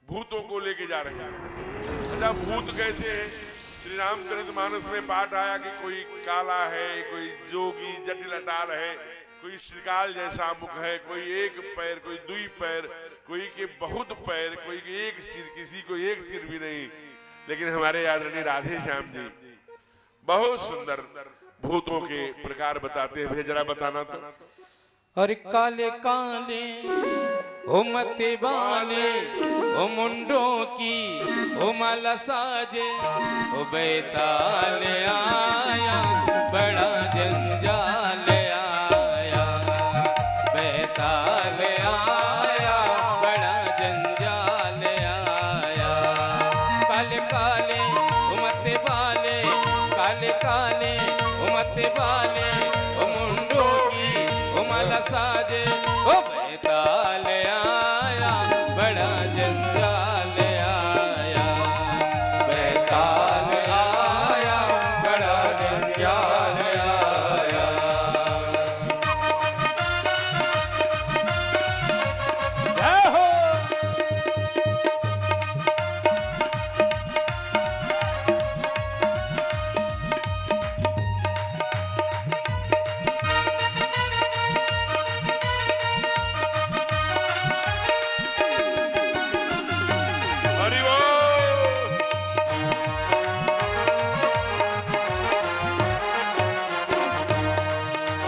भूतों को लेके जा रहे हैं। अच्छा, भूत कैसे हैं? श्री रामचरितमानस में पाठ आया कि कोई काला है, कोई जोगी जटिल अटाल है, कोई श्रीकाल जैसा मुख है, कोई एक पैर, कोई दुई पैर, कोई के बहुत पैर, कोई के एक सिर, किसी को एक सिर भी नहीं। लेकिन हमारे आदरणीय राधे श्याम जी बहुत सुंदर भूतों के प्रकार बताते हैं। जरा बताना तो। और काले काले ओ मते वाले ओ मुंडों की ओ माला साजे ओ बैताल आया बड़ा जंजाल आया, बैताल आया बड़ा जंजाल आया। काले काले ओ मते वाले, काले काले ओ मते वाले ओ मुंडों की ओ माला साजे ओ बैताल आया बड़ा जंजाल आया, बैताल आया बड़ा जंजाल आया। जय हो। हरि बोल।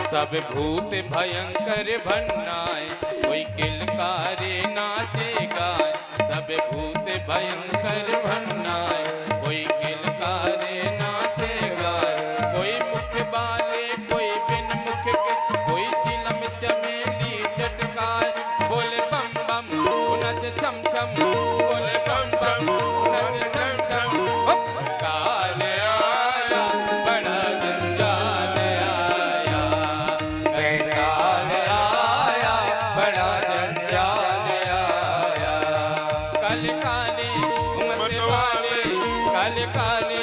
सब भूत भयंकर भन्नाए कोई किलकारे नाचे गाए, सब भूत भयंकर भन्नाए कोई किलकारे नाचे गाए। कोई मुख बाले कोई बिन मुख के, कोई चिलम चमेली चटकाए, बोले बम बम नच छम छम, बोले बम बम नच छम छम। ओ काल आया बड़ा जंजाल आया, बैताल आया बड़ा जंजाल आया। काले काले उमत वाले, काले काले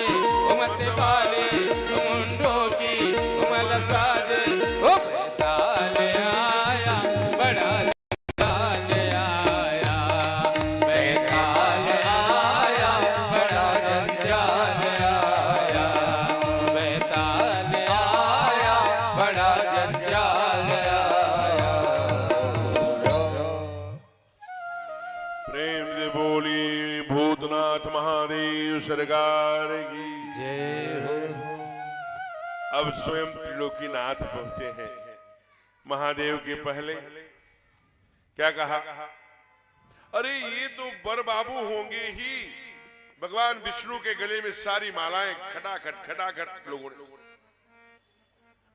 उमत वाले मुंडों की उमल साजे ओ बैताल आया बड़ा जंजाल आया, बैताल आया बड़ा जंजाल आया, बैताल आया बड़ा जंजाल आया। प्रेम से बोली भूतनाथ महादेव सरकार की। जय हो। अब स्वयं त्रिलोकीनाथ पहुंचे हैं। महादेव के पहले क्या कहा? अरे ये तो बर बाबू होंगे ही। भगवान विष्णु के गले में सारी मालाएं खटाखट लोगों ने,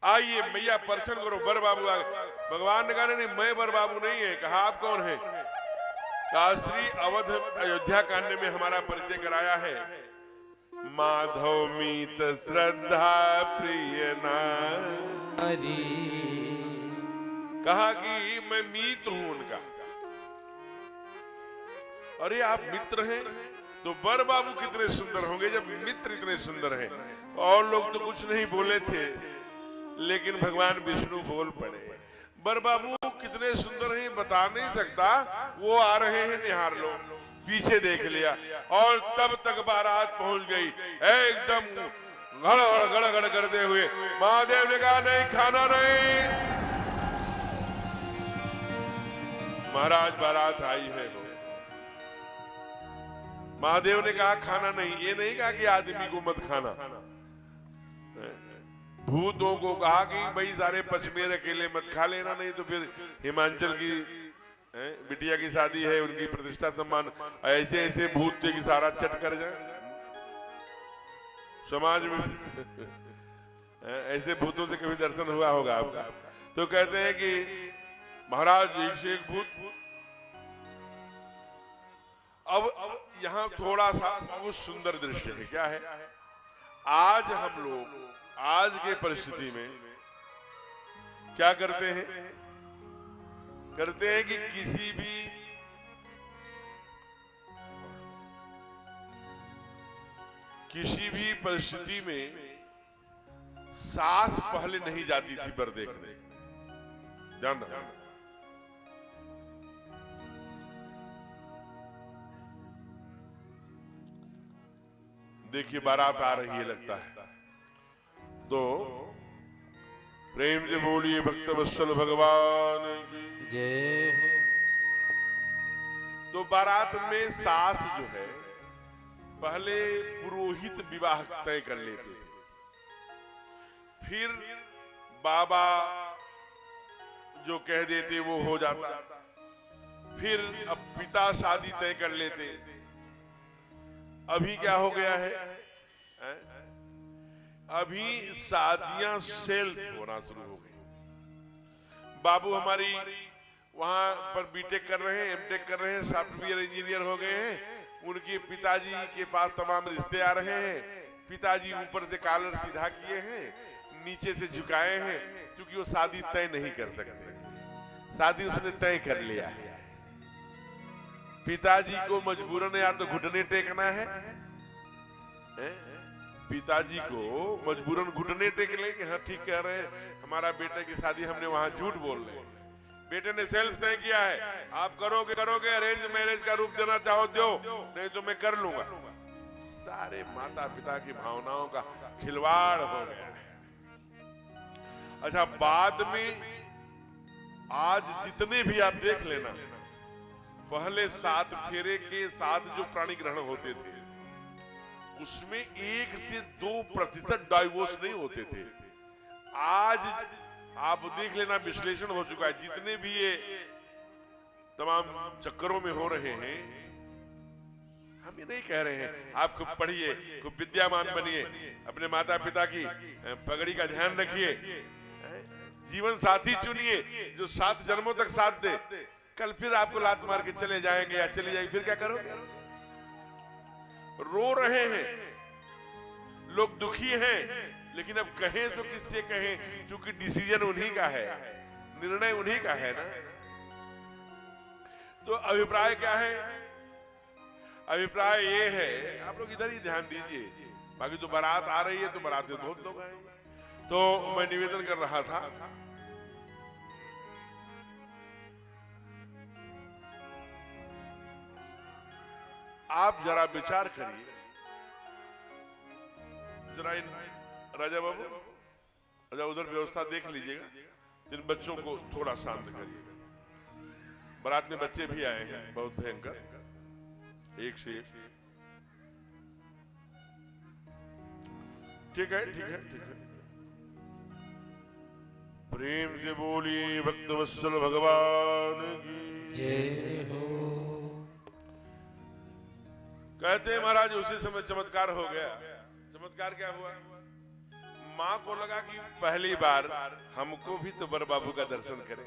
आइए मैया प्रसन्न करो, बर बाबू आ गए। भगवान ने कहा नहीं मैं बर बाबू नहीं है। कहा आप कौन है? कहा श्री अवध अयोध्या कांड में हमारा परिचय कराया है। माधव मीत श्रद्धा प्रिय नाथ। हरि कहा कि मैं मीत हूं उनका। अरे आप मित्र हैं तो बर बाबू कितने सुंदर होंगे जब मित्र इतने सुंदर हैं। और लोग तो कुछ नहीं बोले थे लेकिन भगवान विष्णु बोल पड़े। बर बाबू कितने सुंदर हैं बता नहीं सकता। वो आ रहे हैं, निहार लो। पीछे देख लिया और तब तक बारात पहुंच गई एकदम गड़गड़ करते हुए। महादेव ने कहा नहीं खाना नहीं। महाराज बारात आई है। महादेव ने कहा खाना नहीं। ये नहीं कहा कि आदमी को मत खाना। भूतों को कहा कि भाई सारे पचमेर अकेले मत खा लेना, नहीं तो फिर हिमाचल की बिटिया की शादी है, उनकी प्रतिष्ठा सम्मान, ऐसे ऐसे भूत थे कि सारा चट कर जाए समाज में। ऐसे भूतों से कभी दर्शन हुआ होगा आपका? तो कहते हैं कि महाराज एक से एक भूत। अब यहां थोड़ा सा बहुत सुंदर दृश्य है। क्या है? आज हम लोग आज के परिस्थिति में क्या करते हैं? करते हैं कि किसी भी परिस्थिति में सास पहले नहीं जाती थी बर देखने। ध्यान रखना। देखिए बारात आ रही है लगता है, तो प्रेम से बोलिए भक्तवत्सल भगवान की जय हो। तो बारात में सास जो है पहले पुरोहित विवाह तय कर लेते थे, फिर बाबा जो कह देते वो हो जाता, फिर अब पिता शादी तय कर लेते। अभी क्या हो गया है? अभी शादियां सेल्फ होना शुरू हो गई। बाबू हमारी वहां पर बीटेक कर रहे हैं, एमटेक कर रहे हैं, सॉफ्टवेयर इंजीनियर हो गए हैं, उनके पिताजी के पास तमाम रिश्ते आ रहे हैं। पिताजी ऊपर से कॉलर सीधा किए हैं, नीचे से झुकाए हैं, क्योंकि वो शादी तय नहीं कर सकते। शादी उसने तय कर लिया है। पिताजी को मजबूरन या तो घुटने टेकना है, पिताजी को मजबूरन घुटने टेक ले कि हाँ ठीक कह रहे हैं, हमारा बेटे की शादी हमने वहां झूठ बोल रहे हैं, बेटे ने सेल्फ तय किया है, आप करोगे अरेंज मैरिज का रूप देना चाहो दो, नहीं तो मैं कर लूंगा। सारे माता पिता की भावनाओं का खिलवाड़ हो गया है। अच्छा, बाद में आज जितने भी आप देख लेना, पहले 7 फेरे के 7 जो प्राणी ग्रहण होते थे उसमें 1 से 2% डाइवोर्स नहीं होते थे। आज आप देख लेना, विश्लेषण हो चुका है, जितने भी ये तमाम चक्करों में हो रहे हैं, हम ये नहीं कह रहे हैं आप खूब पढ़िए, खूब विद्यामान बनिए, अपने माता पिता की पगड़ी का ध्यान रखिए, जीवन साथी चुनिए जो 7 जन्मों तक साथ दे। कल फिर आपको लात मार के चले जाएंगे या चली जाएंगे, फिर क्या करोगे? रो रहे हैं लोग, दुखी हैं, लेकिन अब कहें तो किससे कहें, क्योंकि डिसीजन उन्हीं का है, निर्णय उन्हीं का है ना। तो अभिप्राय क्या है? अभिप्राय ये है, आप लोग इधर ही ध्यान दीजिए, बाकी तो बारात आ रही है तो बारात में बहुत लोग आएंगे। तो मैं निवेदन कर रहा था, आप जरा विचार करिए, जरा इन राजा बाबू, राजा उधर व्यवस्था देख लीजिएगा, इन बच्चों को थोड़ा शांत करिएगा। बारात में बच्चे भी आए हैं बहुत भयंकर, एक से एक। ठीक है, ठीक है, ठीक है। प्रेम से बोलिए भक्तवत्सल भगवान की जय हो। कहते हैं महाराज उसी समय चमत्कार हो गया। चमत्कार क्या हुआ? माँ को लगा कि पहली बार हमको भी तो बर बाबू का दर्शन करें।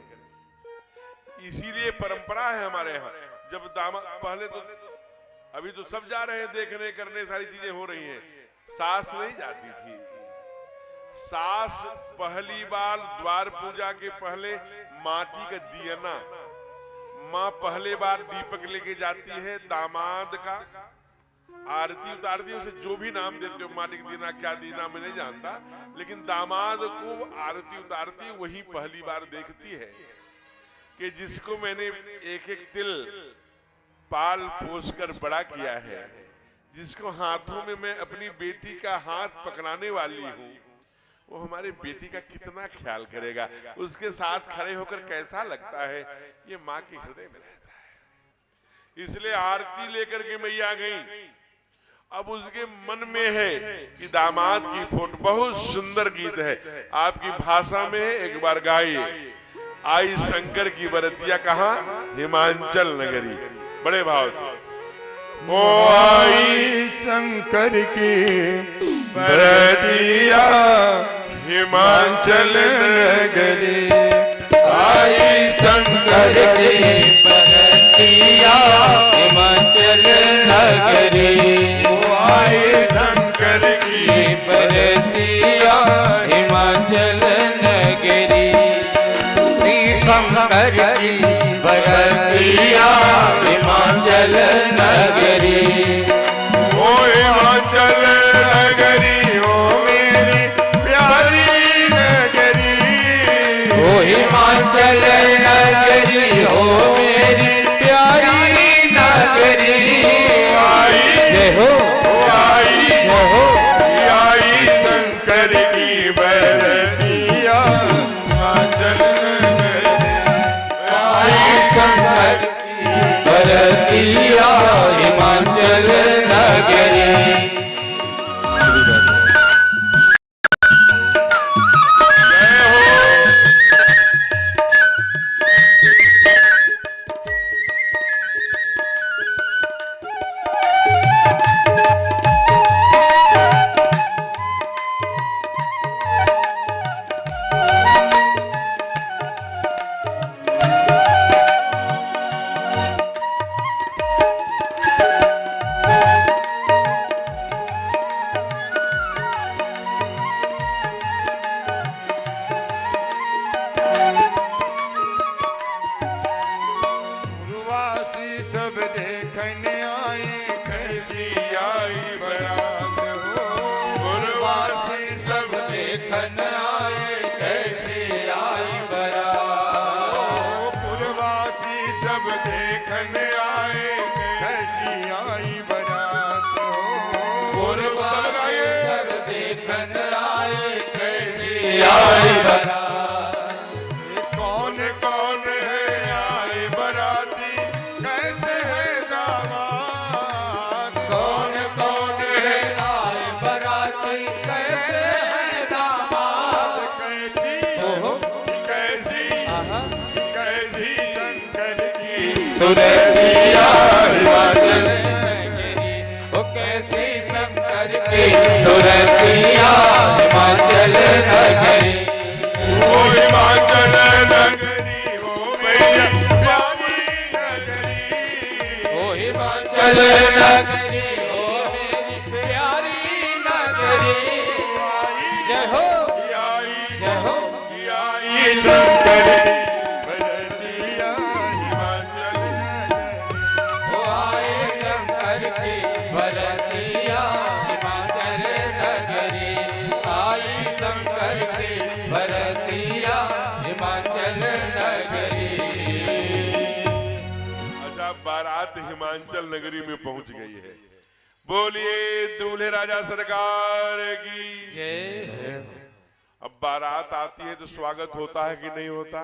इसीलिए परंपरा है हमारे यहाँ, जब दामाद, पहले तो अभी तो सब जा रहे हैं देखने करने, सारी चीजें हो रही हैं, सास नहीं जाती थी। सास पहली बार द्वार पूजा के पहले माटी का दियना, माँ पहले बार दीपक लेके जाती है, दामाद का आरती उतारती है, उसे जो भी नाम देते हो, मालिक दीना क्या दीना मैं नहीं जानता, लेकिन दामाद को आरती उतारती वही पहली बार देखती है कि जिसको मैंने एक एक तिल पाल पोस कर बड़ा किया है, जिसको हाथों में मैं अपनी बेटी का हाथ पकड़ाने वाली हूँ, वो हमारी बेटी का कितना ख्याल करेगा, उसके साथ खड़े होकर कैसा लगता है, ये माँ के हृदय में रहता है। इसलिए आरती लेकर के मैया गई। अब उसके मन में है कि दामाद की फोटो, बहुत सुंदर गीत है, आपकी भाषा में एक बार गाइए। आई शंकर की बरतिया कहाँ? हिमांचल नगरी, बड़े भाव से। ओ आई शंकर की बरतिया हिमाचल नगरी, आई शंकर की बरतिया हिमाचल नगरी आई शंकर की बरतिया हिमाचल नगरी श्री शंकर की बरतिया हिमाचल नगरी ओ हिमाचल नगरी ओ मेरी प्यारी नगरी ओ हिमाचल नगरी हो मेरी प्यारी नगरी आई जय हो आई जय हो आई शंकर की बरतिया हिमाचल नगरी आई शंकर की बरतिया हिमाचल नगरी पूर्वासी सब देखने आए कैसी आई बरात हो पूर्वासी सब देखन आए कैसे आई बरात पूर्वासी सब देखने आए कैसी आई बरात हो पूर्वासी सब देखन आए कैसे आई बरात कौन कौन है आए बराती कैसे है दामाद कौन कौन है आए बराती कैसे है दामाद कैसी ओहो कैसी आहा कैसी शंकर की सुरतिया हिमाचल नगरी ओ कैसी शंकर की सुरतिया हिमाचल नगरी ओ हिमाचल नगरी हो मेरी प्यारी नगरी ओ हिमाचल नगरी ओ मेरी प्यारी नगरी जय हो आई जय हो आई शंकर की बरतिया हिमाचल नगरी ओ आए शंकर की बरतिया हिमाचल नगरी आई शंकर की बरतिया हिमाचल नगरी अच्छा, बारात हिमाचल नगरी में पहुंच गई है। बोलिए दूल्हे राजा सरकार की। जय अब बारात आती है तो स्वागत होता है कि नहीं होता?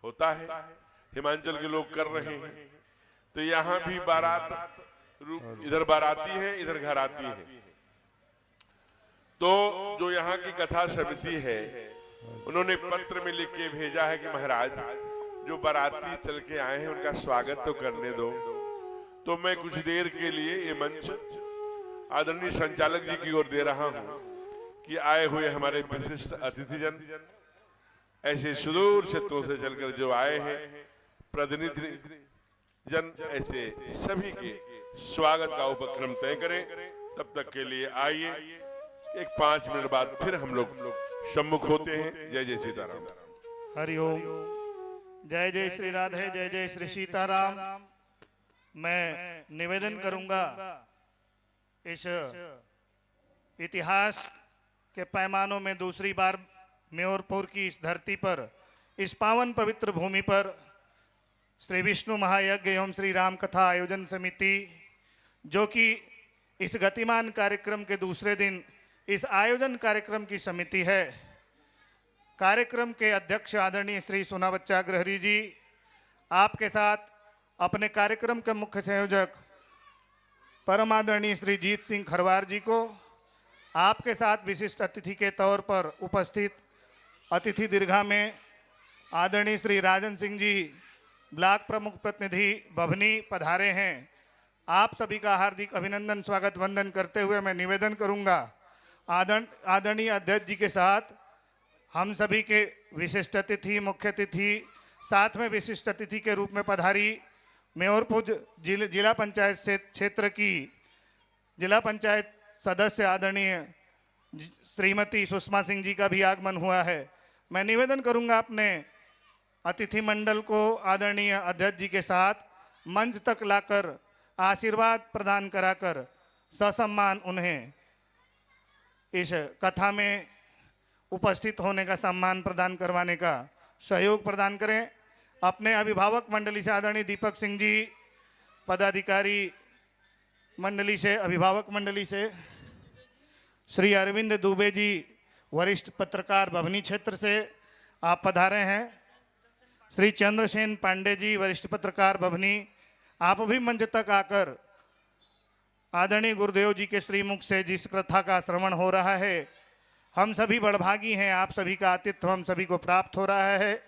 होता है। हिमाचल के लोग कर रहे हैं। तो यहाँ भी बारात इधर बाराती है, इधर घर आती है। तो जो यहाँ की कथा समिति है, उन्होंने पत्र में लिख के भेजा है कि महाराज, जो बाराती चल के आए हैं उनका स्वागत तो करने दो। तो मैं कुछ देर के लिए ये मंच आदरणीय संचालक जी की ओर दे रहा हूं कि आए हुए हमारे विशिष्ट अतिथिजन, ऐसे सुदूर क्षेत्रों से चलकर जो आए हैं प्रतिनिधि जन, ऐसे सभी के स्वागत का उपक्रम तय करें। तब तक के लिए आइए, एक 5 मिनट बाद फिर हम लोग सम्मुख होते हैं। जय जय सीताराम। हरिओम। जय जय श्री राधे, जय जय श्री सीताराम। मैं निवेदन करूंगा, इस इतिहास के पैमानों में दूसरी बार म्योरपुर की इस धरती पर, इस पावन पवित्र भूमि पर श्री विष्णु महायज्ञ एवं श्री राम कथा आयोजन समिति, जो कि इस गतिमान कार्यक्रम के दूसरे दिन इस आयोजन कार्यक्रम की समिति है। कार्यक्रम के अध्यक्ष आदरणीय श्री सोना बच्चा ग्रहरी जी, आपके साथ अपने कार्यक्रम के मुख्य संयोजक परम आदरणीय श्री जीत सिंह खरवार जी को, आपके साथ विशिष्ट अतिथि के तौर पर उपस्थित अतिथि दीर्घा में आदरणीय श्री राजन सिंह जी, ब्लॉक प्रमुख प्रतिनिधि बभनी पधारे हैं। आप सभी का हार्दिक अभिनंदन, स्वागत, वंदन करते हुए मैं निवेदन करूंगा, आदरणीय अध्यक्ष जी के साथ हम सभी के विशिष्ट अतिथि, मुख्य अतिथि, साथ में विशिष्ट अतिथि के रूप में पधारी मेयरपुर जिला पंचायत से क्षेत्र की जिला पंचायत सदस्य आदरणीय श्रीमती सुषमा सिंह जी का भी आगमन हुआ है। मैं निवेदन करूंगा अपने अतिथि मंडल को आदरणीय अध्यक्ष जी के साथ मंच तक लाकर आशीर्वाद प्रदान कराकर ससम्मान उन्हें इस कथा में उपस्थित होने का सम्मान प्रदान करवाने का सहयोग प्रदान करें। अपने अभिभावक मंडली से आदरणीय दीपक सिंह जी, पदाधिकारी मंडली से, अभिभावक मंडली से श्री अरविंद दुबे जी, वरिष्ठ पत्रकार भवनी क्षेत्र से आप पधारे हैं। श्री चंद्रसेन पांडे जी, वरिष्ठ पत्रकार भवनी, आप भी मंच तक आकर आदरणीय गुरुदेव जी के श्रीमुख से जिस कथा का श्रवण हो रहा है, हम सभी बड़भागी हैं, आप सभी का आतिथ्य हम सभी को प्राप्त हो रहा है।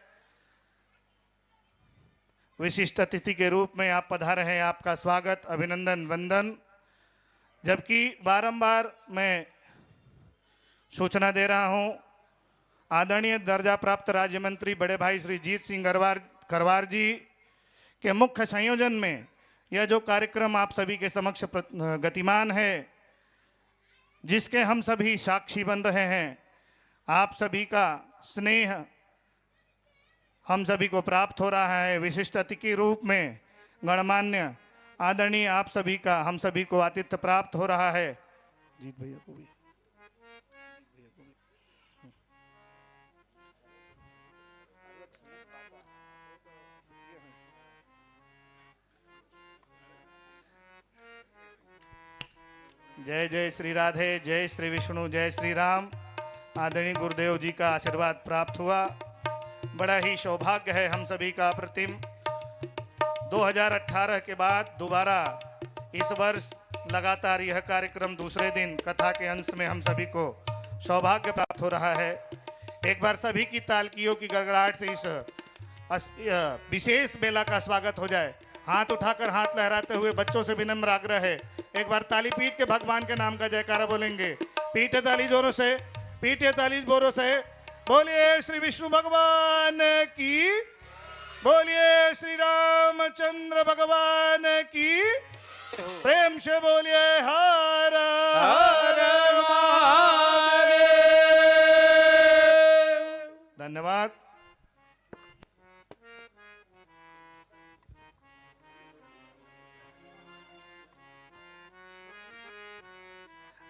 विशिष्ट अतिथि के रूप में आप पधारे हैं, आपका स्वागत, अभिनंदन, वंदन। जबकि बारंबार मैं सूचना दे रहा हूं, आदरणीय दर्जा प्राप्त राज्य मंत्री बड़े भाई श्री जीत सिंह खरवार जी के मुख्य संयोजन में यह जो कार्यक्रम आप सभी के समक्ष गतिमान है, जिसके हम सभी साक्षी बन रहे हैं, आप सभी का स्नेह हम सभी को प्राप्त हो रहा है। विशिष्ट अतिथि के रूप में गणमान्य आदरणीय आप सभी का, हम सभी को आतिथ्य प्राप्त हो रहा है। जीत भैया को भी जय जय श्री राधे, जय श्री विष्णु, जय श्री राम। आदरणीय गुरुदेव जी का आशीर्वाद प्राप्त हुआ, बड़ा ही सौभाग्य है हम सभी का प्रतिम। 2018 के बाद दोबारा इस वर्ष लगातार यह कार्यक्रम दूसरे दिन कथा के अंश में हम सभी को सौभाग्य प्राप्त हो रहा है। एक बार सभी की तालियों की गड़गड़ाहट से इस विशेष मेला का स्वागत हो जाए। हाथ उठाकर, हाथ लहराते हुए बच्चों से विनम्र आग्रह है, एक बार ताली पीट के भगवान के नाम का जयकारा बोलेंगे। पीटे ताली जोरों से, पीटे ताली जोरों से। बोलिए श्री विष्णु भगवान की, बोलिए श्री रामचंद्र भगवान की, प्रेम से बोलिए हर हर महादेव। धन्यवाद।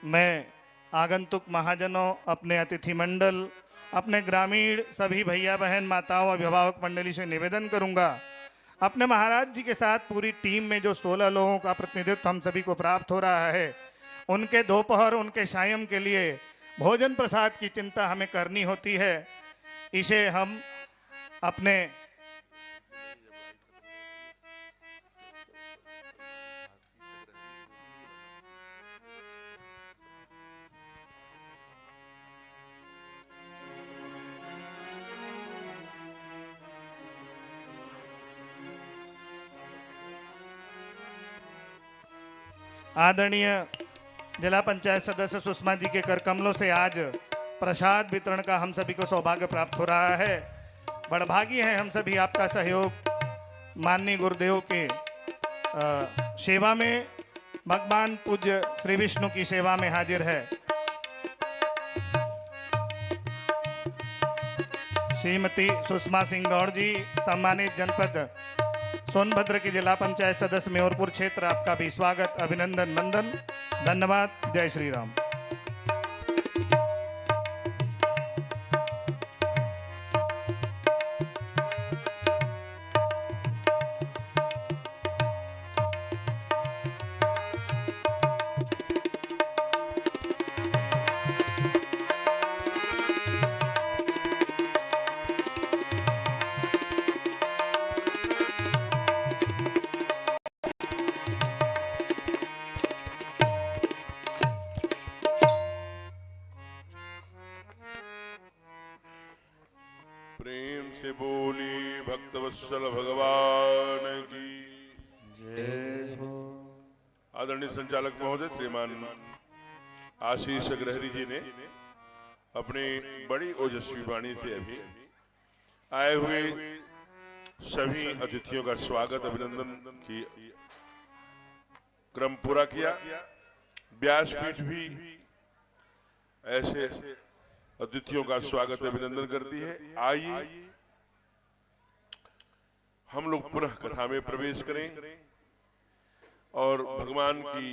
मैं आगंतुक महाजनों, अपने अतिथि मंडल, अपने ग्रामीण सभी भैया बहन माताओं अभिभावक मंडली से निवेदन करूंगा, अपने महाराज जी के साथ पूरी टीम में जो 16 लोगों का प्रतिनिधित्व हम सभी को प्राप्त हो रहा है, उनके दोपहर, उनके सायं के लिए भोजन प्रसाद की चिंता हमें करनी होती है। इसे हम अपने आदरणीय जिला पंचायत सदस्य सुषमा जी के कर कमलों से आज प्रसाद वितरण का हम सभी को सौभाग्य प्राप्त हो रहा है। बड़भागी हैं हम सभी, आपका सहयोग माननीय गुरुदेव के सेवा में, भगवान पूज्य श्री विष्णु की सेवा में हाजिर है। श्रीमती सुषमा सिंह गौड़ जी, सम्मानित जनपद सोनभद्र की जिला पंचायत सदस्य मेयरपुर क्षेत्र, आपका भी स्वागत, अभिनंदन, वंदन, धन्यवाद। जय श्री राम। प्रेम से बोली भक्तवत्सल भगवान की जय हो। आदरणीय संचालक महोदय श्रीमान आशीष अग्रहरी जी ने अपनी बड़ी ओजस्वी वाणी से अभी आए हुए सभी अतिथियों का स्वागत अभिनंदन की क्रम पूरा किया। व्यासपीठ भी ऐसे अतिथियों का स्वागत अभिनंदन करती है। आइए हम लोग पुनः कथा में प्रवेश करें और भगवान की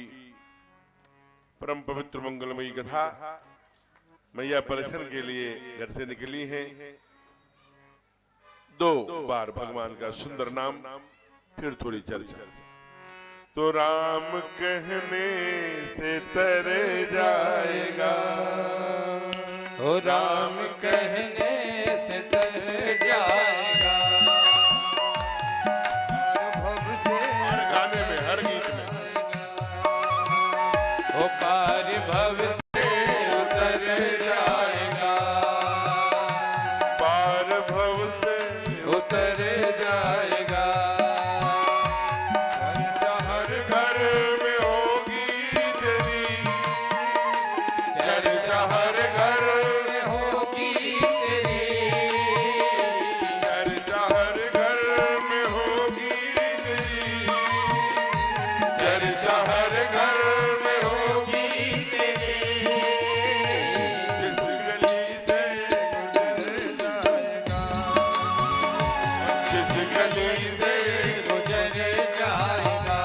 परम पवित्र मंगलमयी कथा मैया दर्शन के लिए घर से निकली हैं। 2 बार भगवान का सुंदर नाम, फिर थोड़ी चर्चा। तो राम कहने से तर जाएगा, ओ राम कहने से तर जाएगा, भव से हर गाने में, हर गीत में, ओ पार भव से उतर जाएगा, पार भव से उतर जाएगा, चर्चा हर घर में होगी तेरी, चर्चा हर घर में होगी तेरी, चर्चा हर घर में होगी तेरी, चर्चा हर घर में होगी तेरी, जिस गली से गुजर जाएगा, जिस गली से गुजर जाएगा,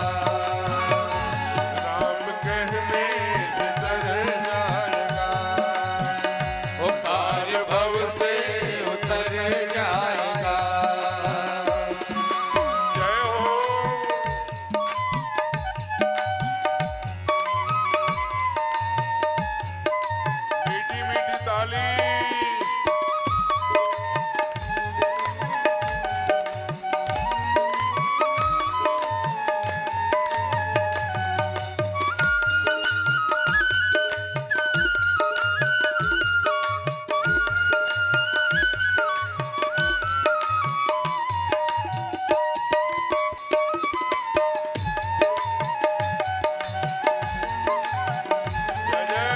राम कहने से तर जाएगा, ओ पार भव से उतर जाएगा। जय हो। मीठी मीठी ताली। जय जय।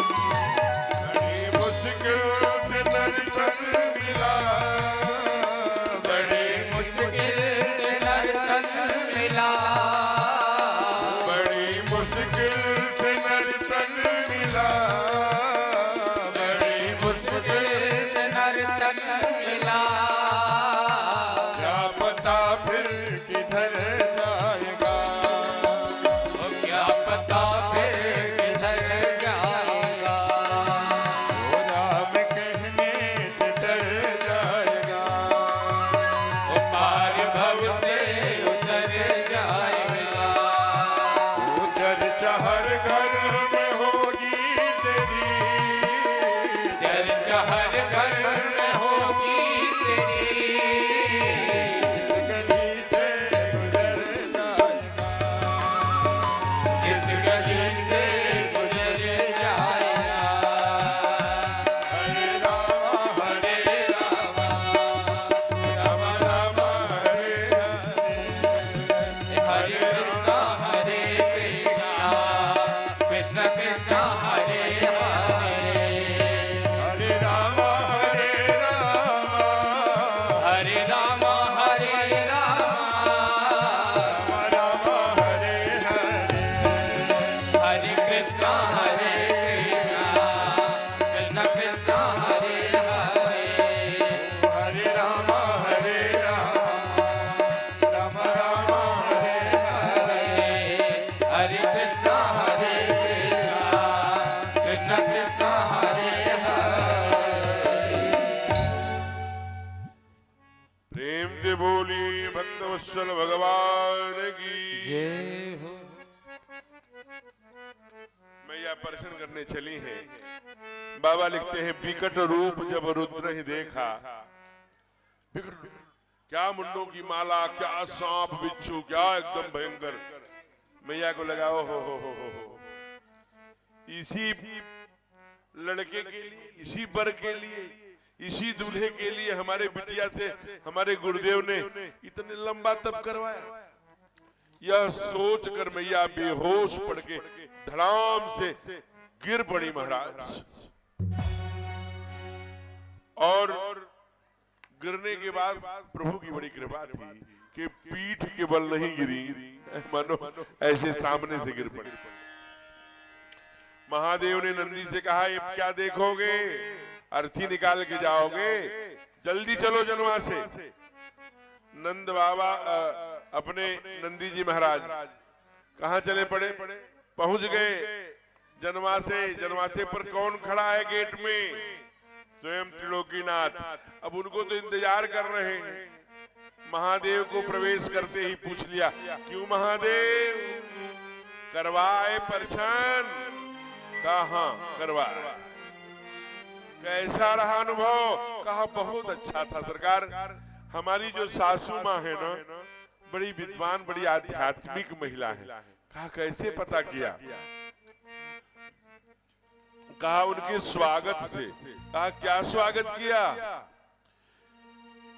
बड़ी मुश्किल से दर्शन मिला, बड़ी मुश्किल से नर्तन मिला, बड़ी मुश्किल से नर्तन मिला, बड़ी मुश्किल से नर्तन मिला, क्या पता फिर किधर जाएगा, ओ क्या पता फिर किधर जाएगा, वो राम कहने से तर जाएगा, ओ पार भव से उतर जाएगा, वो चर्चा हर घर में होगी तेरी, चर्चा हर घर में होगी तेरी, जिस गली से गुजर जिस गली से गुजर जाएगा, हरे राम हरे राम राम राम हरे हरे, हरे कृष्णा हरे कृष्णा, कृष्ण कृष्णा हरे हरे, हरे राम हरे राम, हरे राम हरे राम, राम हरे हरे, हरे कृष्णा हरे कृष्णा, कृष्ण कृष्णा हरे हरे, हरे राम हरे राम, राम राम हरे हरे, हरे कृष्णा हरे कृष्णा, कृष्ण कृष्णा हरे हरे। प्रेम से बोली भक्तवत्सल भगवान की जय हो। मैया दर्शन करने चली हैं। बाबा लिखते हैं विकट रूप जब रुद्र ही देखा, विकट रूप, क्या मुंडों की माला, क्या सांप बिच्छू, क्या एकदम भयंकर। मैया को लगा हो इसी लड़के के लिए, इसी वर के लिए, इसी दूल्हे के लिए हमारे बिटिया से हमारे गुरुदेव ने इतने लंबा तप करवाया। यह सोच कर मैया बेहोश पड़ के धड़ाम से गिर पड़ी महाराज। और गिरने के बाद प्रभु की बड़ी कृपा थी कि पीठ के बल नहीं गिरी, मानो ऐसे सामने से गिर पड़ी। महादेव ने नंदी से कहा, ये क्या देखोगे, अर्थी निकाल के जाओगे, जल्दी चलो जनवा से। नंद बाबा अपने नंदी जी महाराज कहाँ चले पड़े, पहुंच गए जनवासे। जनवासे पर कौन खड़ा है गेट में, स्वयं त्रिलोकीनाथ। अब उनको तो इंतजार कर रहे हैं। महादेव को प्रवेश करते ही पूछ लिया, क्यों महादेव, करवाए परछन? कहा करवाए। कैसा रहा अनुभव? कहा बहुत अच्छा था सरकार। हमारी जो सासू माँ है ना, बड़ी विद्वान, बड़ी आध्यात्मिक महिला है। कहा कैसे पता किया? कहा उनके स्वागत से। कहा क्या स्वागत किया?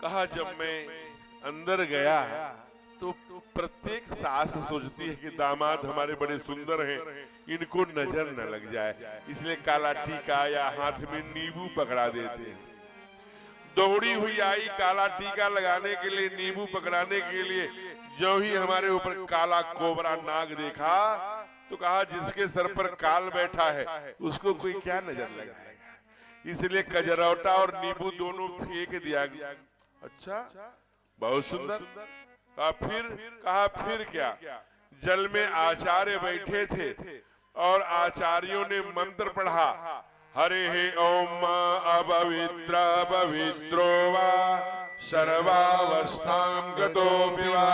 कहा जब मैं अंदर गया तो प्रत्येक सास सोचती है कि दामाद हमारे बड़े सुंदर हैं, इनको नजर न लग जाए, इसलिए काला टीका या हाथ में नींबू पकड़ा देते हैं। दौड़ी हुई आई काला टीका लगाने के लिए, नींबू पकड़ाने के लिए। जो ही हमारे ऊपर काला कोबरा नाग देखा तो कहा जिसके सर पर काल बैठा है उसको कोई क्या नजर लगाएगा, इसलिए कजरौटा और नींबू दोनों फेंक दिया गया। अच्छा, बहुत सुंदर। कहा फिर क्या? जल में आचार्य बैठे थे और आचार्यों ने मंत्र पढ़ा, हरे हे ओम अपवित्र पवित्रो वा सर्वावस्थां गतो विवा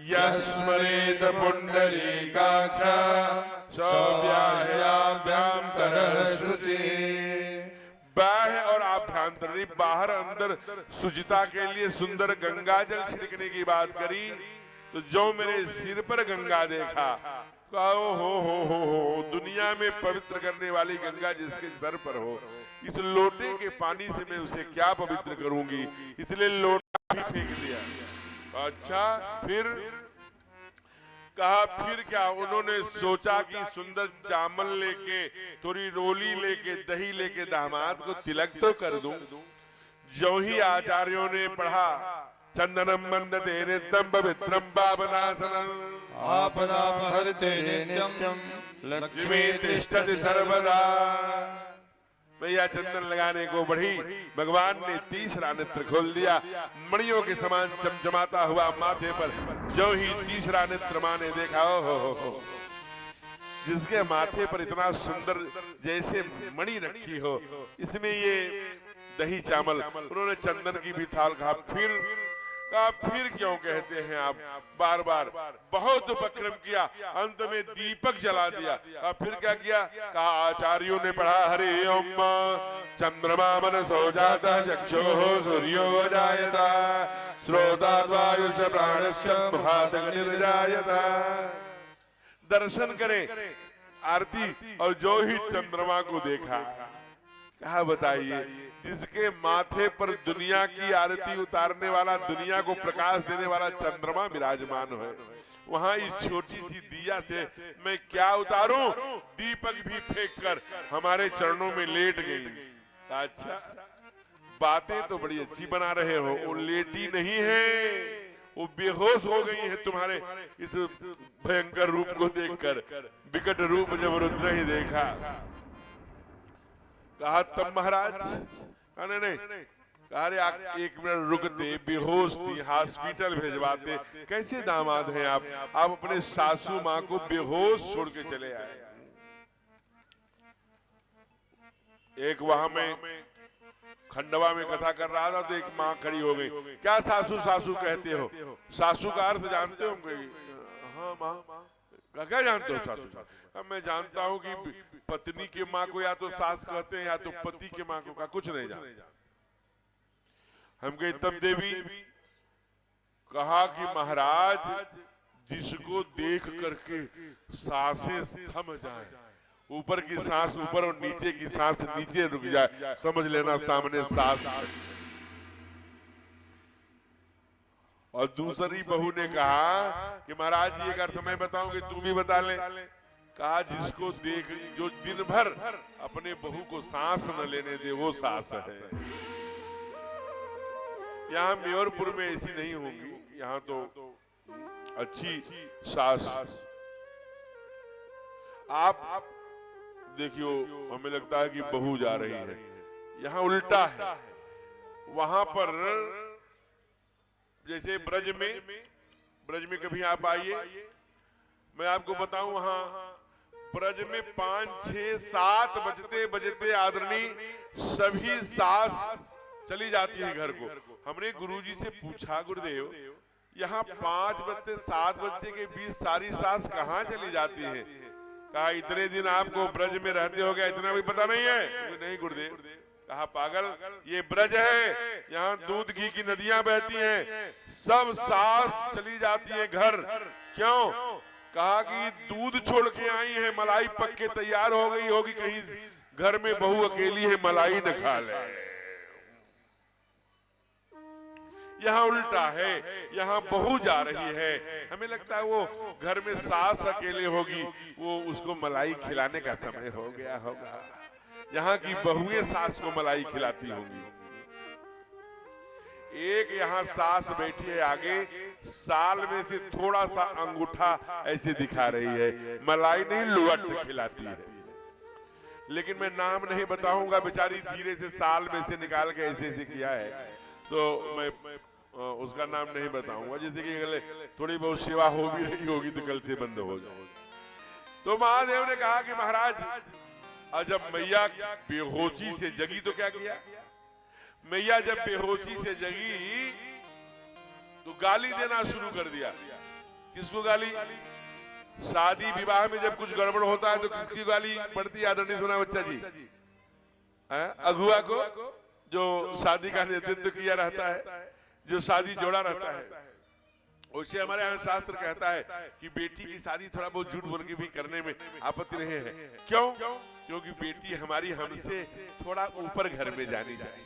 यस्मरेत पुंडरीकाक्ष सव्याह्याभ्याम करः शुचि। बाह्य और आभ्यंतरी, बाहर अंदर शुचिता के लिए सुंदर गंगा जल छिड़कने की बात करी तो जो मेरे सिर पर गंगा देखा, कहो हो, दुनिया में पवित्र करने वाली गंगा जिसके सर पर हो, इस लोटे के पानी से मैं उसे क्या पवित्र करूंगी, इसलिए लोटा भी फेंक दिया। अच्छा, फिर कहा फिर क्या? उन्होंने सोचा कि सुंदर चावल लेके, थोड़ी रोली लेके, दही लेके दामाद को तिलक तो कर दूं। जो ही आचार्यों ने पढ़ा, चंदनम वंदते नित्यं पवित्रं पावनाशनं आपदापहर्ते नित्यं लक्ष्मी तिष्ठति सर्वदा। भैया चंदन लगाने को बढ़ी, भगवान ने तीसरा नेत्र खोल दिया। मणियों के समान चमचमाता हुआ माथे पर जो ही तीसरा नेत्र माँ ने देखा, हो जिसके माथे पर इतना सुंदर जैसे मणि रखी हो, इसमें ये दही चावल। उन्होंने चंदन की भी थाल कहा। फिर क्यों कहते हैं आप बार बार? बहुत उपक्रम किया, अंत में दीपक जला दिया। फिर क्या किया? कहा आचार्यों ने पढ़ा, हरि ओम चंद्रमा मनसो जाता चक्षुः सूर्यो जायता स्रोताद् वायुश्च प्राणश्च मुखादग्निर्जायता। दर्शन करें, आरती, और जो ही चंद्रमा को देखा, कहा बताइए, जिसके माथे पर दुनिया की आरती उतारने वाला, दुनिया को प्रकाश देने वाला चंद्रमा विराजमान है, वहां इस छोटी सी दिया से मैं क्या उतारूं? दीपक भी फेंक कर हमारे चरणों में लेट गई। अच्छा, बातें तो बड़ी अच्छी बना रहे हो, वो लेटी नहीं है, वो बेहोश हो गई है तुम्हारे इस भयंकर रूप को देखकर। विकट रूप जब रुद्र ही देखा, कहा तब महाराज, नहीं, अरे एक मिनट रुकते, बेहोश थी, हॉस्पिटल भेजवाते। कैसे दामाद हैं आप अपने सासू माँ को बेहोश छोड़ के चले आए। एक वहां में खंडवा में कथा कर रहा था तो एक माँ खड़ी हो गई, क्या सासू सासू कहते हो? सासू का अर्थ जानते हो? हाँ माँ। क्या जानते हो सासू? अब मैं जानता हूँ कि पत्नी के माँ को या तो सास कहते हैं या तो पति के माँ को। का कुछ नहीं जानते। हम कहे तब देवी। कहा कि महाराज, जिसको देख करके सांसें थम जाए, ऊपर की सांस ऊपर और नीचे की सांस नीचे रुक जाए, समझ लेना सामने सास। और दूसरी बहू ने कहा कि महाराज जी एक अर्थ मैं बताऊं कि तू भी बता ले। कहा जिसको देख जो दिन भर अपने बहू को सांस न लेने दे वो सास है। यहाँ मेयरपुर में ऐसी नहीं होगी, यहाँ तो अच्छी सास। आप देखियो, हमें लगता है कि बहू जा रही है, यहाँ उल्टा है। वहां पर जैसे ब्रज में कभी आप आइए, मैं आपको बताऊं, वहां ब्रज में 5, 6, 7 बजते बजते आदरणीय सभी सास चली जाती है घर को। हमने गुरुजी से पूछा, गुरुदेव यहाँ 5 बजते 7 बजते के बीच सारी सास कहाँ चली जाती है? कहा इतने दिन आपको ब्रज में रहते हो गया, इतना भी पता नहीं है? नहीं गुरुदेव। कहा पागल, ये ब्रज है, यहाँ दूध घी की नदियां बहती हैं, सब सास चली जाती है घर। क्यों? कहा कि दूध छोड़ के आई है, मलाई पक के तैयार हो गई होगी, कहीं घर में बहू अकेली है, मलाई न खा ले। यहाँ उल्टा है, यहाँ बहू जा रही है। हमें लगता है वो घर में सास अकेले होगी, वो उसको मलाई खिलाने का समय हो गया होगा। यहाँ की बहुएं सास को मलाई खिलाती होंगी। एक यहाँ सास बैठी है आगे, साल में से थोड़ा सा अंगूठा ऐसे दिखा रही है, मलाई नहीं लुअट खिलाती है। लेकिन मैं नाम नहीं बताऊंगा, बेचारी धीरे से साल में से निकाल के ऐसे ऐसे किया है, तो मैं उसका नाम नहीं बताऊंगा। जैसे कि अगले थोड़ी बहुत सेवा हो भी रही होगी तो कल से बंद हो जाए। तो महादेव ने कहा कि महाराज, जब मैया बेहोशी से जगी तो क्या किया? मैया जब बेहोशी से जगी तो गाली देना शुरू कर दिया। किसको गाली? शादी विवाह में जब कुछ गड़बड़ होता है तो किसकी गाली पड़ती है? आदरणीय सुना बच्चा जी, अगुआ को, जो शादी का नेतृत्व किया रहता है, जो शादी जोड़ा रहता है। उससे हमारे यहाँ शास्त्र कहता है कि बेटी की शादी थोड़ा बहुत झूठ बोल के भी करने में आपत्ति नहीं है। क्यों? क्योंकि बेटी हमारी हमसे थोड़ा ऊपर घर में जानी चाहिए।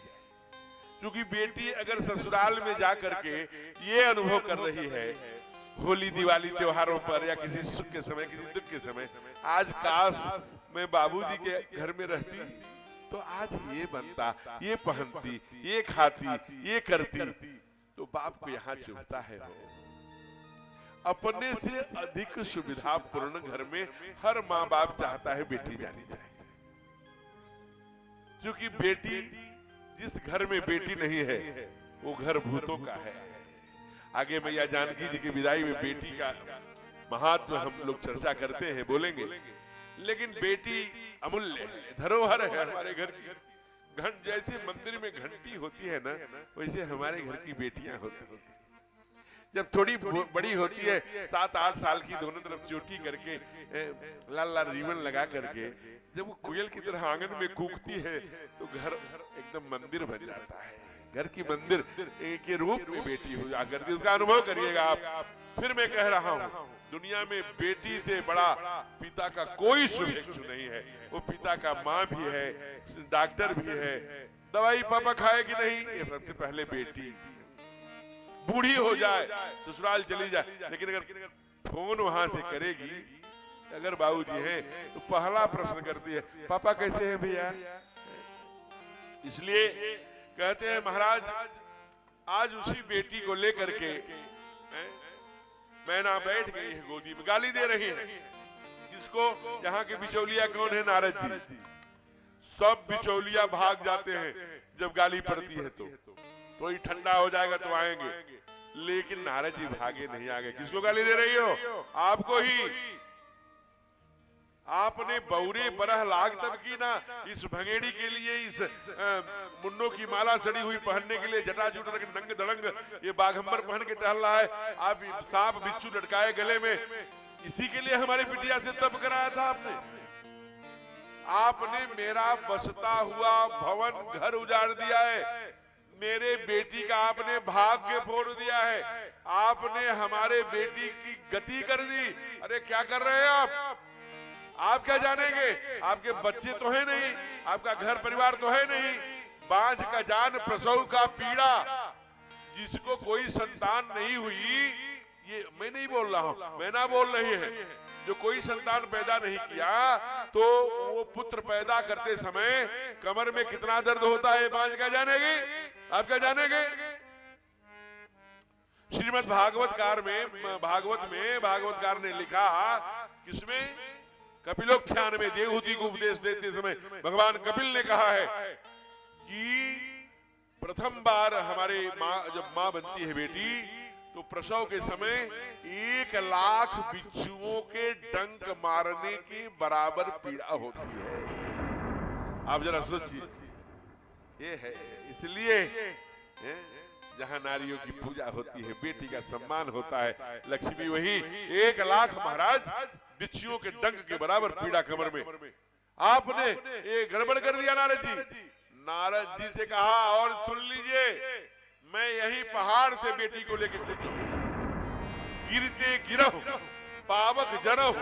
क्योंकि बेटी अगर ससुराल में जा करके ये अनुभव कर रही है, होली दिवाली त्योहारों पर या किसी सुख के समय, किसी दुख के समय, आज काश मैं बाबूजी के घर में रहती तो आज ये बनता, ये पहनती, ये खाती, ये करती। तो बाप को यहाँ चुभता है। अपने से अधिक सुविधापूर्ण घर में हर माँ बाप चाहता है बेटी जानी चाहिए। क्योंकि बेटी, जिस घर में बेटी नहीं है वो घर भूतों का है। आगे मैया जानकी जी की विदाई में बेटी का महत्व हम लोग चर्चा करते हैं, बोलेंगे। लेकिन बेटी अमूल्य है, धरोहर है हमारे घर की। घंट जैसे मंदिर में घंटी होती है ना, वैसे हमारे घर की बेटियां होती हैं। जब थोड़ी बड़ी होती है, 7-8 साल की, दोनों तरफ चोटी करके, लाल लाल रिबन लगा करके, जब वो कोयल की तरह आंगन में कूकती है तो घर एकदम मंदिर बन जाता है। घर की मंदिर के रूप में बेटी हो जा करती, उसका अनुभव करिएगा आप। फिर मैं कह रहा हूँ, दुनिया में बेटी से बड़ा पिता का कोई शुभेच्छु नहीं है। वो पिता का माँ भी है, डॉक्टर भी है, दवाई पापा खाए कि नहीं, ये सबसे पहले बेटी। बूढ़ी हो जाए, ससुराल चली जाए, लेकिन अगर फोन वहां से करेगी, अगर बाबूजी हैं तो पहला प्रश्न करती है, पापा कैसे हैं भैया? इसलिए कहते हैं महाराज, आज उसी बेटी को लेकर के मैना बैठ गई है गोदी में, गाली दे रही है। किसको? यहाँ के बिचौलिया कौन है? नारद जी। सब बिचौलिया भाग जाते हैं जब गाली पड़ती है तो ही ठंडा हो जाएगा तो आएंगे, लेकिन नारद जी भागे नहीं आगे। किसको गाली दे रही हो? आपको ही। आपने बौरे बरह लाग तब की ना, इस भंगेड़ी के लिए, इस मुन्नों की माला चढ़ी हुई पहनने के लिए, जटाजूट नंग दड़ंग ये बाघंबर पहन के टहल रहा है। आप सांप बिच्छू लटकाए गले में, इसी के लिए हमारी बिटिया से तप कराया था आपने। आपने मेरा बसता हुआ भवन घर उजाड़ दिया है, मेरे बेटी का आपने भाग्य फोड़ दिया है, आपने हमारे बेटी की गति कर दी। अरे क्या कर रहे हैं आप क्या जानेंगे? आपके बच्चे तो है नहीं, आपका घर परिवार तो है नहीं। बांझ का जान प्रसव का पीड़ा, जिसको कोई संतान नहीं हुई, ये मैं नहीं बोल रहा हूं, मैं ना बोल रही है, जो कोई संतान पैदा नहीं किया तो वो पुत्र पैदा करते समय कमर में कितना दर्द होता है, बांझ क्या जानेगी? आप क्या जानेंगे? श्रीमद् भागवतकार में भागवतकार ने लिखा, किसमें? कपिलोख्यान में देवहूति को उपदेश देते समय भगवान कपिल ने कहा है कि प्रथम बार हमारे माँ, जब माँ बनती है बेटी, तो प्रसव के समय 1,00,000 बिच्छुओं के डंक मारने के बराबर पीड़ा होती है। आप जरा सोचिए, ये है। इसलिए जहां नारियों की पूजा होती है, बेटी का सम्मान होता है, लक्ष्मी वही 1,00,000 महाराज बिच्छुओं के डंक के बराबर पीड़ा कमर में। आपने ये गड़बड़ कर दिया नारद जी। नारद जी से कहा, और सुन लीजिए, मैं यही पहाड़ से बेटी को लेकर कूद जाऊं, गिरते गिरहु पावक जरहु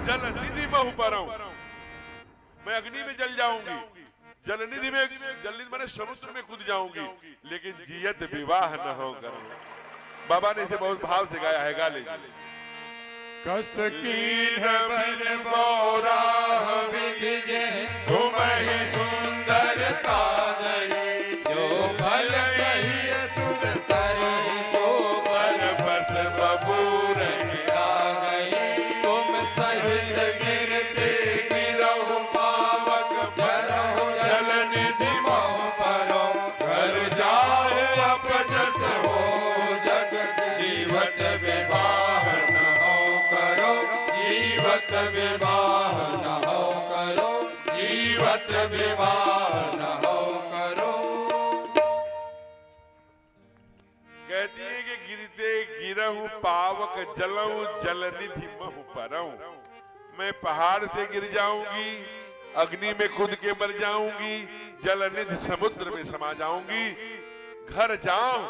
जल निधि महु परहु। मैं अग्नि में जल जाऊंगी, जल निधि मैंने समुद्र में कूद जाऊंगी, लेकिन जियत विवाह न हो करूं। बाबा ने इसे बहुत भाव से गाया है, गा लीजिए। कस कीन बर बोरा विजय घुमहि सुंदरता गई, जो भल कही सुर तरहि सो पर बस बबूर आ गई। तुम सहित गिरते गिरहु पावक जरहु जल निधि महु परहु। घर जाए अपजस हो जग जीवत विवाह न हो करो, जीवत विवाह न हो करो, जीवत विवाह न हो करो। कहती है कि गिरते गिरहु पावक जलहु जल निधि महु परहु। मैं पहाड़ से गिर जाऊंगी, अग्नि में कूद के मर जाऊंगी, जल निधि समुद्र में समा जाऊंगी। घर जाऊं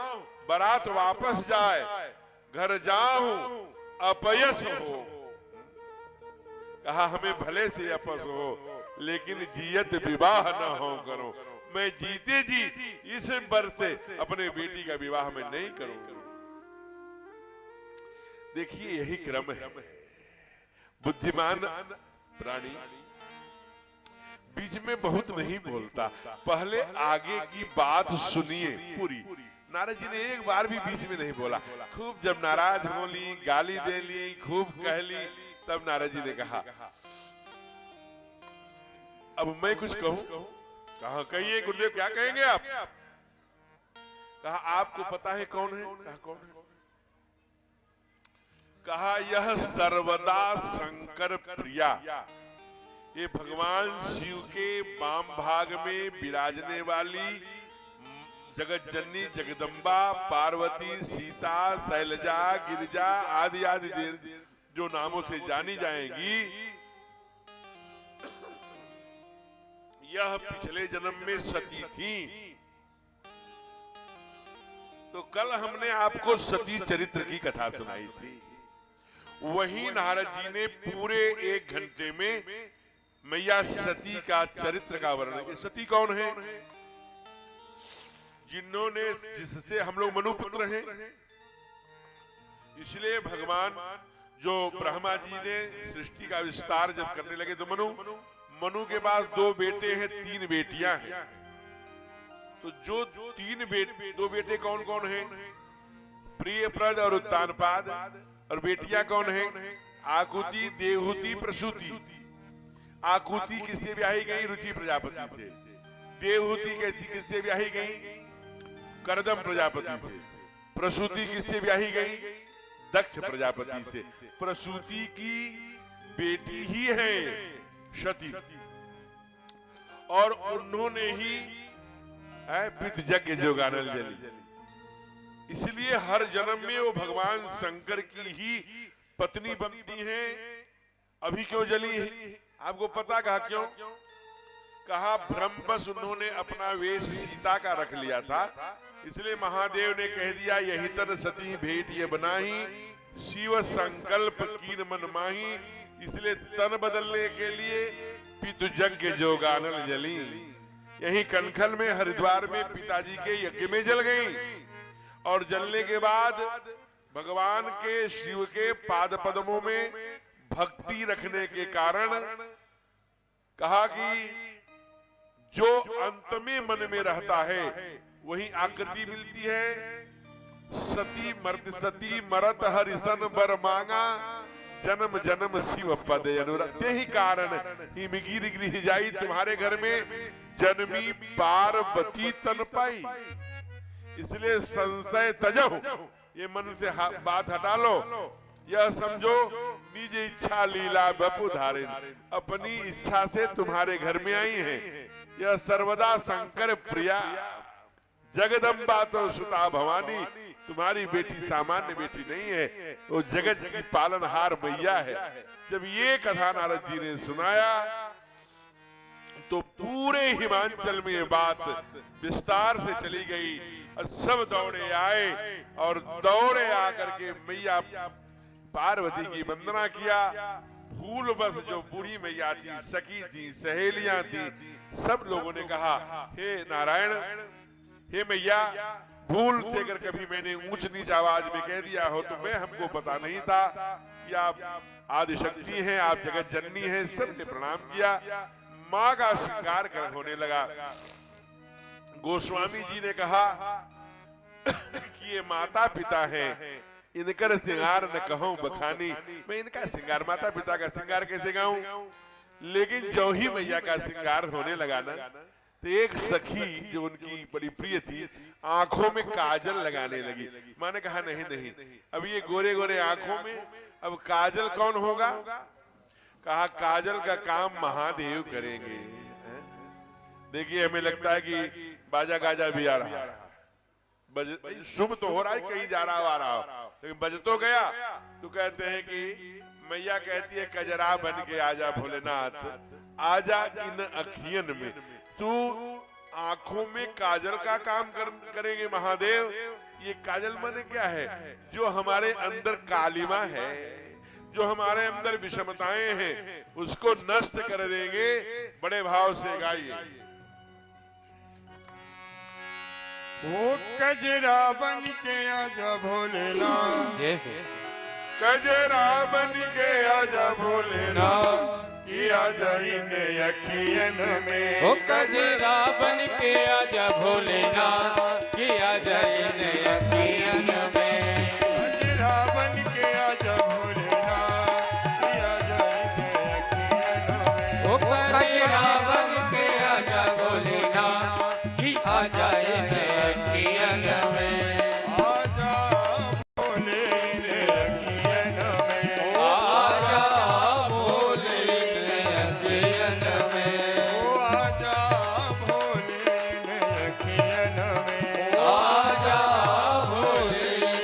बारात वापस जाए, घर जाऊं अपयस हो। कहा हमें भले से अपस हो, लेकिन जियत विवाह न हो करो। मैं जीते जी इस वर्ष से अपने बेटी का विवाह में नहीं करूंगा। देखिए यही क्रम है। बुद्धिमान प्राणी बीच में बहुत नहीं बोलता, पहले आगे की बात सुनिए पूरी। नारद जी ने एक बार भी बीच में नहीं बोला। खूब जब नाराज हो ली, गाली दे ली, खूब कह ली, तब नारद जी ने कहा अब मैं कुछ कहूं? कहा कहिए गुरुदेव, क्या कहेंगे आप? कहा आपको पता है कौन है? कहा कौन है? कहा यह सर्वदा शंकर प्रिया, ये भगवान शिव के वाम भाग में विराजने वाली जगत जननी जगदम्बा पार्वती सीता शैलजा गिरिजा आदि आदि जो नामों से जानी जाएंगी, यह पिछले जन्म में सती थी। तो कल हमने आपको सती चरित्र की कथा सुनाई थी। वही नारद जी ने पूरे 1 घंटे में मैया सती का चरित्र का वर्णन किया। सती कौन है? जिन्होंने, जिससे हम लोग मनुपुत्र हैं। इसलिए भगवान जो ब्रह्मा जी ने सृष्टि का विस्तार जब करने लगे तो मनु के पास 2 बेटे हैं, 3 बेटियां हैं। तो जो 2 बेटे कौन कौन हैं? प्रियप्रद और उत्तानपाद। और बेटियां कौन हैं? आकुति, देवहूति, प्रसूति। आकुति किससे ब्याही गई? रुचि प्रजापति से। देवहूति किससे ब्याही गई? करदम प्रजापति से। प्रसूति किससे ब्याही गई? दक्ष प्रजापति से। प्रसूति की बेटी ही है सती, और उन्होंने ही पितृयज्ञ जोगानल जली। इसलिए हर जन्म में वो भगवान शंकर की ही पत्नी बनती हैं। अभी क्यों जली है आपको पता? कहा क्यों? कहा भ्रमवश उन्होंने अपना वेश सीता का रख लिया था, इसलिए महादेव ने कह दिया यही तर सती भेंट ये बनाही, शिव संकल्प कीन मन माही। इसलिए तन बदलने के लिए पितृयज्ञ जोगानल जली। यही कनखल में हरिद्वार में पिताजी के यज्ञ में जल गई, और जलने के बाद भगवान के शिव के पाद पद्मों में भक्ति रखने के कारण कहा कि जो अंत में मन में रहता है वही आकृति मिलती है। सती मरत हरिसन बर मांगा, जन्म जन्म शिव पद अनुरत। यही कारण ही मिगिर गृह जाई, तुम्हारे घर में जन्मी पार्वती तन पाई। इसलिए संशय तजहु, ये मन से बात हटा लो। यह समझो निज इच्छा लीला बपु धारिन, अपनी इच्छा से तुम्हारे घर में आई हैं। यह सर्वदा शंकर प्रिया जगदम्बा तो सुता भवानी, तुम्हारी बेटी सामान्य बेटी नहीं है, वो जगत की पालनहार मैया है। जब ये कथा नारद जी ने सुनाया तो पूरे हिमाचल में ये बात विस्तार से चली गई और सब दौड़े आए और दौड़े आकर के मैया पार्वती की वंदना किया। भूल बस जो बूढ़ी मैया थी, सखी थी, सहेलियां थी, सब लोगों ने कहा हे नारायण, हे मैया, भूल से अगर कभी मैंने ऊंच नीच आवाज में कह दिया हो तो मैं, हमको पता नहीं था कि आप आदिशक्ति हैं, आप जगत जननी हैं। सबने प्रणाम किया। माँ का श्रृंगार कर होने लगा। गोस्वामी जी ने कहा कि ये माता पिता हैं, इनकर श्रृंगार न कहूं बखानी। मैं इनका श्रृंगार, माता पिता का श्रृंगार कैसे गाऊं? लेकिन जो ही मैया का श्रृंगार होने लगा ना, तो एक सखी जो उनकी बड़ी प्रिय थी, आंखों में काजल लगाने लगी। माँ ने कहा नहीं नहीं, अब ये गोरे गोरे आंखों में अब काजल कौन होगा? कहा काजल का काम महादेव करेंगे। देखिए हमें लगता है कि बाजा गाजा भी आ रहा है, शुभ तो हो रहा है, कहीं जा रहा हो आ रहा हो, लेकिन बज तो गया। तो कहते हैं कि मैया कहती है कजरा बन के आजा भोलेनाथ, आजा इन अखियन में। तू आंखों में काजल का काम करेंगे महादेव। ये काजल माने क्या है? जो हमारे अंदर कालिमा है, जो हमारे अंदर विषमताएं हैं, उसको नष्ट कर देंगे। बड़े भाव से गाइए। वो कजरा बन के आजा भोलेनाथ, कजरा बन के आजा भोलेनाथ, किया जाइने अखियन में। ओ कजरा बन के आजा भोलेनाथ, किया जाइने अखियन में। कजरा बन के आजा भोलेनाथ, किया जाइने अखियन में। ओ कजरा बन के आजा भोलेनाथ, किया जाइने अखियन में। आजा भोले रे अखियन में, आजा भोले रे अखियन में। ओ आजा भोले रे अखियन में। आजा भोले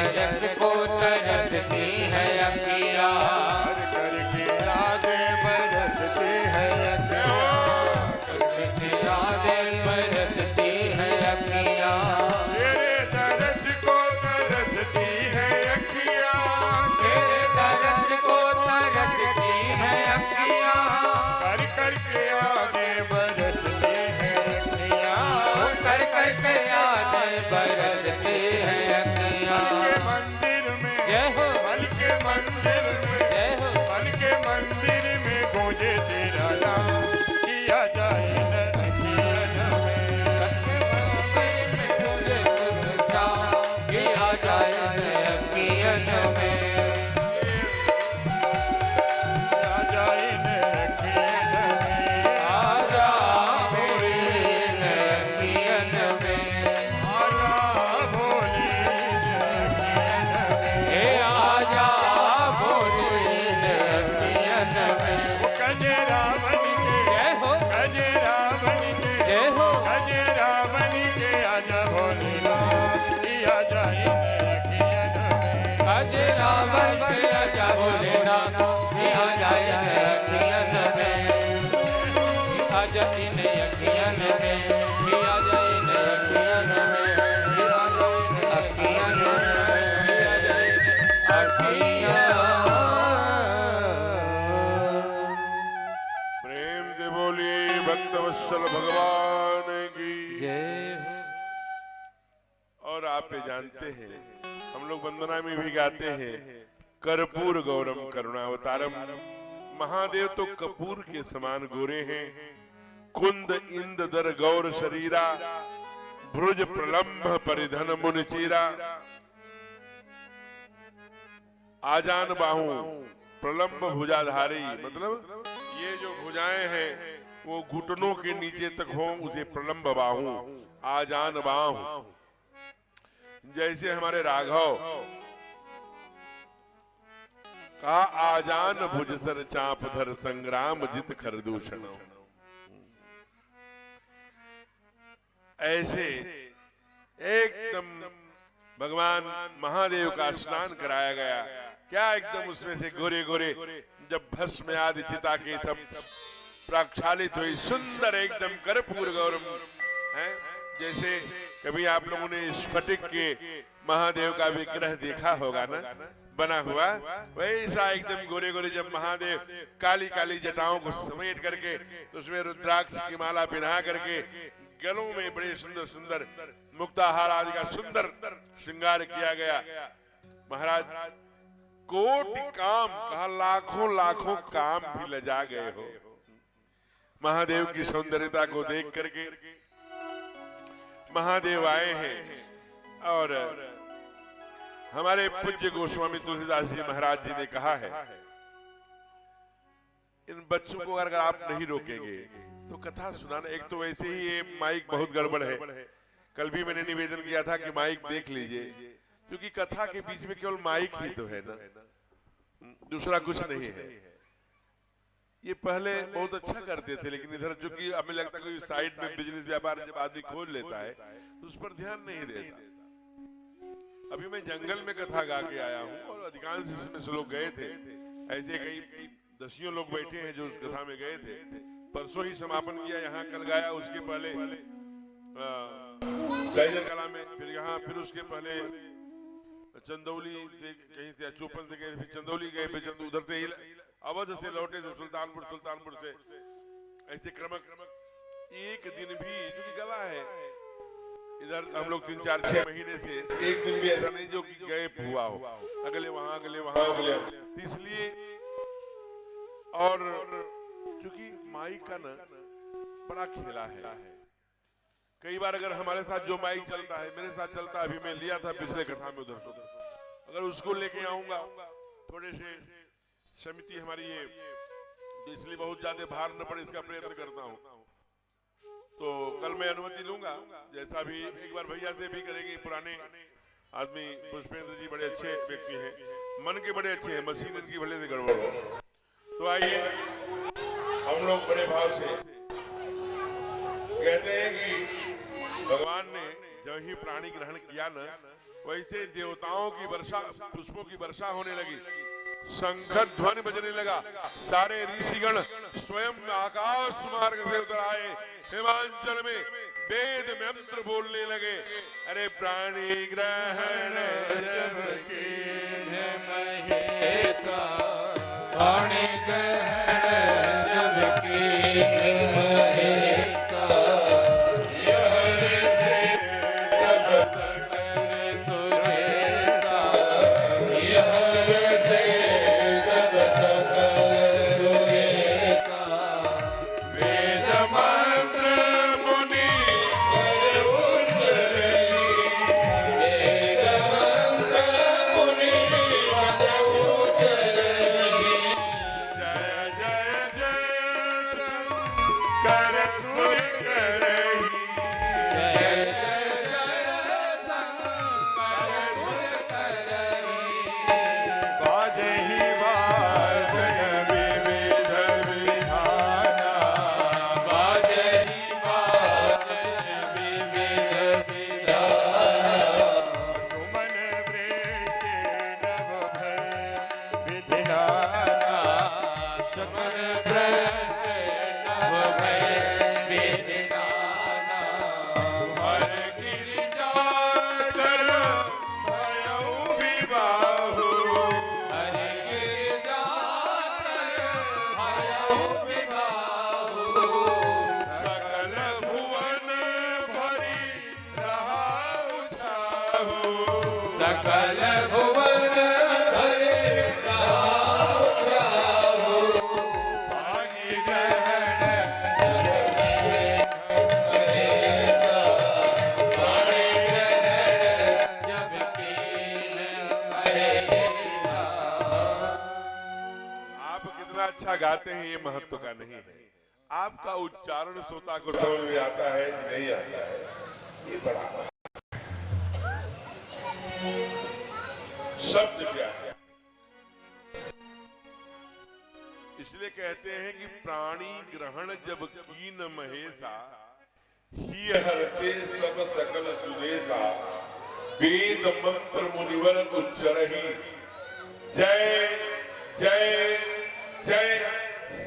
तरस को तरसती है अखियाँ, कर के यादें बरसती है अखियाँ, करके यादें बरसती है अखियाँ, तेरे तरस को तरसती है अखियाँ, तेरे तरस को तरसती है अखियाँ, कर के यादें बरसती है अखियाँ, कर के यादें बरसती है अखियाँ। के मंदिर में जय हो, मन के मंदिर में जय हो, मन के मंदिर में गूंजे तेरा नाम, किया जाए न अखियन में, तुझे तुझसा किया जाए अखियन में, किया जाए न अखियन में, आजा भोले अखियन में, आजा भोले अखियन में, हे आजा भोले अखियन में। वो कजरा बन के, जय हो, कजरा बन के, जय हो, कजरा बन के आजा भोलेनाथ, किया जाए न अखियन में, अजरा बन के आजा भोलेनाथ, किया जाए अखियन में, आजा इन अखियन में, किया जाए अखियन में, किया जाए अखियन में, किया जाए अखियन। प्रेम से बोलिए भक्तवत्सल भगवान की। जय हो। और आप ये जानते हैं, हम लोग वंदना में भी गाते हैं, कर्पूर गौरम करुणावतारम। महादेव तो कपूर के समान गोरे हैं। कुंद इंद दर गौर शरीरा, भ्रुज प्रलम्भ परिधन मुनि चीरा। आजान बाहू प्रलम्ब भुजाधारी, मतलब ये जो भुजाएं हैं वो घुटनों के नीचे तक हो, उसे प्रलम्ब बाहू, आजान बाहू। जैसे हमारे राघव का आजान भुज सर चाप धर संग्राम जित खरदूषण, ऐसे एकदम भगवान महादेव का स्नान कराया गया। क्या एकदम उसमें से गोरे गोरे जब भस्म आदि चिता के सब प्रक्षालित हुई, सुंदर एकदम कर्पूर गौरम है। जैसे कभी आप लोगों ने स्फटिक के महादेव का विग्रह देखा होगा ना, बना हुआ, वैसा एकदम गोरे गोरे जब महादेव काली काली जटाओं को समेट करके, तो उसमें रुद्राक्ष की माला पहना करके, गलों में बड़े सुंदर सुंदर मुक्ताहार आदि का सुंदर श्रृंगार किया गया। महाराज कोटि काम कहा, लाखों लाखों काम भी लजा गए हो महादेव की सौंदर्यता को देख करके। महादेव आए हैं और हमारे पूज्य गोस्वामी तुलसीदास जी महाराज जी ने कहा है, इन बच्चों को अगर आप नहीं रोकेंगे तो कथा सुनाना, एक तो वैसे ही ये माइक बहुत गड़बड़ है। कल भी मैंने निवेदन किया था कि माइक देख लीजिए, क्योंकि कथा के बीच में केवल माइक ही तो है ना, दूसरा कुछ नहीं है। ये पहले बहुत अच्छा करते थे, लेकिन इधर जो कि हमें लगता है कोई साइड में बिजनेस व्यापार जब आदमी खोल लेता है तो उस पर ध्यान नहीं देता। अभी मैं जंगल में कथा गा के आया हूँ और अधिकांश इसमें से लोग गए थे। ऐसे कई दसियों लोग बैठे हैं जो उस कथा में गए थे। परसों ही समापन किया, यहाँ कल गाया, उसके पहले सैजन कला में, फिर यहाँ, फिर उसके पहले चंदौली से कहीं से चौपन से गए, फिर चंदौली गए, फिर उधर से अवध से लौटे थे, सुल्तानपुर से, ऐसे क्रमक एक दिन भी, क्योंकि गला है इधर हम लोग 3-4-6 महीने से एक दिन भी ऐसा नहीं जो कि गए हुआ हो, अगले वहां अगले, इसलिए। और क्योंकि माइक का ना बड़ा खेला है। कई बार अगर हमारे साथ जो माइक चलता है, मेरे साथ चलता है, अभी मैं लिया था पिछले कथा में उधर से, अगर उसको लेके आऊंगा, थोड़े से समिति हमारी ये, इसलिए बहुत ज्यादा भार न पड़े इसका प्रयत्न करता हूँ। तो कल मैं अनुमति लूंगा, जैसा भी एक बार भैया से भी करेंगे। पुराने आदमी पुष्पेंद्र जी बड़े अच्छे व्यक्ति हैं, मन के बड़े अच्छे हैं, मशीन इनकी भले से गड़बड़ हो। तो आइए हम लोग बड़े भाव से कहते हैं कि भगवान ने जब ही प्राणी ग्रहण किया ना, वैसे देवताओं की वर्षा, पुष्पों की वर्षा होने लगी, शंख ध्वनि बजने लगा, सारे ऋषिगण स्वयं आकाश मार्ग से उतर आए, हिमांचल में वेद मंत्र बोलने लगे। अरे प्राणी ग्रहण जब कीन्ह महेशा, प्राणी ग्रहण जब कीन्ह महेशा, यह हृदय जब सकल सुरेशा, यह हृदय जब सकल सुरेशा, वेद मंत्र मुनि वेद मंत्र मुनि पद उचरहि, जय जय जय कर सुर करहि, जय जय जय शंकर सुर करहि, बाजहि वाजन विविध विधाना, बाजहि बाजन विविध विधाना, सुमन वृष्टि नभ भय विधिनाना, सुमन वृष्टि नभ भय विधिनाना, हर गिरिजा कर भयउ विबाहु, हरि गिरिजाकर भयउ विबाहु, सकल भुवन भरी रहाउ छाहु, सकल भुवन भरे राहु छाहु, भागी ग्रहण महेशा, प्राणी ग्रहण जब कीन्ह महेशा। आप कितना अच्छा गाते हैं ये महत्व का नहीं है, आपका उच्चारण श्रोता को समझ में आता है कि नहीं आता है, ये बड़ा शब्द क्या है। इसलिए कहते हैं कि प्राणी ग्रहण जब कीन महेशा, ही हरते सब सकल सुदेशा, वेद मंत्र मुनिवर उच्चरहि, जय जय जय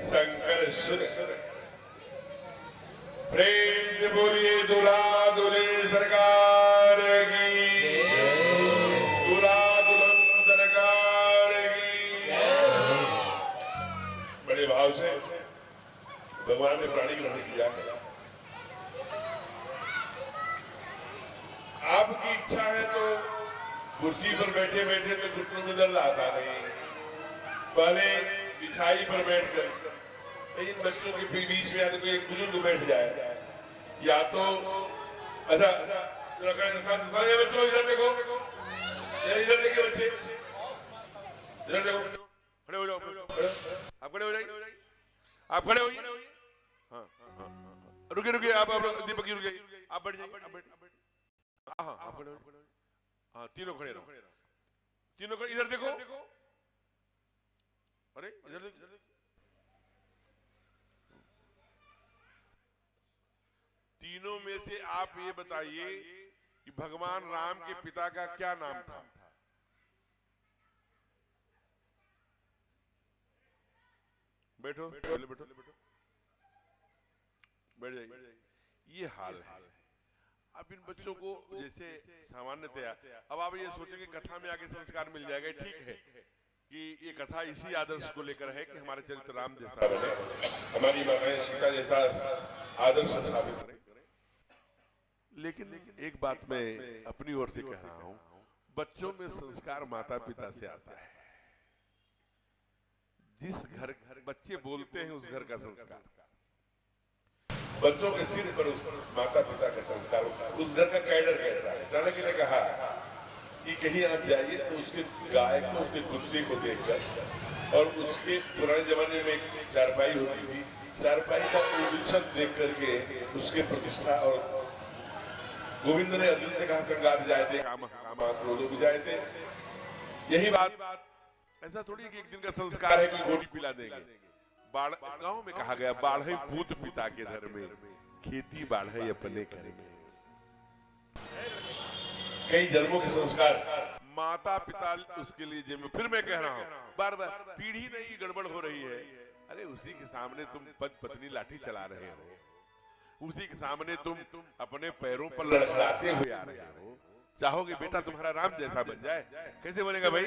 शंकर सुर। प्रेम से बोलिए दुल्हा दुल्हे सरकार की, दुल्हा दुल्हन सरकार की। बड़े भाव से भगवान ने प्राणी ग्रहण किया है। आपकी इच्छा है तो कुर्सी पर बैठे बैठे तो घुटनों में दर्द आता नहीं, पहले बिछाई पर बैठकर, लेकिन बच्चों के बीच में या तो कोई एक बुजुर्ग बैठ जाए, या तो अच्छा बच्चों इधर देखो, इधर देखिए बच्चे, इधर देखो, खड़े हो जाओ, आप खड़े हो जाइए, आप खड़े होइए। हाँ हाँ, रुकिए रुकिए, आप दीपक जी रुकिए, आप बैठ जाइए, आप बैठ, हाँ आप खड़े हो, हाँ तीनों खड़े रहो, तीनों खड़े, इधर देखो, अरे इधर देखो, तीनों में से आप ये बताइए कि भगवान राम के पिता का क्या नाम था? बैठो बैठो बैठो, बैठ जाइए। ये हाल है। अब इन बच्चों को जैसे सामान्यतया, अब आप ये सोचेंगे कथा में आगे संस्कार मिल जाएगा, ठीक है कि ये कथा इसी आदर्श को लेकर है कि हमारे चरित्र राम जैसा बने, हमारी माताएं सीता जैसा आदर्श साबित करें। लेकिन एक बात मैं अपनी ओर से कह रहा हूं, बच्चों में संस्कार माता पिता से आता है। जिस घर बच्चे बोलते हैं उस घर का संस्कार, बच्चों के सिर पर उस माता पिता का संस्कार होता है। उस घर का कैडर कैसा है? चाणक्य ने कहा कि कहीं आप जाइए तो उसके गाय को, उसके कुत्ते को देखकर, और उसके पुराने जमाने में एक चारपाई होती थी, चारपाई का पोजीशन देख करके उसके प्रतिष्ठा, और गोविंद ने अर्जुन से कहा संगात जाए थे काम क्रोधो भी जाए थे। यही बात, ऐसा थोड़ी कि एक दिन का संस्कार है कि गोटी पिला देंगे। गांव में कहा गया, बाढ़े पूत पिता के घर में, खेती बाढ़े अपने घर में। कई जन्मों के संस्कार, माता पिता उसके लिए जिम्मे। फिर मैं कह रहा हूँ बार बार, पीढ़ी नहीं गड़बड़ हो रही है। अरे उसी के सामने तुम पति पत्नी लाठी चला रहे हो, उसी के सामने तुम अपने पैरों पर लड़खड़ाते हुए आ रहे हो। चाहोगे बेटा तुम्हारा राम जैसा बन जाए? कैसे बनेगा भाई?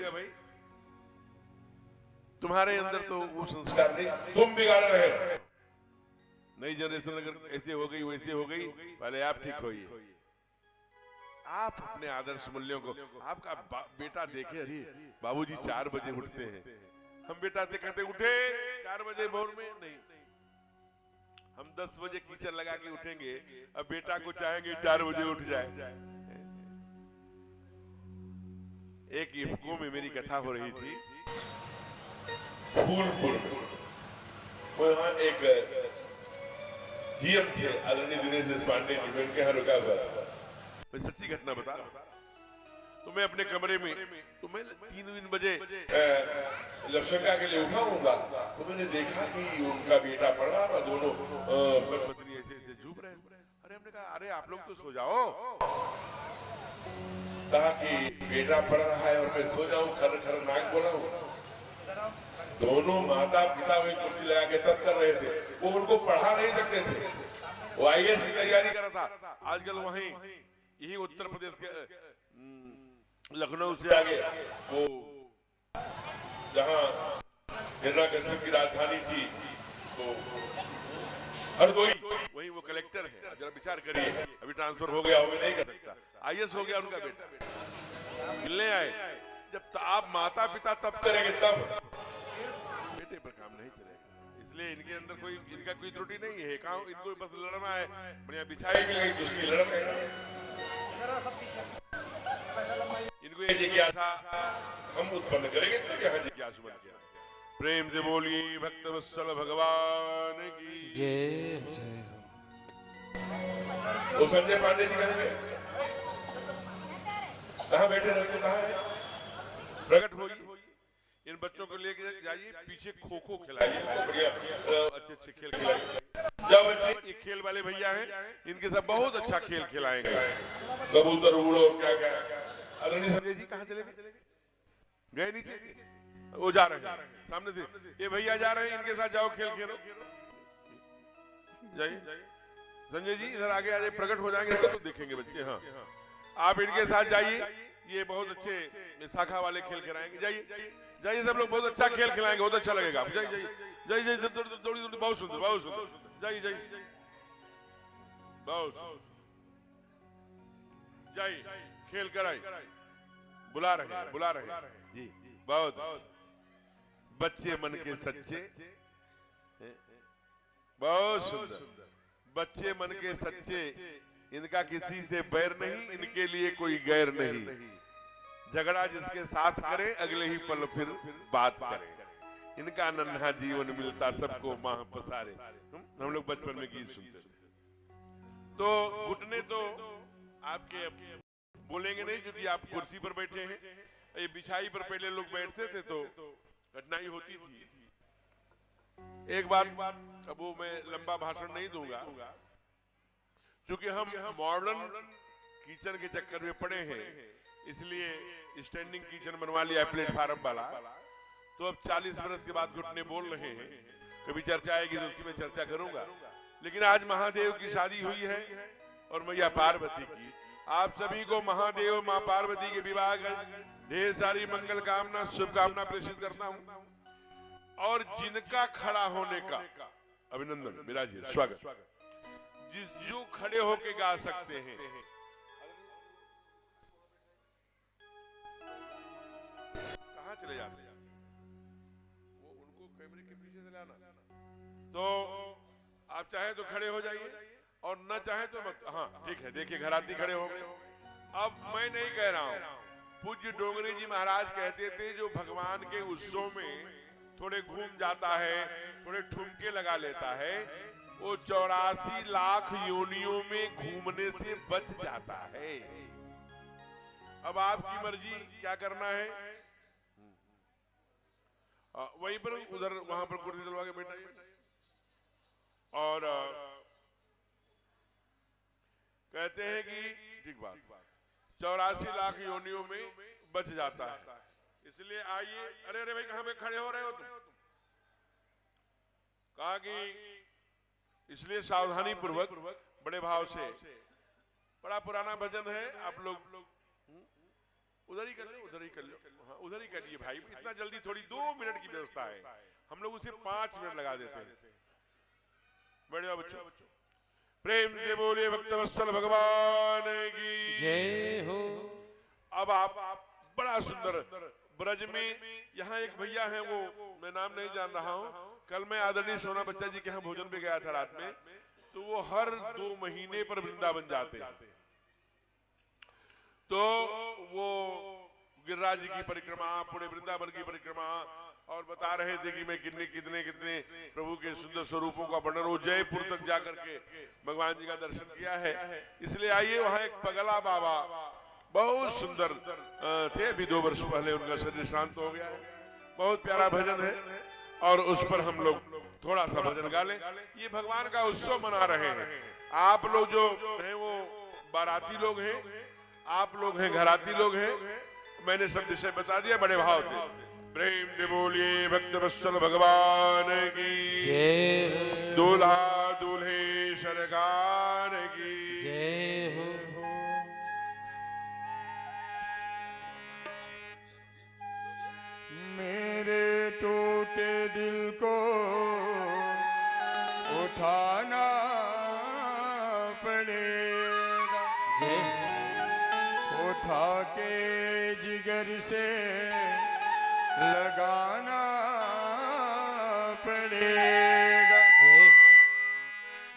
तुम्हारे अंदर तो वो संस्कार नहीं, तुम बिगाड़ रहे हो। नई जनरेशन अगर ऐसे हो गई वैसे हो गई, पहले आप ठीक होइए। आप अपने आदर्श मूल्यों को, आपका बेटा देखे, अरे बाबूजी 4 बजे उठते हैं, हम बेटा से कहते उठे 4 बजे भोर में नहीं, हम 10 बजे कीचड़ लगा के उठेंगे। अब बेटा को चाहेंगे 4 बजे उठ जाए। एक इफ्को में मेरी कथा हो रही थी, फूलपुर, वहां एक जीएम थे आदरणीय दिनेश देशपांडे जी, मैं उनके यहाँ रुका हुआ था। मैं सच्ची घटना बता रहा हूं। तो मैं अपने कमरे में, तो मैं 3 बजे लक्षका के लिए उठा हूँगा, तो मैंने देखा कि उनका बेटा पढ़ रहा था, दोनों पत्नी ऐसे ऐसे झूम रहे। अरे हमने कहा अरे आप लोग तो सो जाओ। कहा कि बेटा पढ़ रहा है और मैं सो जाऊं, खर खर नाक बोला हूं। दोनों माता पिता वही कुर्सी लगा के तब कर रहे थे, वो उनको पढ़ा नहीं सकते थे। वो आईएएस की तैयारी कर रहा था। आजकल वहीं यही उत्तर प्रदेश के लखनऊ से आगे वो जहां हिरण्यकश्यप की राजधानी थी, तो हरदोई, वही वो कलेक्टर है। जरा विचार करिए, अभी ट्रांसफर हो गया, नहीं कर सकता, आईएएस हो गया उनका बेटा। मिलने आए, जब आप माता पिता तब करेंगे तब बेटे पर काम नहीं चलेगा। इसलिए इनके अंदर कोई, इनका कोई त्रुटि नहीं है, काम इनको बस लड़ना है, बढ़िया बिछाई मिल गई, कुश्ती लड़ गए। इनको ये जिज्ञासा हम उत्पन्न करेंगे तो यहाँ जिज्ञासु बन गया। प्रेम से बोलिए भक्त वत्सल भगवान की जय। वो संजय पांडे जी कहाँ गए? कहाँ बैठे रहते, कहाँ है? प्रकट होइए, इन बच्चों को लेके जाइए, पीछे खो खो खिलाइए, बढ़िया अच्छे अच्छे खेल खिलाइए। जब बच्चे, ये खेल वाले भैया हैं, इनके साथ बहुत अच्छा खेल खिलाएंगे, कबूतर उड़ो क्या क्या। आदरणीय संजय जी कहाँ चले गए? नीचे, वो जा रहे हैं सामने से, ये भैया जा रहे हैं, इनके साथ जाओ खेल खेलो। जाइए संजय जी, इधर आगे आ जाइए, प्रकट हो जाएंगे तो देखेंगे बच्चे। हाँ, आप इनके साथ जाइए, ये बहुत अच्छे शाखा वाले खेल खिलाएंगे। जाइए जाइए, सब लोग बहुत अच्छा खेल खिलाएंगे, बहुत अच्छा लगेगा। जाइए जाइए जाइए, दौड़ी दौड़ी, बहुत सुंदर बहुत सुंदर। जाइए जाइए, बहुत जाइए, खेल कराइए, बुला रहे हैं जी। बहुत बच्चे मन के सच्चे, बहुत सुंदर बच्चे मन के सच्चे, इनका किसी से बैर नहीं, इनके लिए कोई गैर नहीं। झगड़ा जिसके साथ करे, अगले ही पल फिर बात करे। इनका नन्हा जीवन मिलता सबको माह पसारे। हम लोग बचपन में गीत सुनते थे। तो घुटने तो आपके बोलेंगे नहीं, क्योंकि आप कुर्सी पर बैठे हैं। ये बिछाई पर पहले लोग बैठते थे तो कठिनाई होती थी। एक बात, अब वो मैं लंबा भाषण नहीं दूंगा, क्योंकि हम मॉडर्न किचन के चक्कर में पड़े हैं, इसलिए स्टैंडिंग किचन बनवा लिया प्लेटफार्म वाला। तो अब 40 वर्ष के बाद घुटने बोल रहे हैं। कभी चर्चा आएगी तो उसकी मैं चर्चा करूंगा। लेकिन आज महादेव की शादी हुई है और मैया पार्वती की। आप सभी को महादेव माँ पार्वती के विवाह की ढेर सारी मंगल कामना, शुभकामना प्रेषित करता हूँ। और जिनका खड़ा होने का अभिनंदन, विराजिए, स्वागत। जो खड़े होके गा सकते हैं, कहाँ चले जाते हैं वो, उनको कैमरे के पीछे से लाना। तो आप चाहे तो खड़े हो जाइए और न चाहे तो मत। हाँ ठीक है, देखिए घराती खड़े हो गए। अब मैं नहीं कह रहा हूँ, पूज्य डोंगरी जी महाराज कहते थे, जो भगवान के उत्सव में थोड़े घूम जाता है, थोड़े ठुमके लगा लेता है, वो 84 लाख योनियों में घूमने से बच जाता है। अब आपकी मर्जी क्या करना है। वहीं पर उधर वहां पर कुर्सी डलवा के बैठा और कहते हैं कि ठीक बात, 84 लाख योनियों में बच जाता है। इसलिए आइए, अरे अरे भाई कहां पे खड़े हो रहे हो तुम? कहा कि इसलिए सावधानी पूर्वक बड़े भाव से, बड़ा पुराना भजन है, आप लोग उधर ही कर लो, उधर ही कर लो, हाँ उधर ही करिए भाई, इतना जल्दी थोड़ी 2 मिनट की व्यवस्था है, हम लोग उसे 5 मिनट लगा देते हैं। बढ़िया बच्चों, प्रेम से बोलिए भक्तवत्सल भगवान की जय हो। अब आप बड़ा सुंदर ब्रज में, यहाँ एक भैया हैं, वो मैं नाम नहीं जान रहा हूँ, कल मैं आदरणीय सोना बच्चा जी के यहाँ भोजन पे गया था रात में, तो वो हर 2 महीने पर वृंदावन जाते हैं, तो वो गिरिराज जी की परिक्रमा, पूरे वृंदावन की परिक्रमा, और बता रहे थे कि मैं कितने कितने कितने प्रभु के सुंदर स्वरूपों का वर्णन, वो जयपुर तक जाकर के भगवान जी का दर्शन किया है। इसलिए आइए, वहां एक पगला बाबा बहुत सुंदर थे, अभी 2 वर्ष पहले उनका शरीर शांत हो गया है, बहुत प्यारा भजन है, और उस पर हम लोग थोड़ा सा भजन गा लें। ये भगवान का उत्सव मना रहे हैं, आप लोग जो हैं वो बाराती लोग हैं, आप लोग हैं घराती लोग हैं, मैंने सब विषय बता दिया बड़े भाव से। प्रेम से बोलिए भक्तवत्सल भगवान की जय। दूल्हा दूल्हे सरकार की जय हो। मेरे टूटे दिल को उठाना पड़ेगा, उठा के जिगर से लगाना पड़ेगा।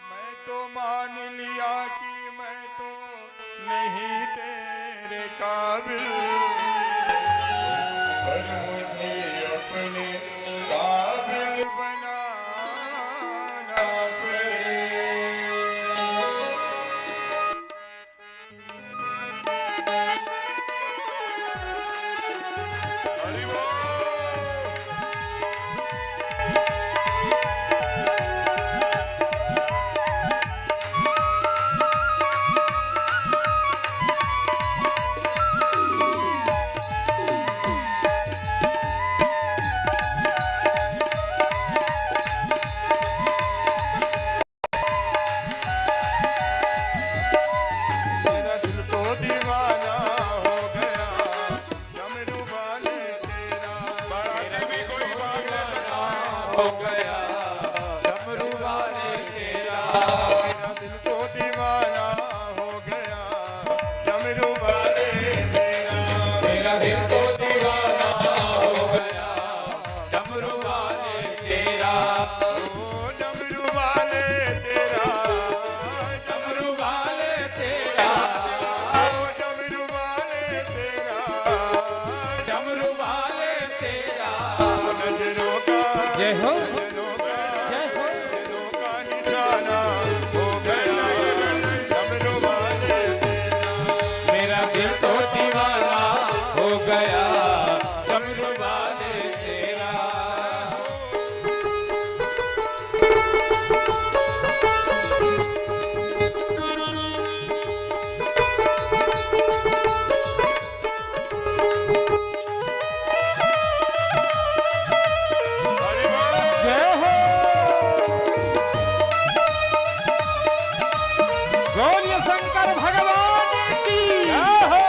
मैं तो मान लिया कि मैं तो नहीं तेरे काबिल, पर मुझे अपने काबिल बनाना पड़ेगा। हरि बोल। मेरा दिल तो दीवाना हो गया, डमरू वाले तेरा। बाराती में कोई बात हो गया डमरू वाले तेरा। मेरा दिल तो दीवाना हो गया, डमरू वाले तेरा। मेरा दिल तो दीवाना हो गया डमरू वाले तेरा। ओ डमरू वाले तेरा, डमरू वाले तेरा। ओ डमरू वाले तेरा। डमरू वाले तेरा। नजरों का जय हो। नजरों का जय हो। नजरों का निशाना हो गया, डमरू वाले तेरा। मेरा दिल तो दीवाना हो गया डमरू वाले तेरा। हरि बोल। जय हो। गौरी शंकर भगवान की जय हो।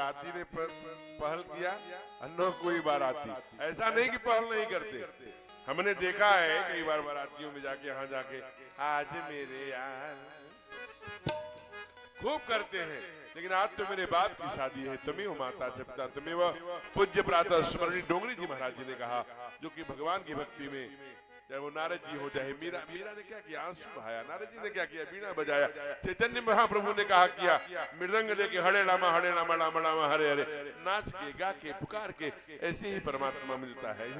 बाराती ने पहल किया, अन्नो कोई बाराती। ऐसा नहीं कि पहल नहीं करते, हमने देखा है कई बार बारातियों में जाके, यहाँ जाके आज मेरे यार खूब करते हैं, लेकिन आज तो मेरे बाप की शादी है, तुम्हें हो माता पिता तुम्हें। वह पूज्य प्रातः स्मरणीय डोंगरी जी महाराज जी ने कहा, जो कि भगवान की भक्ति में, चाहे वो नारद जी हो चाहे मीरा ने क्या किया, आंसू बहाया। नारद जी ने क्या किया, बीणा बजाया। चैतन्य महाप्रभु ने कहा किया, मृदंग लेके हरे रामा रामा रामा हरे हरे, नाच के गा के पुकार के, ऐसे ही परमात्मा मिलता है।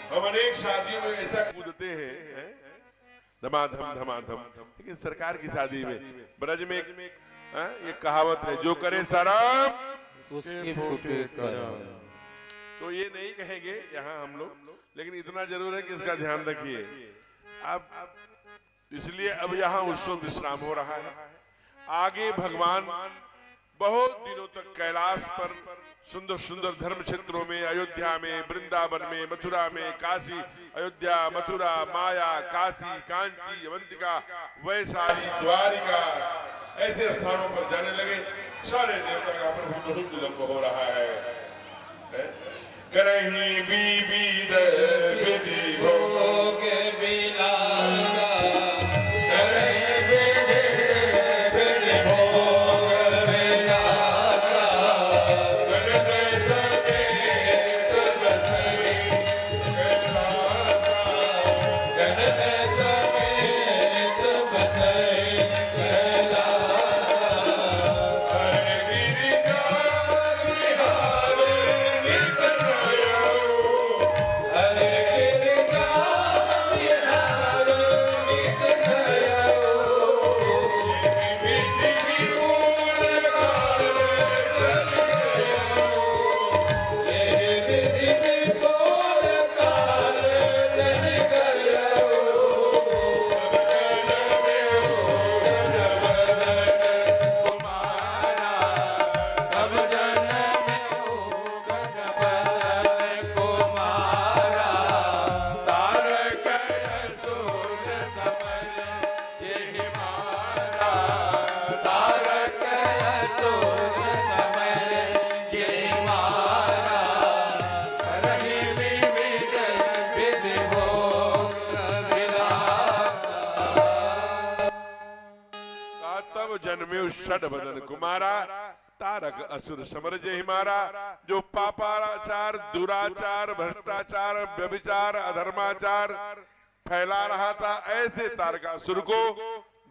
हम अनेक शादियों में ऐसा कूदते हैं, धमाधम धमाधम, लेकिन सरकार की शादी में ब्रज में एक कहावत है, जो करे शराब उसके फूटे करम। तो ये नहीं कहेंगे यहाँ हम लोग, लेकिन इतना जरूर है कि इसका ध्यान रखिए। अब इसलिए अब यहाँ उत्सव विश्राम हो रहा है। आगे भगवान बहुत दिनों तक कैलाश पर सुंदर सुंदर धर्म क्षेत्रों में, अयोध्या में, वृंदावन में, मथुरा में, काशी, अयोध्या, मथुरा, माया, काशी, कांची, अवंतिका, वैशाली, द्वारिका, ऐसे स्थानों पर जाने लगे। सारे देवता का प्रभु बहुत विलंब हो रहा है। करही विविध विधि भोग विलासा, करहि विविध विधि भोग विलासा, करत समेत बसई कैलासा, करत समेत बसई कैलासा। हरे गिरिजा बिहार षड बदन कुमारा, तारक असुर समर जय मारा। जो पापाचार, दुराचार, भ्रष्टाचार, व्यभिचार, अधर्माचार फैला रहा था, ऐसे तारकासुर को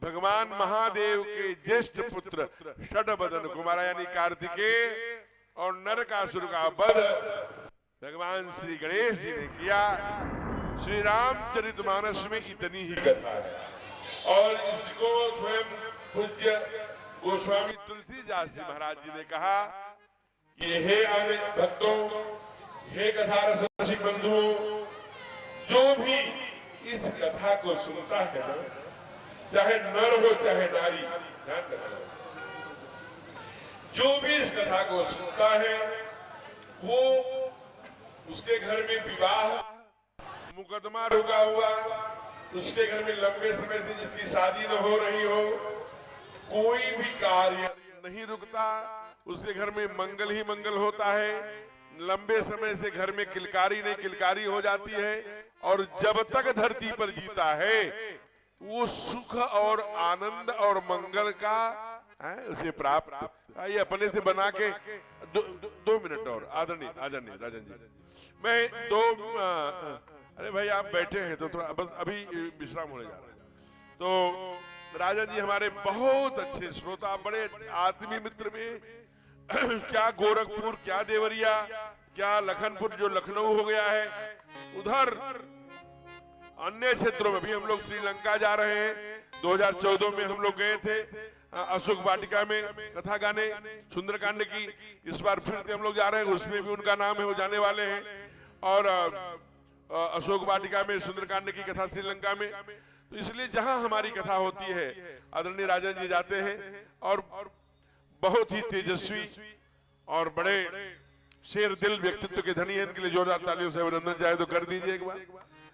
भगवान महादेव के ज्येष्ठ पुत्र षड बदन कुमारा यानी कार्तिकेय और नरकासुर का वध भगवान श्री गणेश जी ने किया। श्री रामचरितमानस में इतनी ही कथा है, और इसको स्वयं पूज्य गोस्वामी तुलसीदास जी महाराज जी ने कहा कि हे आने भक्तों, हे कथा रसिक बंधुओं, जो भी इस कथा को सुनता है ना, चाहे नर हो चाहे नारी, ध्यान रखना, जो भी इस कथा को सुनता है वो उसके घर में विवाह मुकदमा रुका हुआ, उसके घर में लंबे समय से जिसकी शादी न हो रही हो, कोई भी कार्य नहीं रुकता, उसके घर में मंगल ही मंगल होता है। लंबे समय से घर में किलकारी नहीं किलकारी हो जाती है, और जब तक धरती पर जीता है वो सुख और आनंद और मंगल का उसे प्राप्त। ये अपने से बना के दो मिनट और आदरणीय राजन जी, मैं अरे भाई आप बैठे हैं तो थोड़ा बस अभी विश्राम होने जा रहा है। तो राजन जी हमारे बहुत अच्छे श्रोता, बड़े आत्मीय मित्र में क्या गोरखपुर, क्या देवरिया, क्या लखनपुर जो लखनऊ हो गया है, उधर अन्य क्षेत्रों में भी हम लोग श्रीलंका जा रहे हैं। 2014 में हम लोग गए थे अशोक वाटिका में कथा गाने सुंदरकांड की, इस बार फिर से हम लोग जा रहे हैं, उसमें भी उनका नाम है, वो जाने वाले हैं। और अशोक वाटिका में सुंदरकांड की कथा श्रीलंका में, तो इसलिए जहां हमारी कथा होती है आदरणीय राजन जी जाते हैं, और बहुत ही तेजस्वी और बड़े शेर दिल व्यक्तित्व के धनी है। इनके लिए जोरदार तालियों से अभिनंदन चाहे तो कर दीजिए एक बार।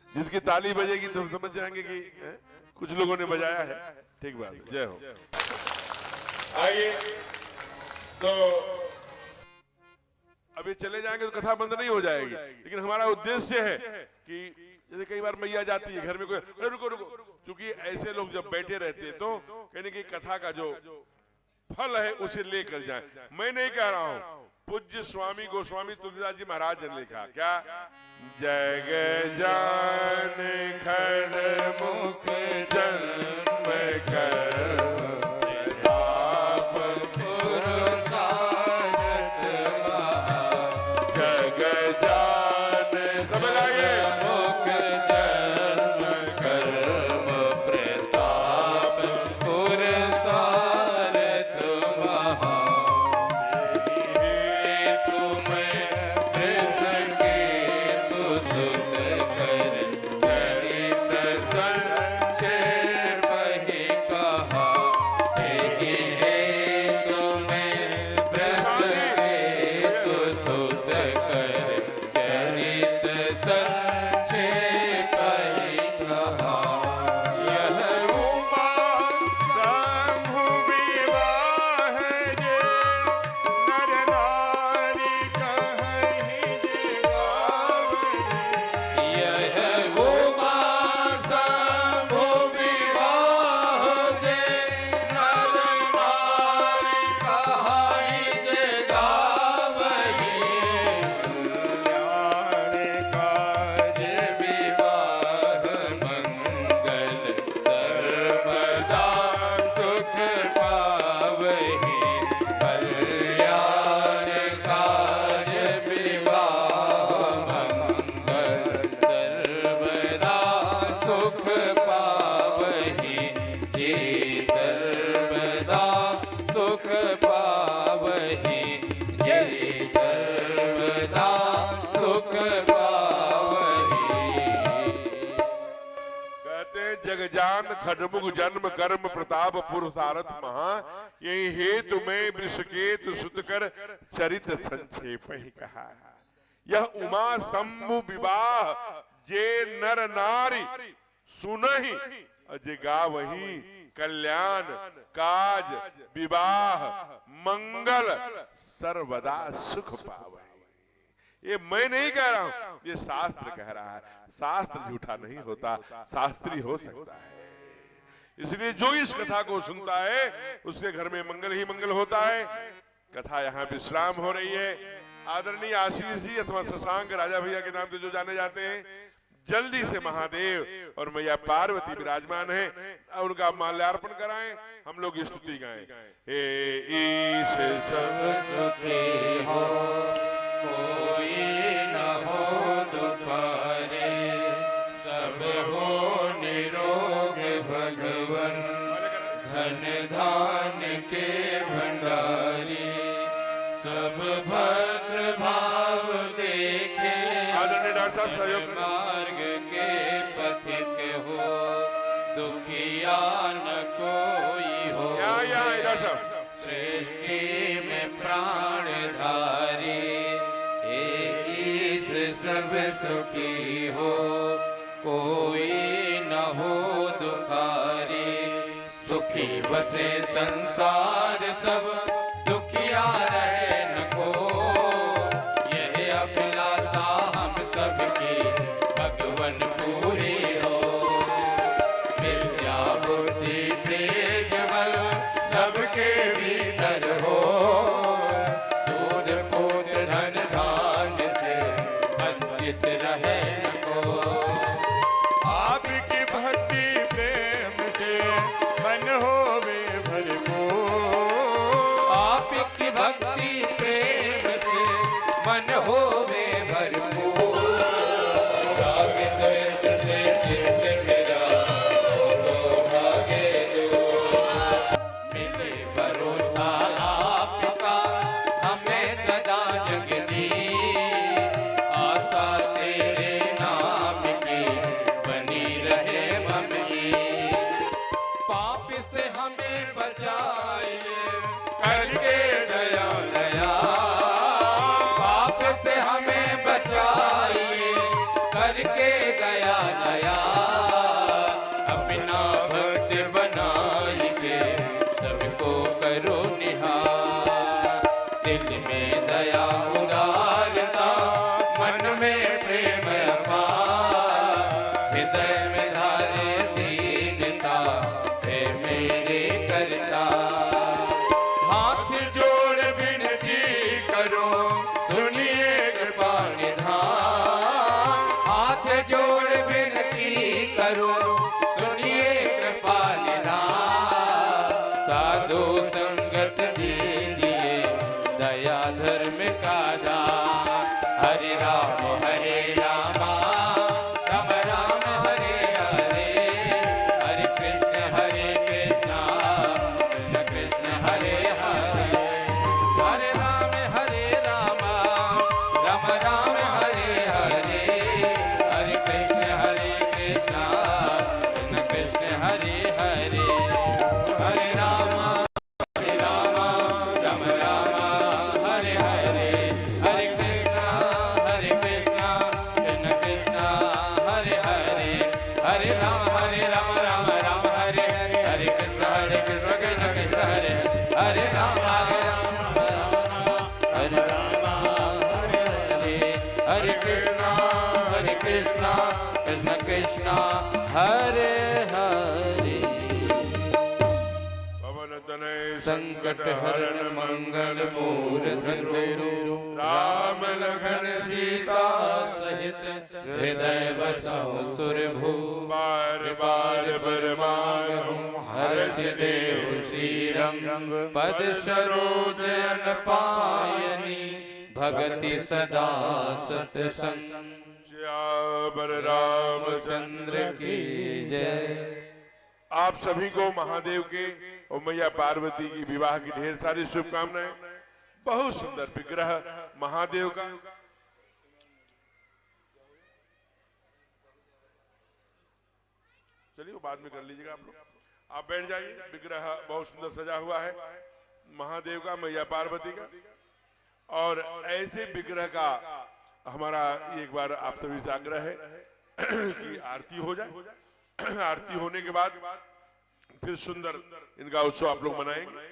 जिसकी ताली बजेगी तो समझ जाएंगे कि कुछ लोगों ने बजाया है। ठीक बात, जय हो। आइए तो अभी चले जाएंगे तो कथा बंद नहीं हो जाएगी, लेकिन हमारा उद्देश्य है कि जैसे कई बार मैया जाती है घर में, कोई अरे रुको रुको, क्योंकि ऐसे लोग जब बैठे रहते हैं तो कहने की कथा का जो फल है उसे लेकर जाएं। मैं नहीं कह रहा हूं, पूज्य स्वामी गोस्वामी तुलसीदास जी महाराज ने लिखा क्या, जग जान खड़ मुख जन्म कर जगजान खडमुख जन्म कर्म प्रताप पुरुषारथ महा, यही हेतु में वृषकेतु सुत कर चरित संक्षेप ही कहा। यह उमा शंभु विवाह जे नर नारी सुनहि अजगा वही, कल्याण काज विवाह मंगल सर्वदा सुख पावे। ये मैं नहीं कह रहा हूं, ये शास्त्र कह रहा है। शास्त्र झूठा नहीं होता, शास्त्री हो सकता है। इसलिए जो इस कथा को सुनता है उसके घर में मंगल ही मंगल होता है। कथा यहाँ विश्राम हो रही है। आदरणीय आशीष जी अथवा शशांक राजा भैया के नाम से जो जाने जाते हैं, जल्दी से महादेव और मैया पार्वती विराजमान है, उनका माल्यार्पण कराएं, हम लोग स्तुति गाएं। हे ईश सब सुखी हो, कोई न हो दुखारे, सब हो निरोग भगवन, धन धान के भंडारी, सब भद्र भाव देखे, आदरणीय डॉक्टर साहब सहयोग मार्ग के पथिक हो, दुखिया न कोई हो, सृष्टि में प्राणधारी, ईश सब सुखी हो, कोई न हो दुखारी, सुखी बसे संसार सब, दुखिया रहे न को, यह अभिलाषा हम सबकी भगवन पूरी हो, विद्या बुद्धि तेज बल सबके भीतर हो, दूध पूत धन धान से वंचित रहे न को, आपकी भक्ति प्रेम से मन होवे भरपूर, करो सुनिए कृपा निधान। साधु संगत दीजिए दया धर्म का दान। हरे राम राम राम हरे हरे, हरे कृष्ण कृष्ण कृष्ण हरे हरे। हरे राम राम राम हरे हरे, हरे कृष्ण कृष्ण कृष्ण हरे हरे। हरे राम राम राम हरे हरे, हरे कृष्ण कृष्ण कृष्ण हरे हरे। हरे राम राम राम हरे हरे, हरे कृष्ण कृष्ण कृष्ण हरे। हरे राम हरे राम हरे हरे, हरे कृष्ण कृष्ण कृष्ण हरे हरे। पवन तनय संकट हरण मंगल मूर्ति राम लखन सीता सहित हृदय बसहु सुरभू। बार बार बरमागहु हर्ष देव श्री रंग। पद सरोज अन पायनी भगति सदा सतसंग। श्यावर रामचंद्र की जय। आप सभी को महादेव के और मैया पार्वती की विवाह की ढेर सारी शुभकामनाएं। बहुत सुंदर विग्रह महादेव का। चलिए वो बाद में कर लीजिएगा आप लोग। आप बैठ जाइए। विग्रह बहुत सुंदर सजा हुआ है महादेव का, मैया पार्वती का। और ऐसे विग्रह का हमारा एक बार आप सभी से आग्रह है कि आरती हो जाए। आरती होने के बाद फिर सुंदर इनका उत्सव आप लोग मनाएंगे।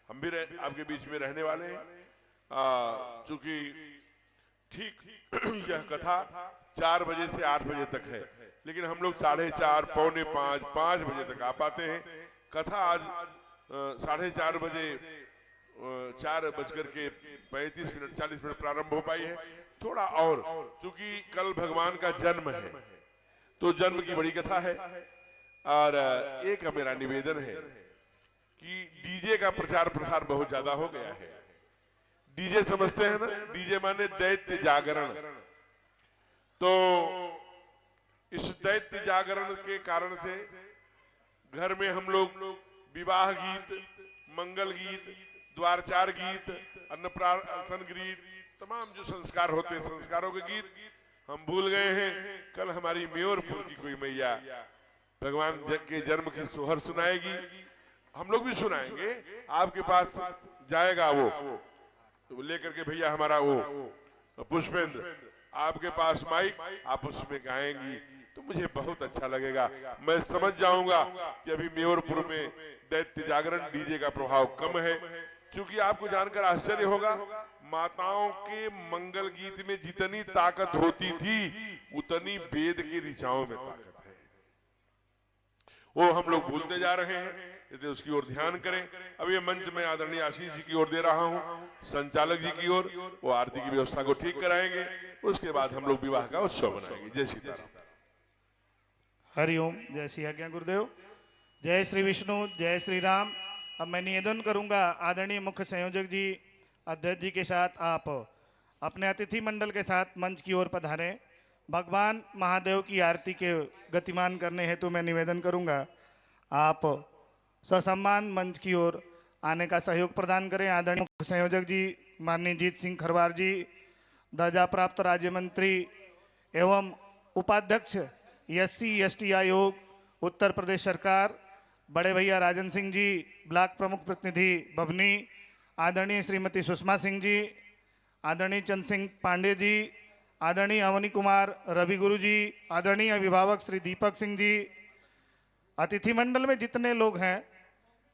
हम भी आपके बीच में रहने वाले हैं। चूंकि ठीक यह कथा 4 बजे से 8 बजे तक है, लेकिन हम लोग 4:30, 4:45, 5 बजे तक आ पाते हैं। कथा आज 4:30 बजे 4:35 40 मिनट प्रारंभ हो पाई है। थोड़ा और, चूंकि कल भगवान का जन्म है तो जन्म की बड़ी कथा है। और एक मेरा निवेदन है कि डीजे का प्रचार प्रसार बहुत ज्यादा हो गया है। डीजे समझते हैं ना, डीजे माने दैत्य जागरण। तो इस दैत्य जागरण के कारण से घर में हम लोग विवाह गीत, मंगल गीत, द्वारचार गीत, अन्नप्राशन गीत, तमाम जो संस्कार होते हैं संस्कारों के गीत हम भूल गए हैं। कल हमारी मेयरपुर की कोई मैया भगवान के जन्म की सोहर सुनाएगी, हम लोग भी सुनाएंगे। आपके पास जाएगा वो तो लेकर के भैया हमारा वो पुष्पेंद्र, आपके पास माइक, आप उसमें गाएंगी तो मुझे बहुत अच्छा लगेगा। मैं समझ जाऊंगा कि अभी मेयरपुर में दैत्य जागरण डीजे का प्रभाव कम है। क्योंकि आपको जानकर आश्चर्य होगा, माताओं के मंगल गीत में जितनी ताकत होती थी उतनी वेद की ऋचाओं में ताकत है। वो हम लोग भूलते जा रहे हैं, इसलिए उसकी ओर ध्यान करें। अब ये मंच में आदरणीय आशीष जी की ओर दे रहा हूं, संचालक जी की ओर। वो आरती की व्यवस्था को ठीक कराएंगे, उसके बाद हम लोग विवाह का उत्सव मनाएंगे। जय सीताराम। हरिओम। जय श्री आज्ञा गुरुदेव। जय श्री विष्णु, जय श्री राम। अब मैं निवेदन करूंगा आदरणीय मुख्य संयोजक जी, अध्यक्ष जी के साथ आप अपने अतिथि मंडल के साथ मंच की ओर पधारें। भगवान महादेव की आरती के गतिमान करने हेतु मैं निवेदन करूंगा आप ससम्मान मंच की ओर आने का सहयोग प्रदान करें। आदरणीय मुख्य संयोजक जी माननीय जीत सिंह खरवार जी, दर्जा प्राप्त राज्य मंत्री एवं उपाध्यक्ष SC/ST आयोग उत्तर प्रदेश सरकार, बड़े भैया राजन सिंह जी, ब्लॉक प्रमुख प्रतिनिधि बभनी, आदरणीय श्रीमती सुषमा सिंह जी, आदरणीय चंद सिंह पांडे जी, आदरणीय अवनी कुमार रवि गुरु जी, आदरणीय अभिभावक श्री दीपक सिंह जी, अतिथि मंडल में जितने लोग हैं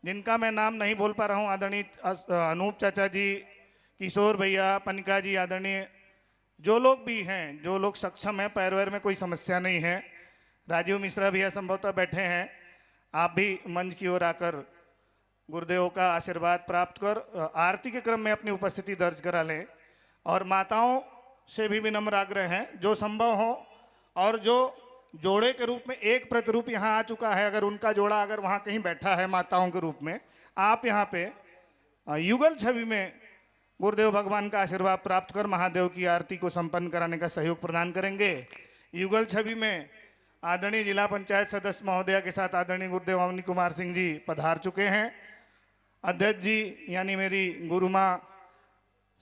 जिनका मैं नाम नहीं बोल पा रहा हूँ, आदरणीय अनूप चाचा जी, किशोर भैया, पनिका जी, आदरणीय जो लोग भी हैं, जो लोग सक्षम हैं, पैर वैर में कोई समस्या नहीं है, राजीव मिश्रा भैया संभवतः बैठे हैं, आप भी मंच की ओर आकर गुरुदेव का आशीर्वाद प्राप्त कर आरती के क्रम में अपनी उपस्थिति दर्ज करा लें। और माताओं से भी विनम्र आग्रह है, जो संभव हो और जो जोड़े के रूप में एक प्रतिरूप यहाँ आ चुका है। अगर उनका जोड़ा अगर वहाँ कहीं बैठा है माताओं के रूप में, आप यहाँ पे युगल छवि में गुरुदेव भगवान का आशीर्वाद प्राप्त कर महादेव की आरती को संपन्न कराने का सहयोग प्रदान करेंगे। युगल छवि में आदरणीय जिला पंचायत सदस्य महोदया के साथ आदरणीय गुरुदेव अवनी कुमार सिंह जी पधार चुके हैं। अध्यक्ष जी यानी मेरी गुरु माँ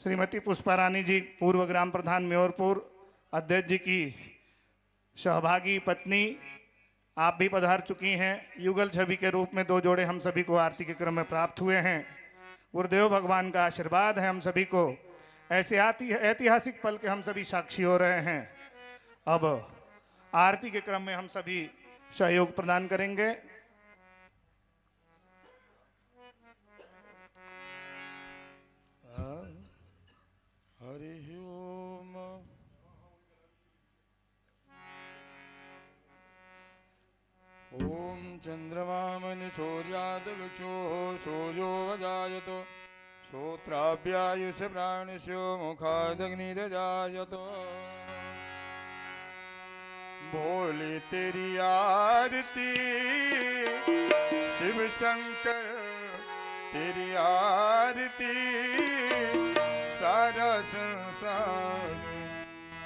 श्रीमती पुष्पा रानी जी, पूर्व ग्राम प्रधान म्योरपुर, अध्यक्ष जी की सहभागी पत्नी, आप भी पधार चुकी हैं। युगल छवि के रूप में 2 जोड़े हम सभी को आरती के क्रम में प्राप्त हुए हैं। गुरुदेव भगवान का आशीर्वाद है हम सभी को। ऐसे ऐतिहासिक पल के हम सभी साक्षी हो रहे हैं। अब आरती के क्रम में हम सभी सहयोग प्रदान करेंगे। हरि ओम। ओम चंद्रमामन शौर्यादक्षो शौर्यो वजायतो श्रोत्राभ्यायुष प्राणस्यो मुखादग्निरजायतो। बोले तेरी आरती शिव शंकर, तेरी आरती सारा संसार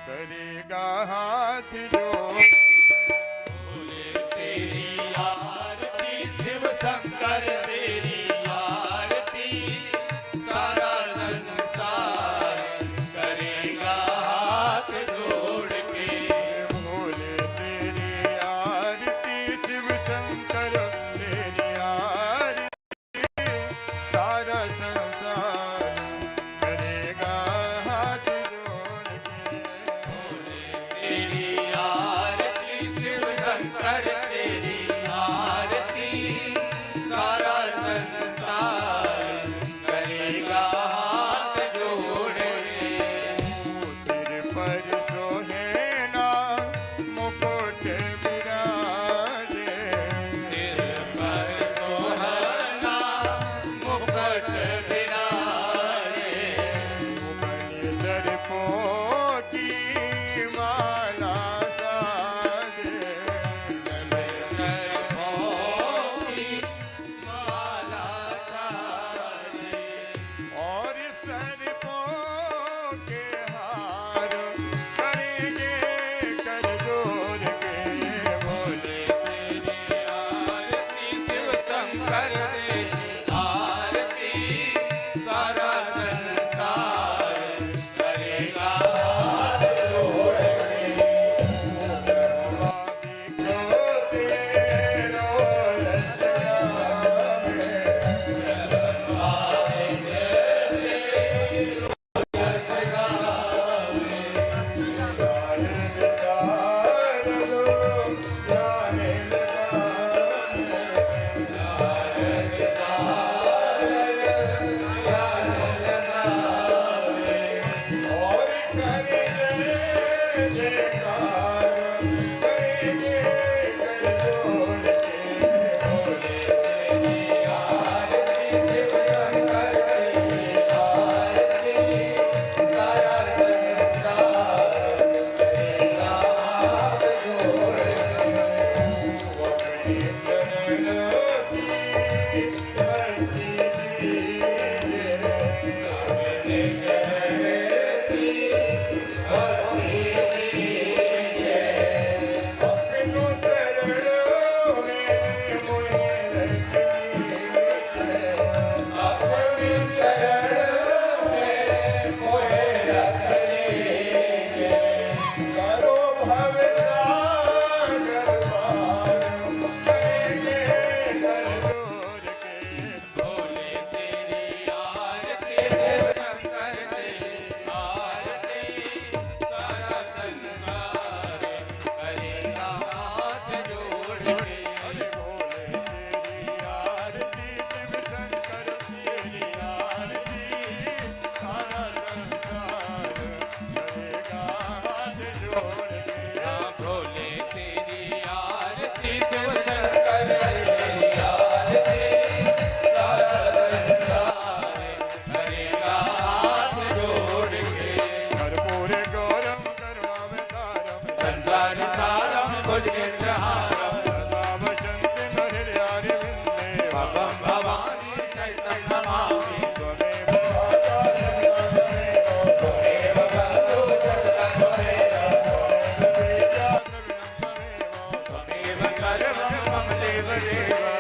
करेगा हाथ जोड़। उद्गित्रहारं सदा वसन्ति हृदयारविन्दे भवं भवानी चैतं नमामि त्वमेव त्वमेव बन्धु जगदन्वरेण त्वमेव सर्वं मम देवदेव